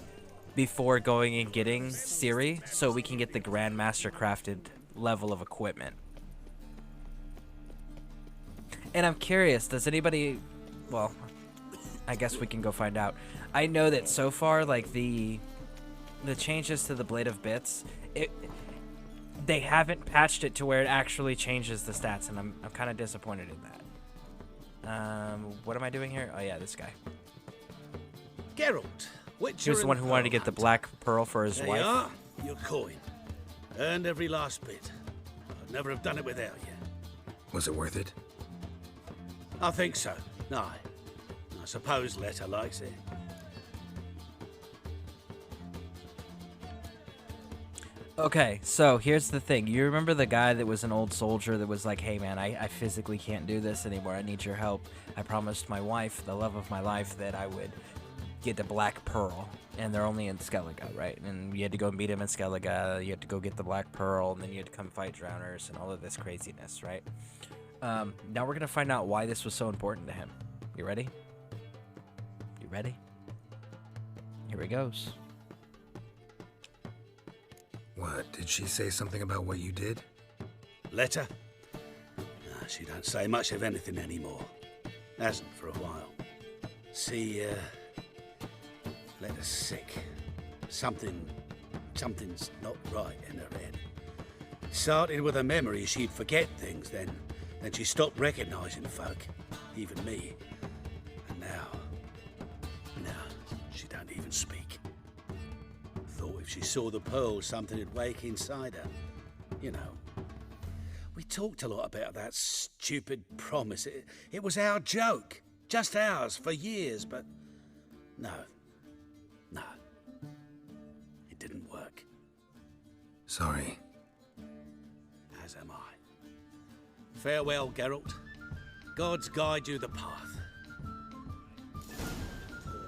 before going and getting Ciri, so we can get the Grandmaster crafted level of equipment. And I'm curious, does anybody, well, I guess we can go find out. I know that so far, like the changes to the Blade of Bits, they haven't patched it to where it actually changes the stats, and I'm kind of disappointed in that. What am I doing here? Oh yeah, this guy. Geralt, Witcher. He was the one who wanted to get the Black Pearl for his there wife. You are, your coin. Earned every last bit. I'd never have done it without you. Was it worth it? I think so. Aye. I suppose Letta likes it. Okay, so here's the thing. You remember the guy that was an old soldier that was like, hey man, I physically can't do this anymore. I need your help. I promised my wife, the love of my life, that I would get the Black Pearl. And they're only in Skellige, right? And you had to go meet him in Skellige. You had to go get the Black Pearl. And then you had to come fight drowners and all of this craziness, right? Now we're going to find out why this was so important to him. You ready? You ready? Here he goes. What, did she say something about what you did? Letta? Nah, she don't say much of anything anymore. Hasn't for a while. See, Letta's sick. Something's not right in her head. Started with her memory, she'd forget things, then she stopped recognizing folk, even me. And now, she don't even speak. Thought if she saw the pearl, something would wake inside her. You know, we talked a lot about that stupid promise. It was our joke. Just ours for years, but no. It didn't work. Sorry. As am I. Farewell, Geralt. Gods guide you the path.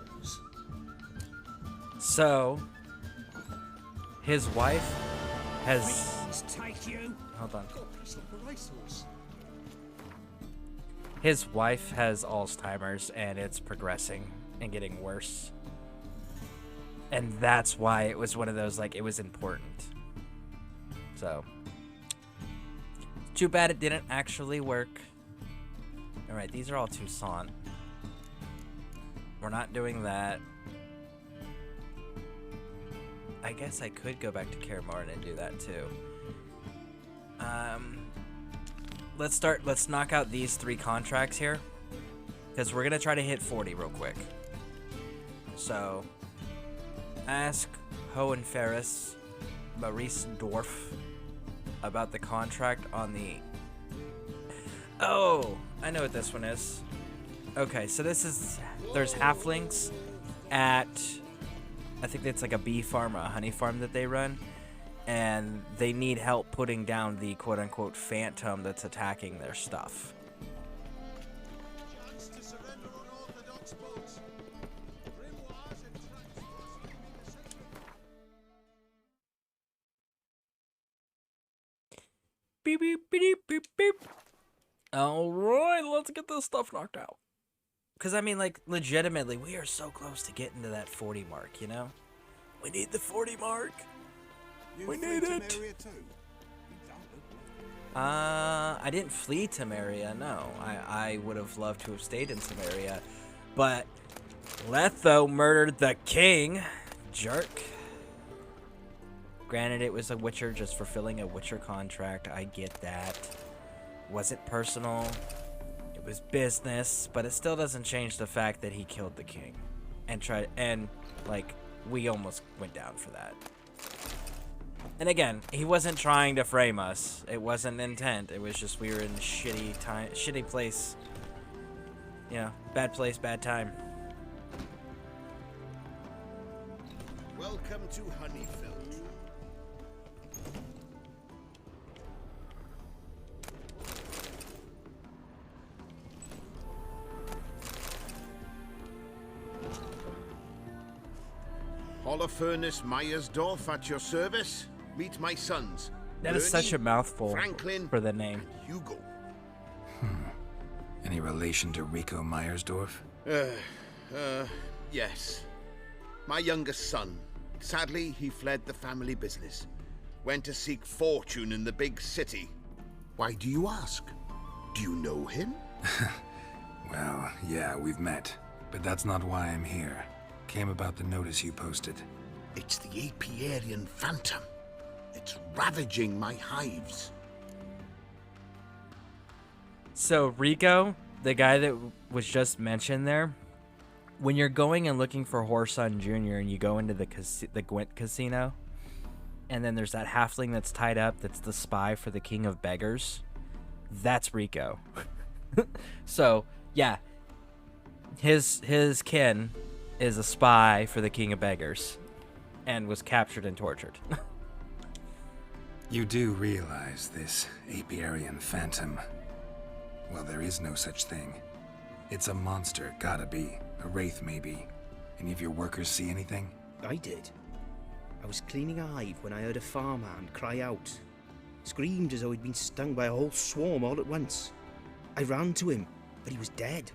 Pause. So, his wife has just take you? Hold on. Got a piece of racehorse. His wife has Alzheimer's, and it's progressing and getting worse. And that's why it was one of those, like, it was important. So, too bad it didn't actually work. Alright, these are all Toussaint. We're not doing that. I guess I could go back to Scareborne and do that too. Let's knock out these 3 contracts here, because we're gonna try to hit 40 real quick. So, ask Hohenferris Maurice Dorf about the contract on the... Oh, I know what this one is. Okay, so this is... There's halflings at... I think it's like a bee farm or a honey farm that they run. And they need help putting down the quote-unquote phantom that's attacking their stuff. Beep, beep, beep, beep, beep. Alright, let's get this stuff knocked out. Because, I mean, like, legitimately, we are so close to getting to that 40 mark, you know? We need the 40 mark. We need it. I didn't flee Temeria, no. I would have loved to have stayed in Temeria. But Letho murdered the king. Jerk. Granted, it was a Witcher just fulfilling a Witcher contract. I get that. Wasn't personal. It was business. But it still doesn't change the fact that he killed the king. And like, we almost went down for that. And again, he wasn't trying to frame us. It wasn't intent. It was just we were in shitty place. You know, bad place, bad time. Welcome to Honeyfeld. Holofernes Meyersdorf at your service. Meet my sons. That is such a mouthful Franklin, for the name. Hugo. Any relation to Rico Meyersdorf? Yes. My youngest son. Sadly, he fled the family business. Went to seek fortune in the big city. Why do you ask? Do you know him? Well, yeah, we've met. But that's not why I'm here. Came about the notice you posted. It's the Apiarian Phantom. It's ravaging my hives. So Rico, the guy that was just mentioned there, when you're going and looking for Horson Jr. and you go into the Gwent casino, and then there's that halfling that's tied up that's the spy for the King of Beggars, that's Rico. So, yeah, his kin is a spy for the King of Beggars and was captured and tortured. You do realize this Apiarian Phantom? Well, there is no such thing. It's a monster, gotta be. A wraith, maybe. Any of your workers see anything? I did. I was cleaning a hive when I heard a farmhand cry out. Screamed as though he'd been stung by a whole swarm all at once. I ran to him, but he was dead.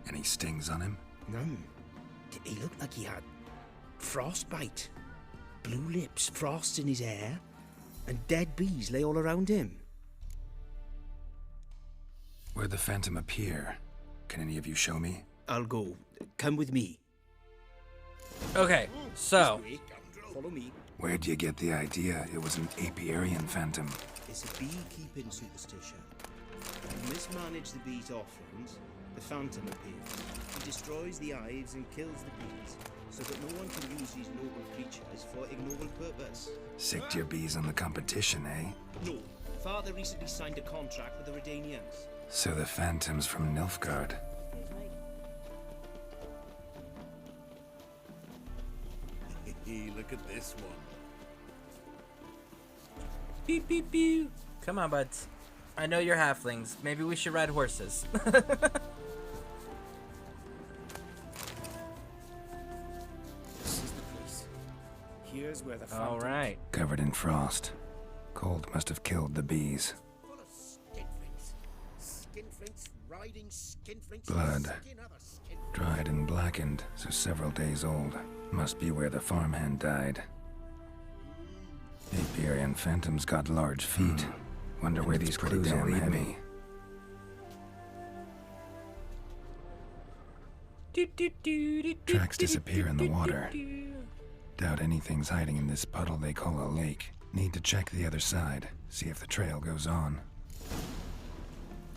Any stings on him? None. He looked like he had frostbite. Blue lips, frost in his hair, and dead bees lay all around him. Where'd the Phantom appear? Can any of you show me? I'll go. Come with me. Okay, so... Follow me. Where'd you get the idea it was an Apiarian Phantom? It's a beekeeping superstition. When you mismanage the bees' offerings, the Phantom appears. He destroys the hives and kills the bees, so that no one can use these noble creatures for ignoble purpose. Sicked your bees on the competition, eh? No. Father recently signed a contract with the Redanians. So the Phantom's from Nilfgaard. Look at this one. Beep, beep, beep. Come on, buds. I know you're halflings. Maybe we should ride horses. This is the place. Here's where the Phantom... All right. Covered in frost. Cold must have killed the bees. Full of skinflints. Skinflints riding skinflints. Blood. sucking other skinflints. Dried and blackened, so several days old. Must be where the farmhand died. Apiary phantoms got large feet. Wonder where these clues will lead me. Tracks disappear in the water. Doubt anything's hiding in this puddle they call a lake. Need to check the other side, see if the trail goes on.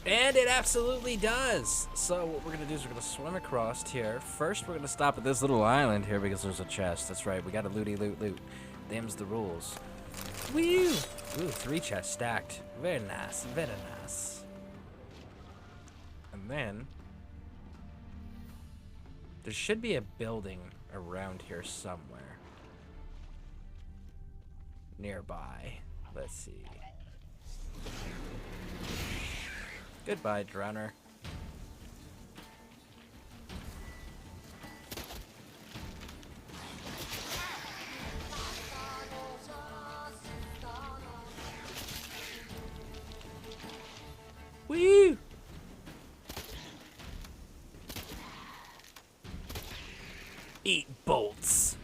And it absolutely does. So what we're gonna do is we're gonna swim across here. First, we're gonna stop at this little island here because there's a chest. That's right, we gotta looty loot. Them's the rules. Woo! Ooh, 3 chests stacked. Very nice, very nice. And then there should be a building around here somewhere. Nearby. Let's see. Goodbye, Drowner. Woo! Eat bolts.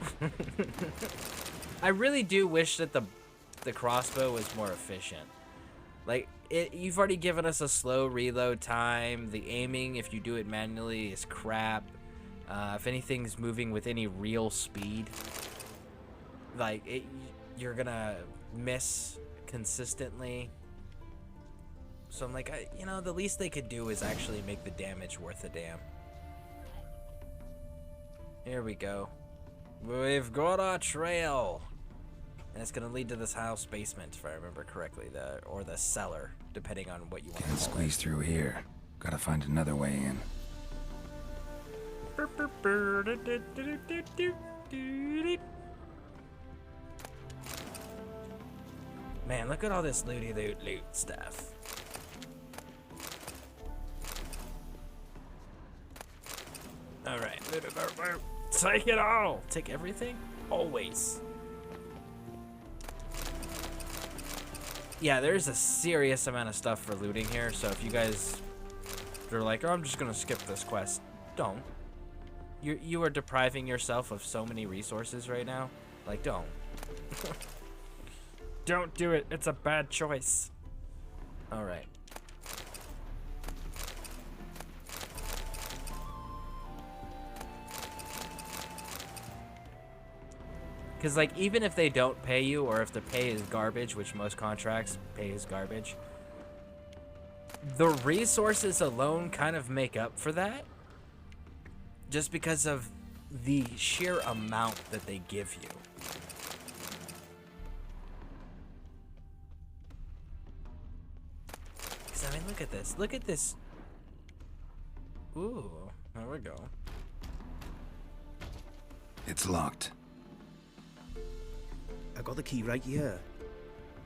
I really do wish that the crossbow was more efficient. Like, you've already given us a slow reload time. The aiming, if you do it manually, is crap. If anything's moving with any real speed, like, you're gonna miss consistently. So I'm like, you know, the least they could do is actually make the damage worth a damn. Here we go. We've got our trail. And it's gonna lead to this house basement, if I remember correctly, or the cellar, depending on what you want to Can't call squeeze through here. Gotta find another way in. Man, look at all this loot stuff. Alright. Take it all! Take everything? Always. Yeah, there's a serious amount of stuff for looting here, so if you guys are like, oh, I'm just gonna skip this quest, don't. You are depriving yourself of so many resources right now. Like, don't. Don't do it. It's a bad choice. Alright. Because, like, even if they don't pay you, or if the pay is garbage, which most contracts pay is garbage, the resources alone kind of make up for that. Just because of the sheer amount that they give you. Because, I mean, look at this. Look at this. Ooh, there we go. It's locked. I got the key right here.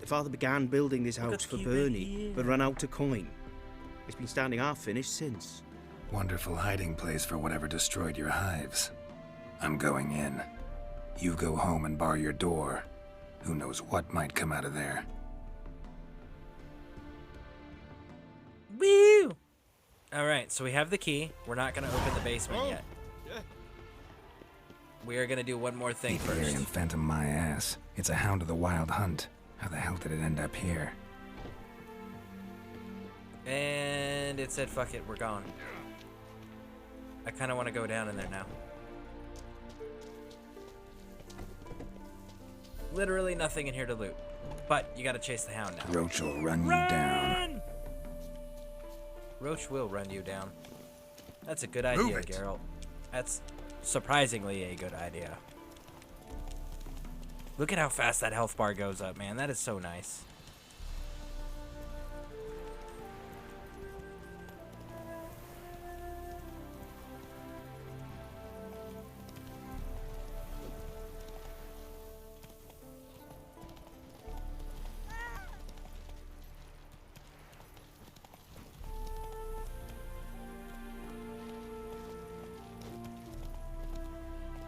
The father began building this house for Bernie, but ran out of coin. It's been standing half finished since. Wonderful hiding place for whatever destroyed your hives. I'm going in. You go home and bar your door. Who knows what might come out of there. Woo! Alright, so we have the key. We're not going to open the basement yet. We are going to do one more thing first. And phantom my ass. It's a hound of the wild hunt. How the hell did it end up here? And it said, fuck it, we're gone. I kind of want to go down in there now. Literally nothing in here to loot. But you got to chase the hound now. Roach will run you down. Roach will run you down. That's a good idea, Geralt. That's surprisingly a good idea. Look at how fast that health bar goes up, man. That is so nice.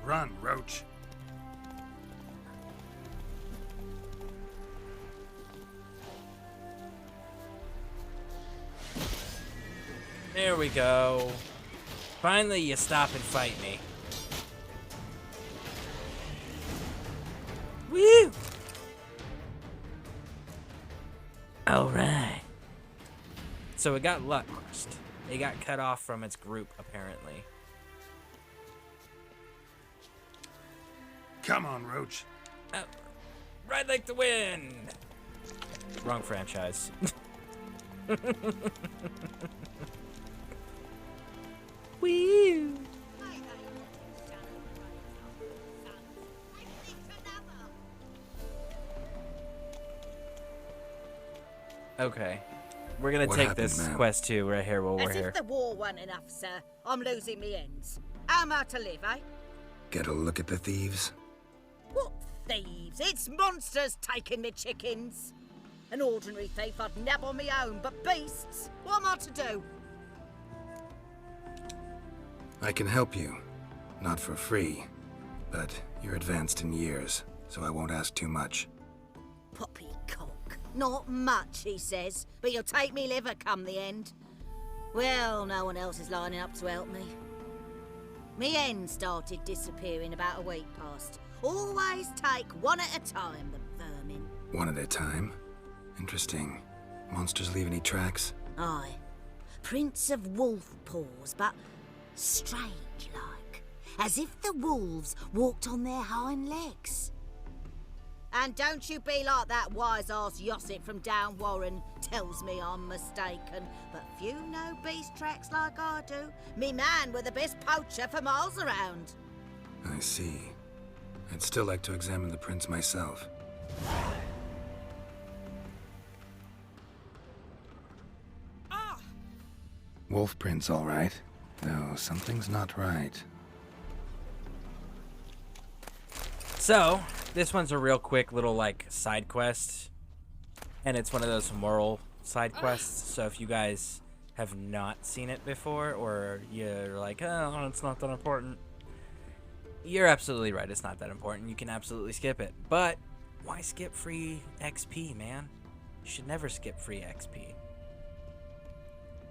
Run, Roach. There we go. Finally, you stop and fight me. Woo! Alright. So it got lost. It got cut off from its group, apparently. Come on, Roach. Ride like the wind! Wrong franchise. Woo! Okay. We're gonna What take happened, this ma'am? quest too right here while we're As here. if the war weren't enough, sir. I'm losing me ends. How am I to live, eh? Get a look at the thieves? What thieves? It's monsters taking me chickens. An ordinary thief I'd nab on me own, but beasts? What am I to do? I can help you. Not for free. But you're advanced in years, so I won't ask too much. Poppycock. Not much, he says, but you'll take me liver come the end. Well, no one else is lining up to help me. Me hen started disappearing about a week past. Always take one at a time, the vermin. One at a time? Interesting. Monsters leave any tracks? Aye. Prints of wolf paws, but strange-like. As if the wolves walked on their hind legs. And don't you be like that wise-ass Yossip from down Warren tells me I'm mistaken. But few know beast tracks like I do. Me man were the best poacher for miles around. I see. I'd still like to examine the prints myself. Wolf prints, all right. Though something's not right. So, this one's a real quick little, like, side quest. And it's one of those moral side quests. So if you guys have not seen it before, or you're like, oh, it's not that important, you're absolutely right. It's not that important. You can absolutely skip it. But why skip free XP, man? You should never skip free XP.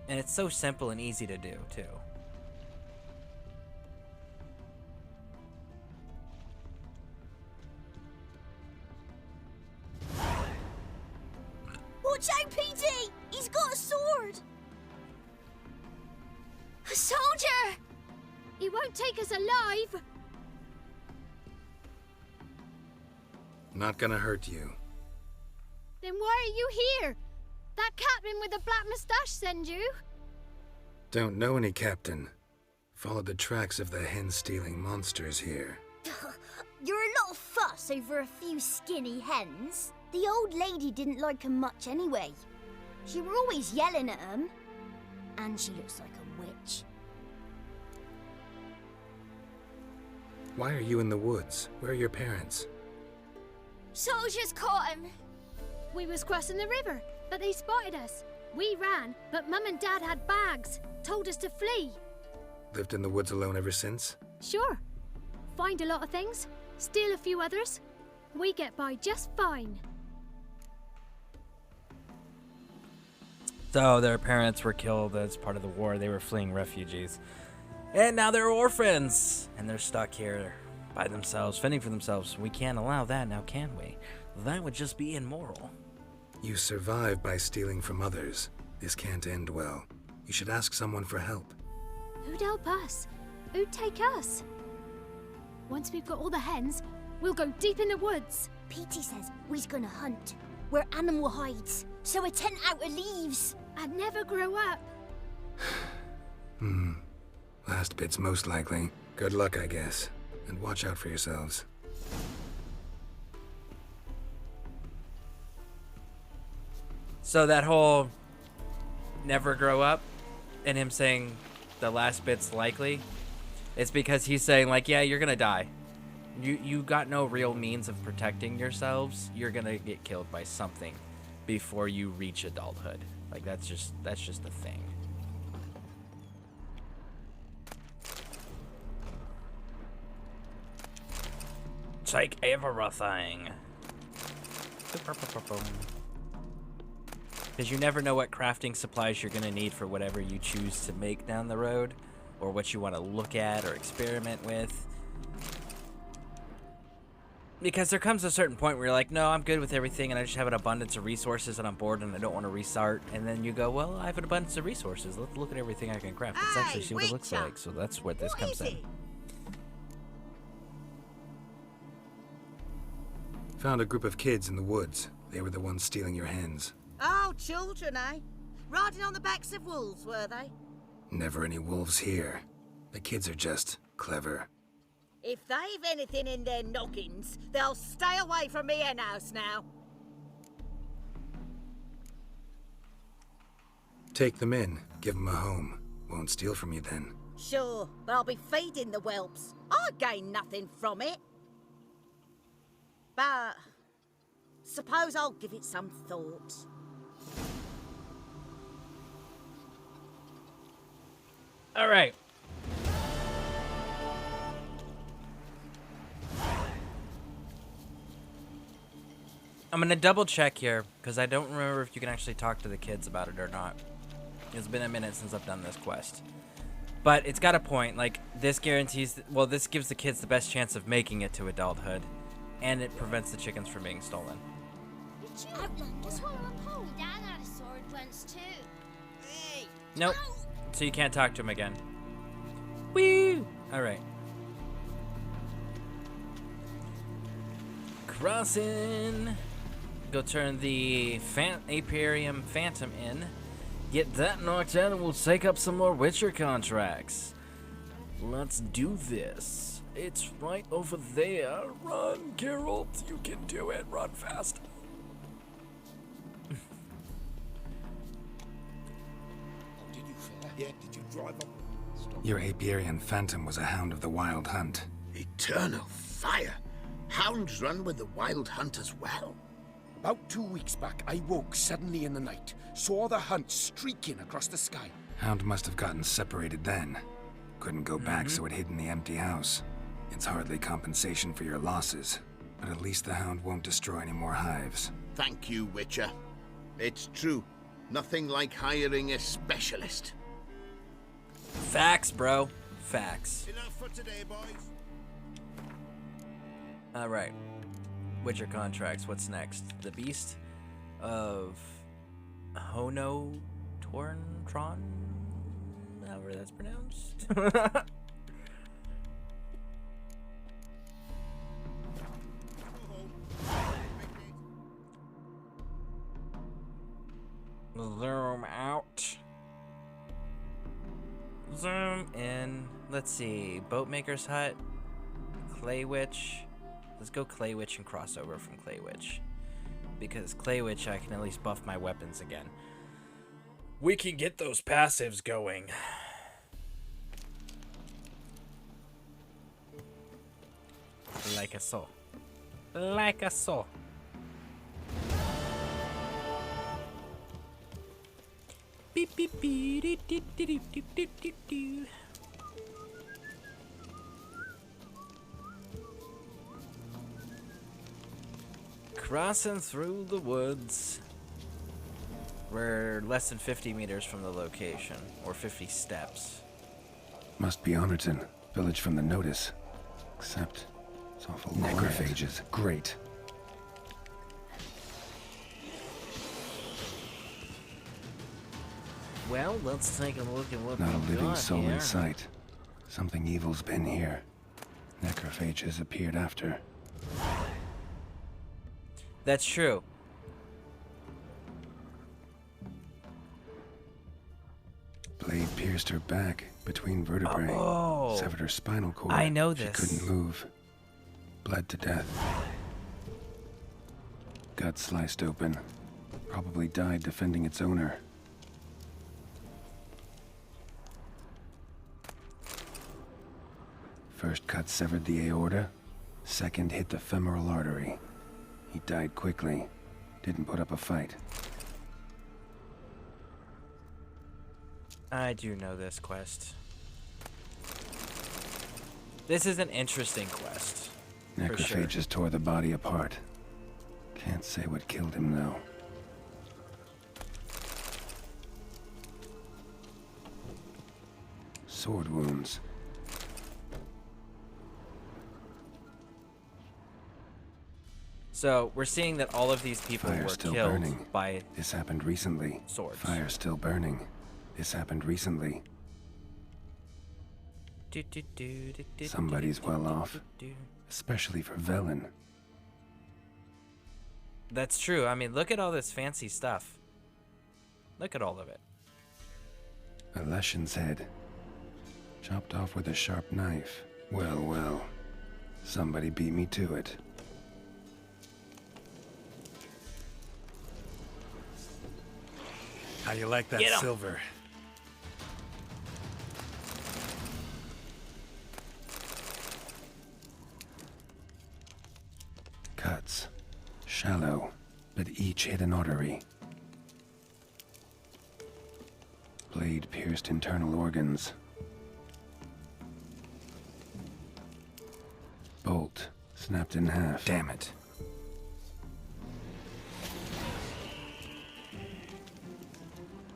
And it's so simple and easy to do, too. Watch out, PD! He's got a sword! A soldier! He won't take us alive! Not gonna hurt you. Then why are you here? That captain with the black moustache send you? Don't know any captain. Followed the tracks of the hen-stealing monsters here. You're a lot of fuss over a few skinny hens. The old lady didn't like 'em much anyway. She were always yelling at 'em. And she looks like a witch. Why are you in the woods? Where are your parents? Soldiers caught him. We was crossing the river, but they spotted us. We ran, but Mum and Dad had bags. Told us to flee. Lived in the woods alone ever since? Sure. Find a lot of things. Steal a few others. We get by just fine. So their parents were killed as part of the war. They were fleeing refugees. And now they're orphans. And they're stuck here by themselves, fending for themselves. We can't allow that now, can we? That would just be immoral. You survive by stealing from others. This can't end well. You should ask someone for help. Who'd help us? Who'd take us? Once we've got all the hens, we'll go deep in the woods. Petey says we's gonna hunt. We're animal hides, so a tent out of leaves. I'd never grow up. Last bit's most likely. Good luck, I guess. And watch out for yourselves. So that whole never grow up and him saying the last bit's likely, it's because he's saying, like, yeah, you're gonna die. You got no real means of protecting yourselves. You're gonna get killed by something before you reach adulthood. Like, that's just a thing. Take everything. Because you never know what crafting supplies you're going to need for whatever you choose to make down the road, or what you want to look at or experiment with. Because there comes a certain point where you're like, no, I'm good with everything, and I just have an abundance of resources, and I'm bored, and I don't want to restart. And then you go, well, I have an abundance of resources. Let's look at everything I can craft. Let's actually see what it looks like. So that's where this comes in. Found a group of kids in the woods. They were the ones stealing your hens. Oh, children, eh? Riding on the backs of wolves, were they? Never any wolves here. The kids are just clever. If they've anything in their noggins, they'll stay away from me hen house now. Take them in. Give them a home. Won't steal from you then. Sure, but I'll be feeding the whelps. I gain nothing from it. But suppose I'll give it some thought. All right. I'm going to double check here, because I don't remember if you can actually talk to the kids about it or not. It's been a minute since I've done this quest. But it's got a point. Like, this guarantees... Well, this gives the kids the best chance of making it to adulthood. And it prevents the chickens from being stolen. Outlander, swallow a pole. Dad had a sword once too. Hey. Nope. So you can't talk to him again. Woo! Alright. Crossing. Go turn the Aparium Phantom in. Get that knocked out and we'll take up some more Witcher contracts. Let's do this. It's right over there. Run, Geralt. You can do it. Run fast. Did you fare? Yeah, did you drive up? Your Aparian Phantom was a hound of the Wild Hunt. Eternal fire! Hounds run with the Wild Hunt as well. About 2 weeks back, I woke suddenly in the night, saw the hunt streaking across the sky. Hound must have gotten separated then. Couldn't go back, so it hid in the empty house. It's hardly compensation for your losses, but at least the hound won't destroy any more hives. Thank you, Witcher. It's true. Nothing like hiring a specialist. Facts, bro. Facts. Enough for today, boys. Alright. Witcher contracts. What's next? The Beast of Hono Torntron? However that's pronounced. Zoom out. Zoom in. Let's see. Boatmaker's Hut. Clay Witch. Let's go Clay Witch and cross over from Clay Witch. Because Clay Witch, I can at least buff my weapons again. We can get those passives going. Like a saw. Like a saw. Beep beep beep dee dee dee dee dee dee dee dee. Crossing through the woods. We're less than 50 meters from the location, or 50 steps. Must be Honorton, village from the notice. Except, it's awful necrophages. Great. Well, let's take a look at what Not a we've living got soul here. in sight. Something evil's been here. Necrophages appeared after. That's true. Blade pierced her back between vertebrae. Oh. Severed her spinal cord. I know this. She couldn't move. Bled to death. Gut sliced open. Probably died defending its owner. First cut severed the aorta. Second hit the femoral artery. He died quickly. Didn't put up a fight. I do know this quest. This is an interesting quest. For sure. Necrophages tore the body apart. Can't say what killed him, though. Sword wounds. So we're seeing that all of these people Fire were still killed burning. by This happened recently. swords. Fire still burning. This happened recently. Somebody's well off. Especially for Velen. That's true. I mean, look at all this fancy stuff. Look at all of it. A Leshen's head. Chopped off with a sharp knife. Well, well. Somebody beat me to it. How you like that Get 'em. silver? Cuts. Shallow, but each hit an artery. Blade pierced internal organs. Bolt snapped in half. Damn it.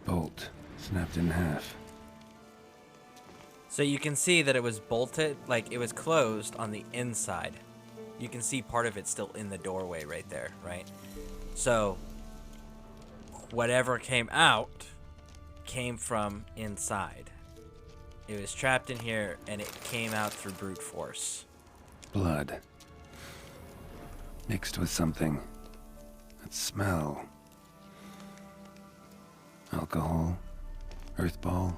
Bolt snapped in half. So you can see that it was bolted, like it was closed on the inside. You can see part of it still in the doorway right there, right? So whatever came out came from inside. It was trapped in here and it came out through brute force. Blood. Mixed with something. That smell. Alcohol, earthball,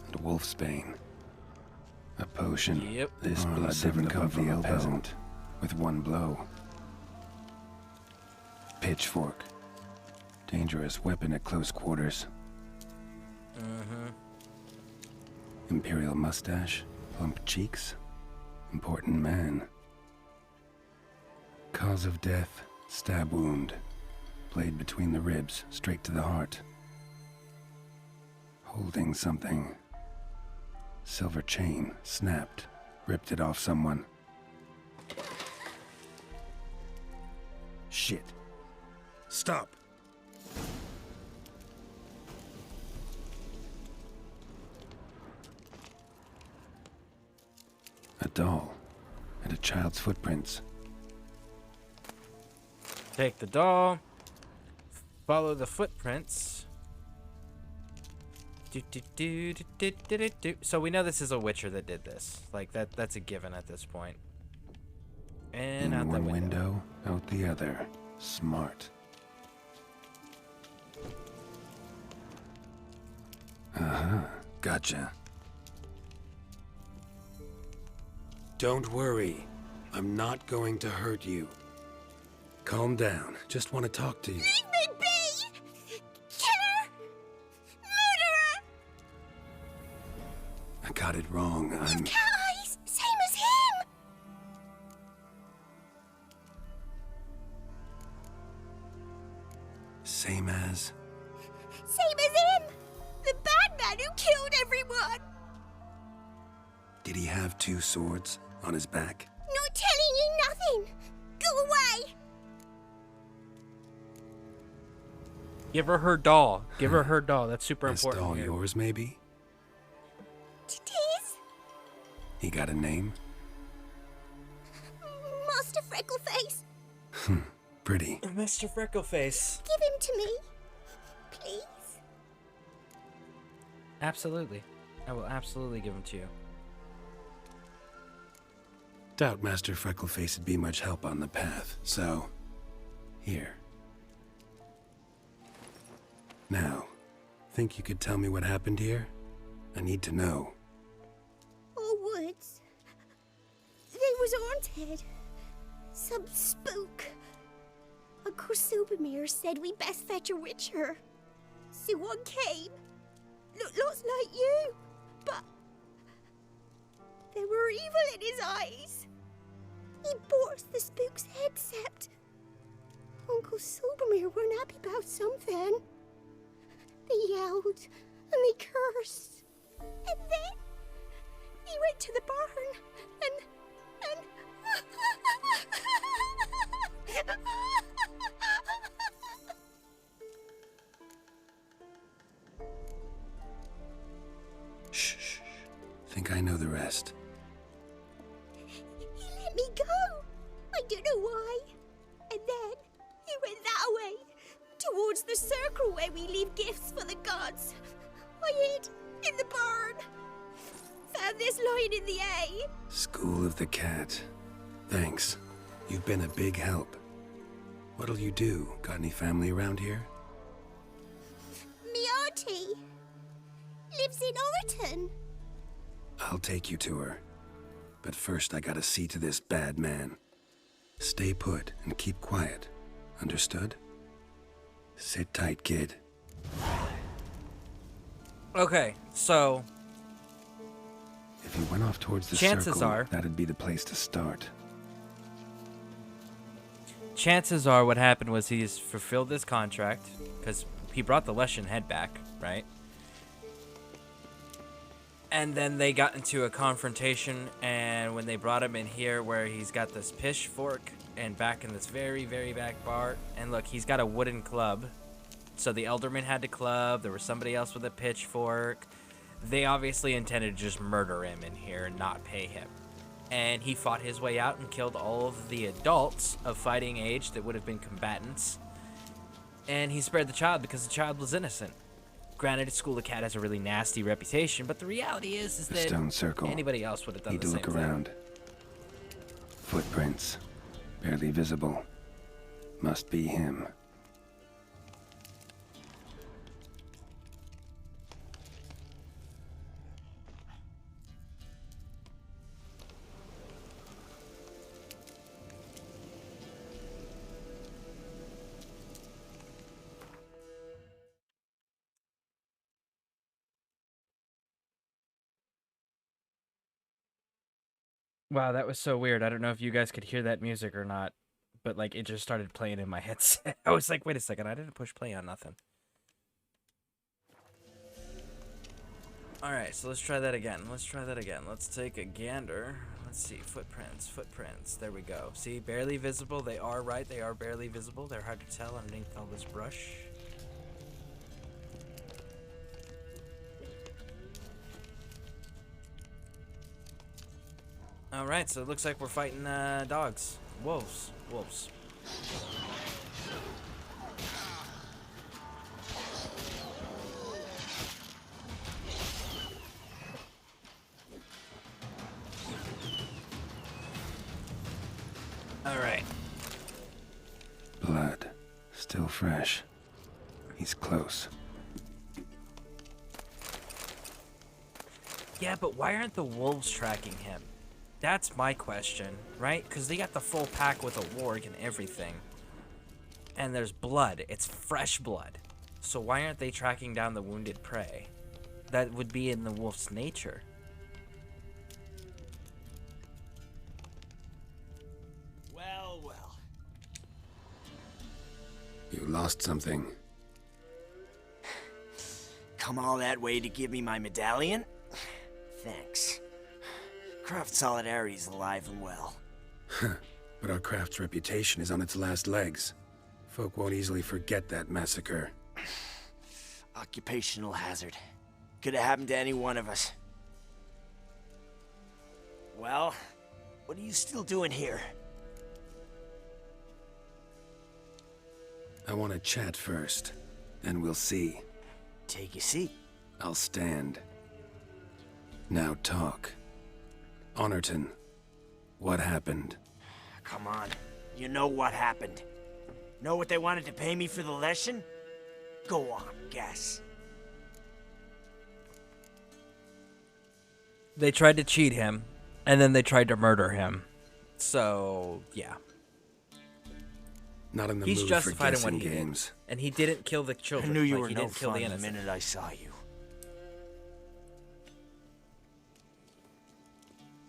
and wolfsbane. A potion. Yep. This blood didn't come from a peasant. With one blow. Pitchfork. Dangerous weapon at close quarters. Mm-hmm. Imperial mustache, plump cheeks. Important man. Cause of death, stab wound. Blade between the ribs, straight to the heart. Holding something. Silver chain, snapped. Ripped it off someone. Shit. Stop. A doll. And a child's footprints. Take the doll. Follow the footprints. So we know this is a Witcher that did this. Like that's a given at this point. And in out the one window. out the other. Smart. Uh-huh. Gotcha. Don't worry. I'm not going to hurt you. Calm down. Just want to talk to you. Leave me be! Killer! Murderer! I got it wrong. I'm... Cat eyes! Same as him! Same as... Same as him! The bad man who killed everyone! Did he have two swords on his back? Not telling you nothing! Go away! Give her her doll. Give her her doll. That's super This important. doll here. yours, maybe? It is? He got a name? Master Freckleface! Pretty. Mr. Freckleface. Give him to me. Please? Absolutely. I will absolutely give him to you. Doubt Master Freckleface would be much help on the path, so... Here. Now, think you could tell me what happened here? I need to know. All woods. They was haunted. Some spook. Uncle Silbermere said we best fetch a witcher. So one came. Looked lots like you, but there were evil in his eyes. He bore us the spook's head, except Uncle Silbermere weren't happy about something. They yelled and they cursed. And then he went to the barn and Shh. think I know the rest. He let me go. I don't know why. And then he went that way, towards the circle where we leave gifts for the gods. I hid in the barn. Found this lying in the hay. School of the Cat. Thanks. You've been a big help. What'll you do? Got any family around here? Me auntie lives in Overton. I'll take you to her. But first I gotta see to this bad man. Stay put and keep quiet. Understood? Sit tight, kid. Okay, so If you went off towards the Chances circle, are- that'd be the place to start. chances are what happened was he's fulfilled his contract because he brought the Leshen head back, right? And then they got into a confrontation, and when they brought him in here where he's got this pitchfork and back in this very, very back bar, and look, he's got a wooden club. So the Elderman had the club, there was somebody else with a pitchfork. They obviously intended to just murder him in here and not pay him. And he fought his way out and killed all of the adults of fighting age that would have been combatants. And he spared the child because the child was innocent. Granted, School of Cat has a really nasty reputation, but the reality is The that stone circle. anybody else would have done Need the to same look thing. around. Footprints. Barely visible. Must be him. Wow, that was so weird. I don't know if you guys could hear that music or not, but like it just started playing in my headset. I was like, wait a second, I didn't push play on nothing. Alright, so let's try that again. Let's take a gander. Let's see, footprints. There we go. See, barely visible. They are right, they are barely visible. They're hard to tell underneath all this brush. Alright, so it looks like we're fighting dogs. Wolves. Alright. Blood. Still fresh. He's close. Yeah, but why aren't the wolves tracking him? That's my question, right? Because they got the full pack with a warg and everything. And there's blood. It's fresh blood. So why aren't they tracking down the wounded prey? That would be in the wolf's nature. Well. You lost something. Come all that way to give me my medallion? Thanks. Craft Solidarity's alive and well. But our craft's reputation is on its last legs. Folk won't easily forget that massacre. Occupational hazard. Could have happened to any one of us. Well, what are you still doing here? I want to chat first. Then we'll see. Take a seat. I'll stand. Now talk. Honorton, what happened? Come on. You know what happened. Know what they wanted to pay me for the lesson? Go on, guess. They tried to cheat him, and then they tried to murder him. So, yeah. Not in the He's mood justified for in what guessing he games. did. And he didn't kill the children. I knew you like, were he no didn't kill fun the the innocent. minute I saw you.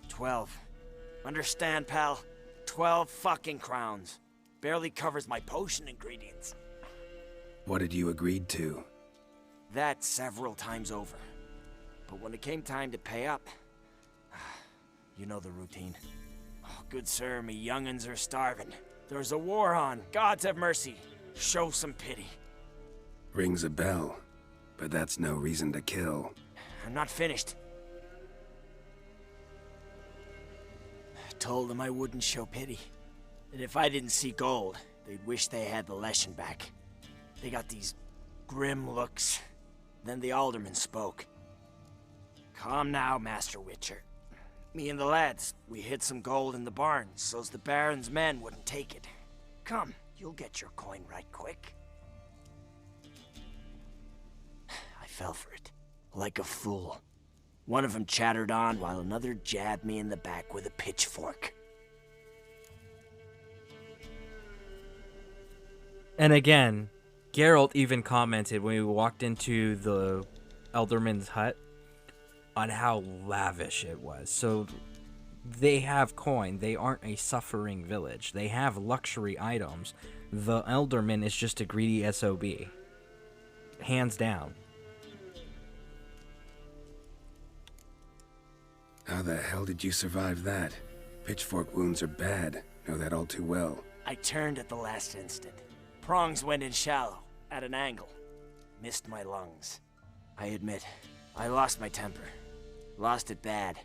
12. Understand, pal? 12 fucking crowns. Barely covers my potion ingredients. What had you agreed to? That several times over. But when it came time to pay up, you know the routine. Oh, good sir, me young'uns are starving. There's a war on. Gods have mercy. Show some pity. Rings a bell, but that's no reason to kill. I'm not finished. told them I wouldn't show pity. And if I didn't see gold, they'd wish they had the Leshen back. They got these grim looks. Then the alderman spoke. Come now, Master Witcher. Me and the lads, we hid some gold in the barn so's the Baron's men wouldn't take it. Come, you'll get your coin right quick. I fell for it, like a fool. One of them chattered on while another jabbed me in the back with a pitchfork. And again, Geralt even commented when we walked into the Elderman's hut on how lavish it was. So they have coin. They aren't a suffering village. They have luxury items. The Elderman is just a greedy SOB. Hands down. How the hell did you survive that? Pitchfork wounds are bad. Know that all too well. I turned at the last instant. Prongs went in shallow, at an angle. Missed my lungs. I admit, I lost my temper. Lost it bad.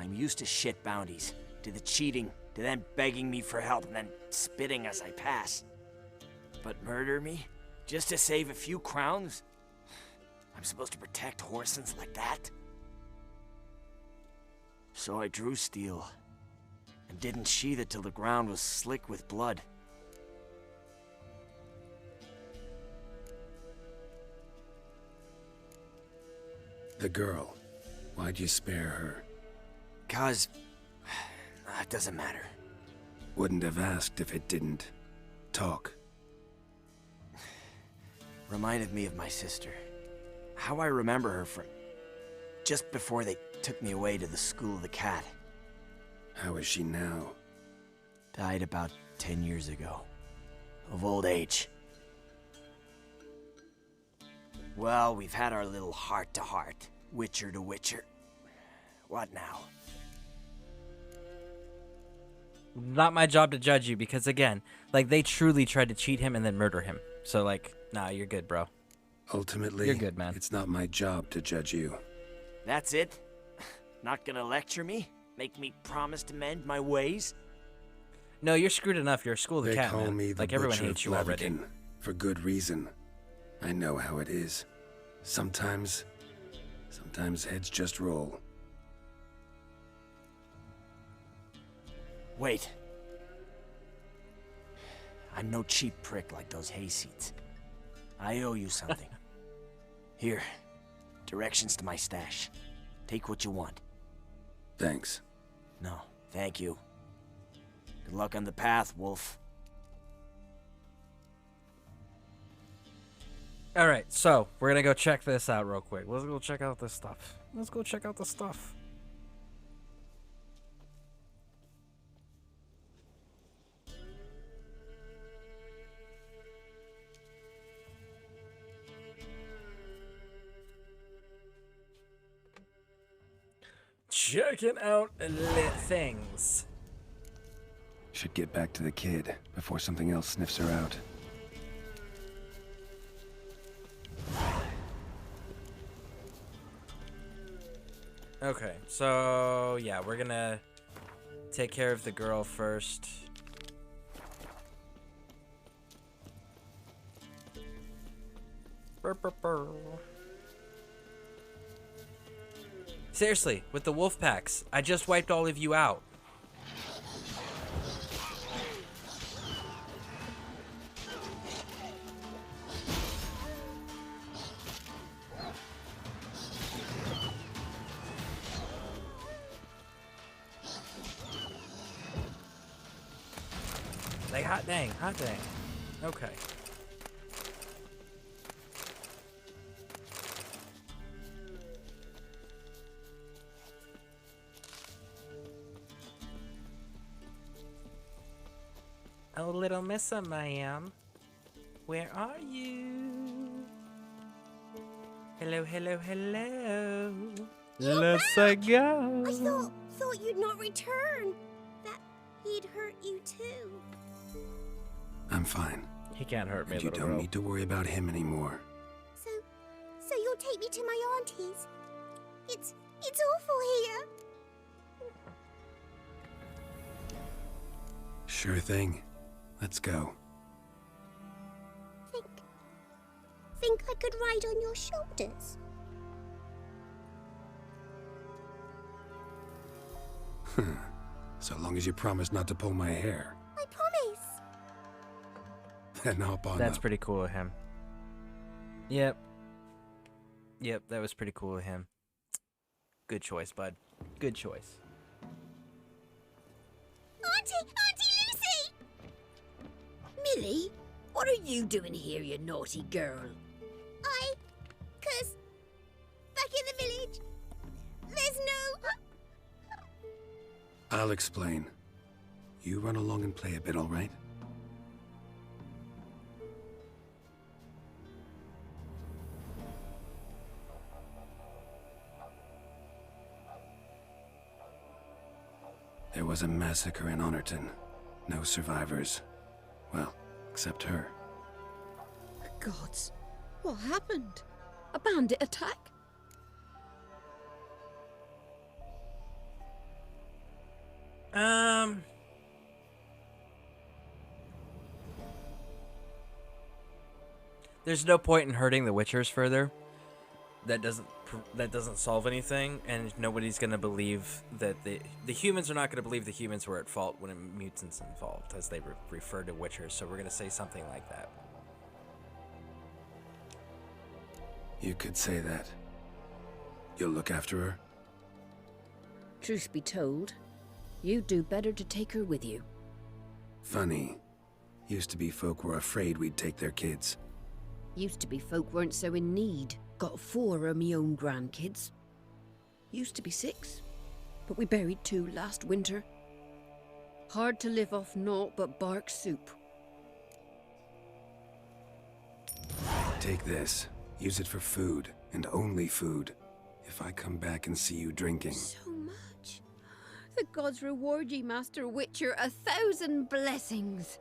I'm used to shit bounties, to the cheating, to them begging me for help and then spitting as I pass. But murder me? Just to save a few crowns? I'm supposed to protect Horsens like that? So I drew steel, and didn't sheathe it till the ground was slick with blood. The girl. Why'd you spare her? 'Cause... it doesn't matter. Wouldn't have asked if it didn't. Talk. Reminded me of my sister. How I remember her from... just before they took me away to the School of the Cat. How is she now? Died about 10 years ago. Of old age. Well, we've had our little heart-to-heart. Witcher to Witcher. What now? Not my job to judge you because, again, like, they truly tried to cheat him and then murder him. So, like, nah, you're good, bro. Ultimately, you're good, man. It's not my job to judge you. That's it? Not gonna lecture me? Make me promise to mend my ways? No, you're screwed enough. You're a School of the They Cat, call man. me the Like, everyone Butcher hates of you already. Blaviken, for good reason. I know how it is. Sometimes heads just roll. Wait. I'm no cheap prick like those hayseeds. I owe you something. Here, directions to my stash. Take what you want. Thanks. No, thank you. Good luck on the path, Wolf. All right, so we're gonna go check this out real quick. Let's go check out this stuff. Let's go check out the stuff. Checking out lit things. Should get back to the kid before something else sniffs her out. Okay, so yeah, we're gonna take care of the girl first. Burr, burr, burr. Seriously, with the wolf packs, I just wiped all of you out. Like, hot dang, hot dang. Okay. Oh, little Miss Ma'am, where are you? Hello, hello, hello. Let's go. I thought you'd not return. That he'd hurt you too. I'm fine. He can't hurt me, And you little don't girl. need to worry about him anymore. So you'll take me to my auntie's. It's awful here. Sure thing. Let's go. Think I could ride on your shoulders? So long as you promise not to pull my hair. I promise. Then hop on That's up. pretty cool of him. Yep. Yep, that was pretty cool of him. Good choice, bud. Good choice. Auntie Lucy! Millie, what are you doing here, you naughty girl? Cause back in the village, there's no... I'll explain. You run along and play a bit, all right? There was a massacre in Honorton. No survivors. Well, except her. Gods, what happened? A bandit attack? There's no point in hurting the Witchers further. That doesn't solve anything, and nobody's gonna believe that the humans are not gonna believe the humans were at fault when a mutant's involved, as they refer to Witchers. So we're gonna say something like that. You could say that. You'll look after her? Truth be told, you'd do better to take her with you. Funny. Used to be folk were afraid we'd take their kids. Used to be folk weren't so in need. Got 4 of me own grandkids. Used to be 6, but we buried 2 last winter. Hard to live off naught but bark soup. Take this. Use it for food, and only food. If I come back and see you drinking. So much. The gods reward ye, Master Witcher, 1,000 blessings.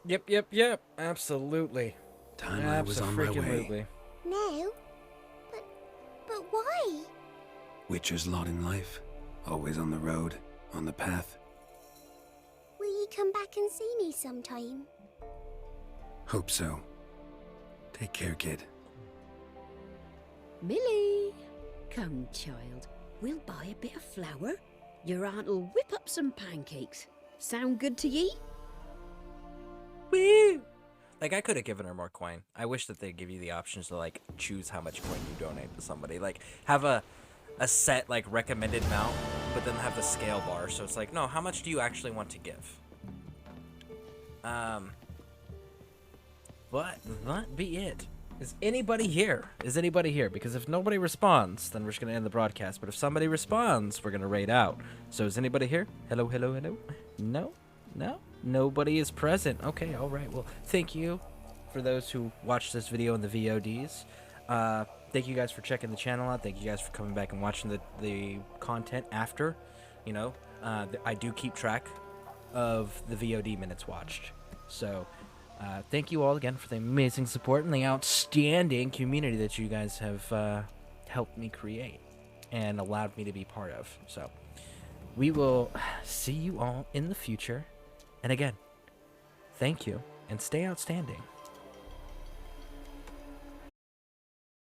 Yep. Absolutely. Time I was on my way. No. But why? Witcher's lot in life. Always on the road, on the path. Will you come back and see me sometime? Hope so. Take care, kid. Millie! Come, child. We'll buy a bit of flour. Your aunt'll whip up some pancakes. Sound good to ye? Woo! Like, I could have given her more coin. I wish that they'd give you the options to, like, choose how much coin you donate to somebody. Like, have a set, like, recommended amount, but then have the scale bar. So it's like, no, how much do you actually want to give? But that be it. Is anybody here? Is anybody here? Because if nobody responds, then we're just going to end the broadcast. But if somebody responds, we're going to raid out. So is anybody here? Hello? No? Nobody is present. Okay, all right. Well, thank you for those who watched this video in the VODs. Thank you guys for checking the channel out. Thank you guys for coming back and watching the content after. You know, I do keep track of the VOD minutes watched. So thank you all again for the amazing support and the outstanding community that you guys have helped me create and allowed me to be part of. So we will see you all in the future. And again, thank you and stay outstanding.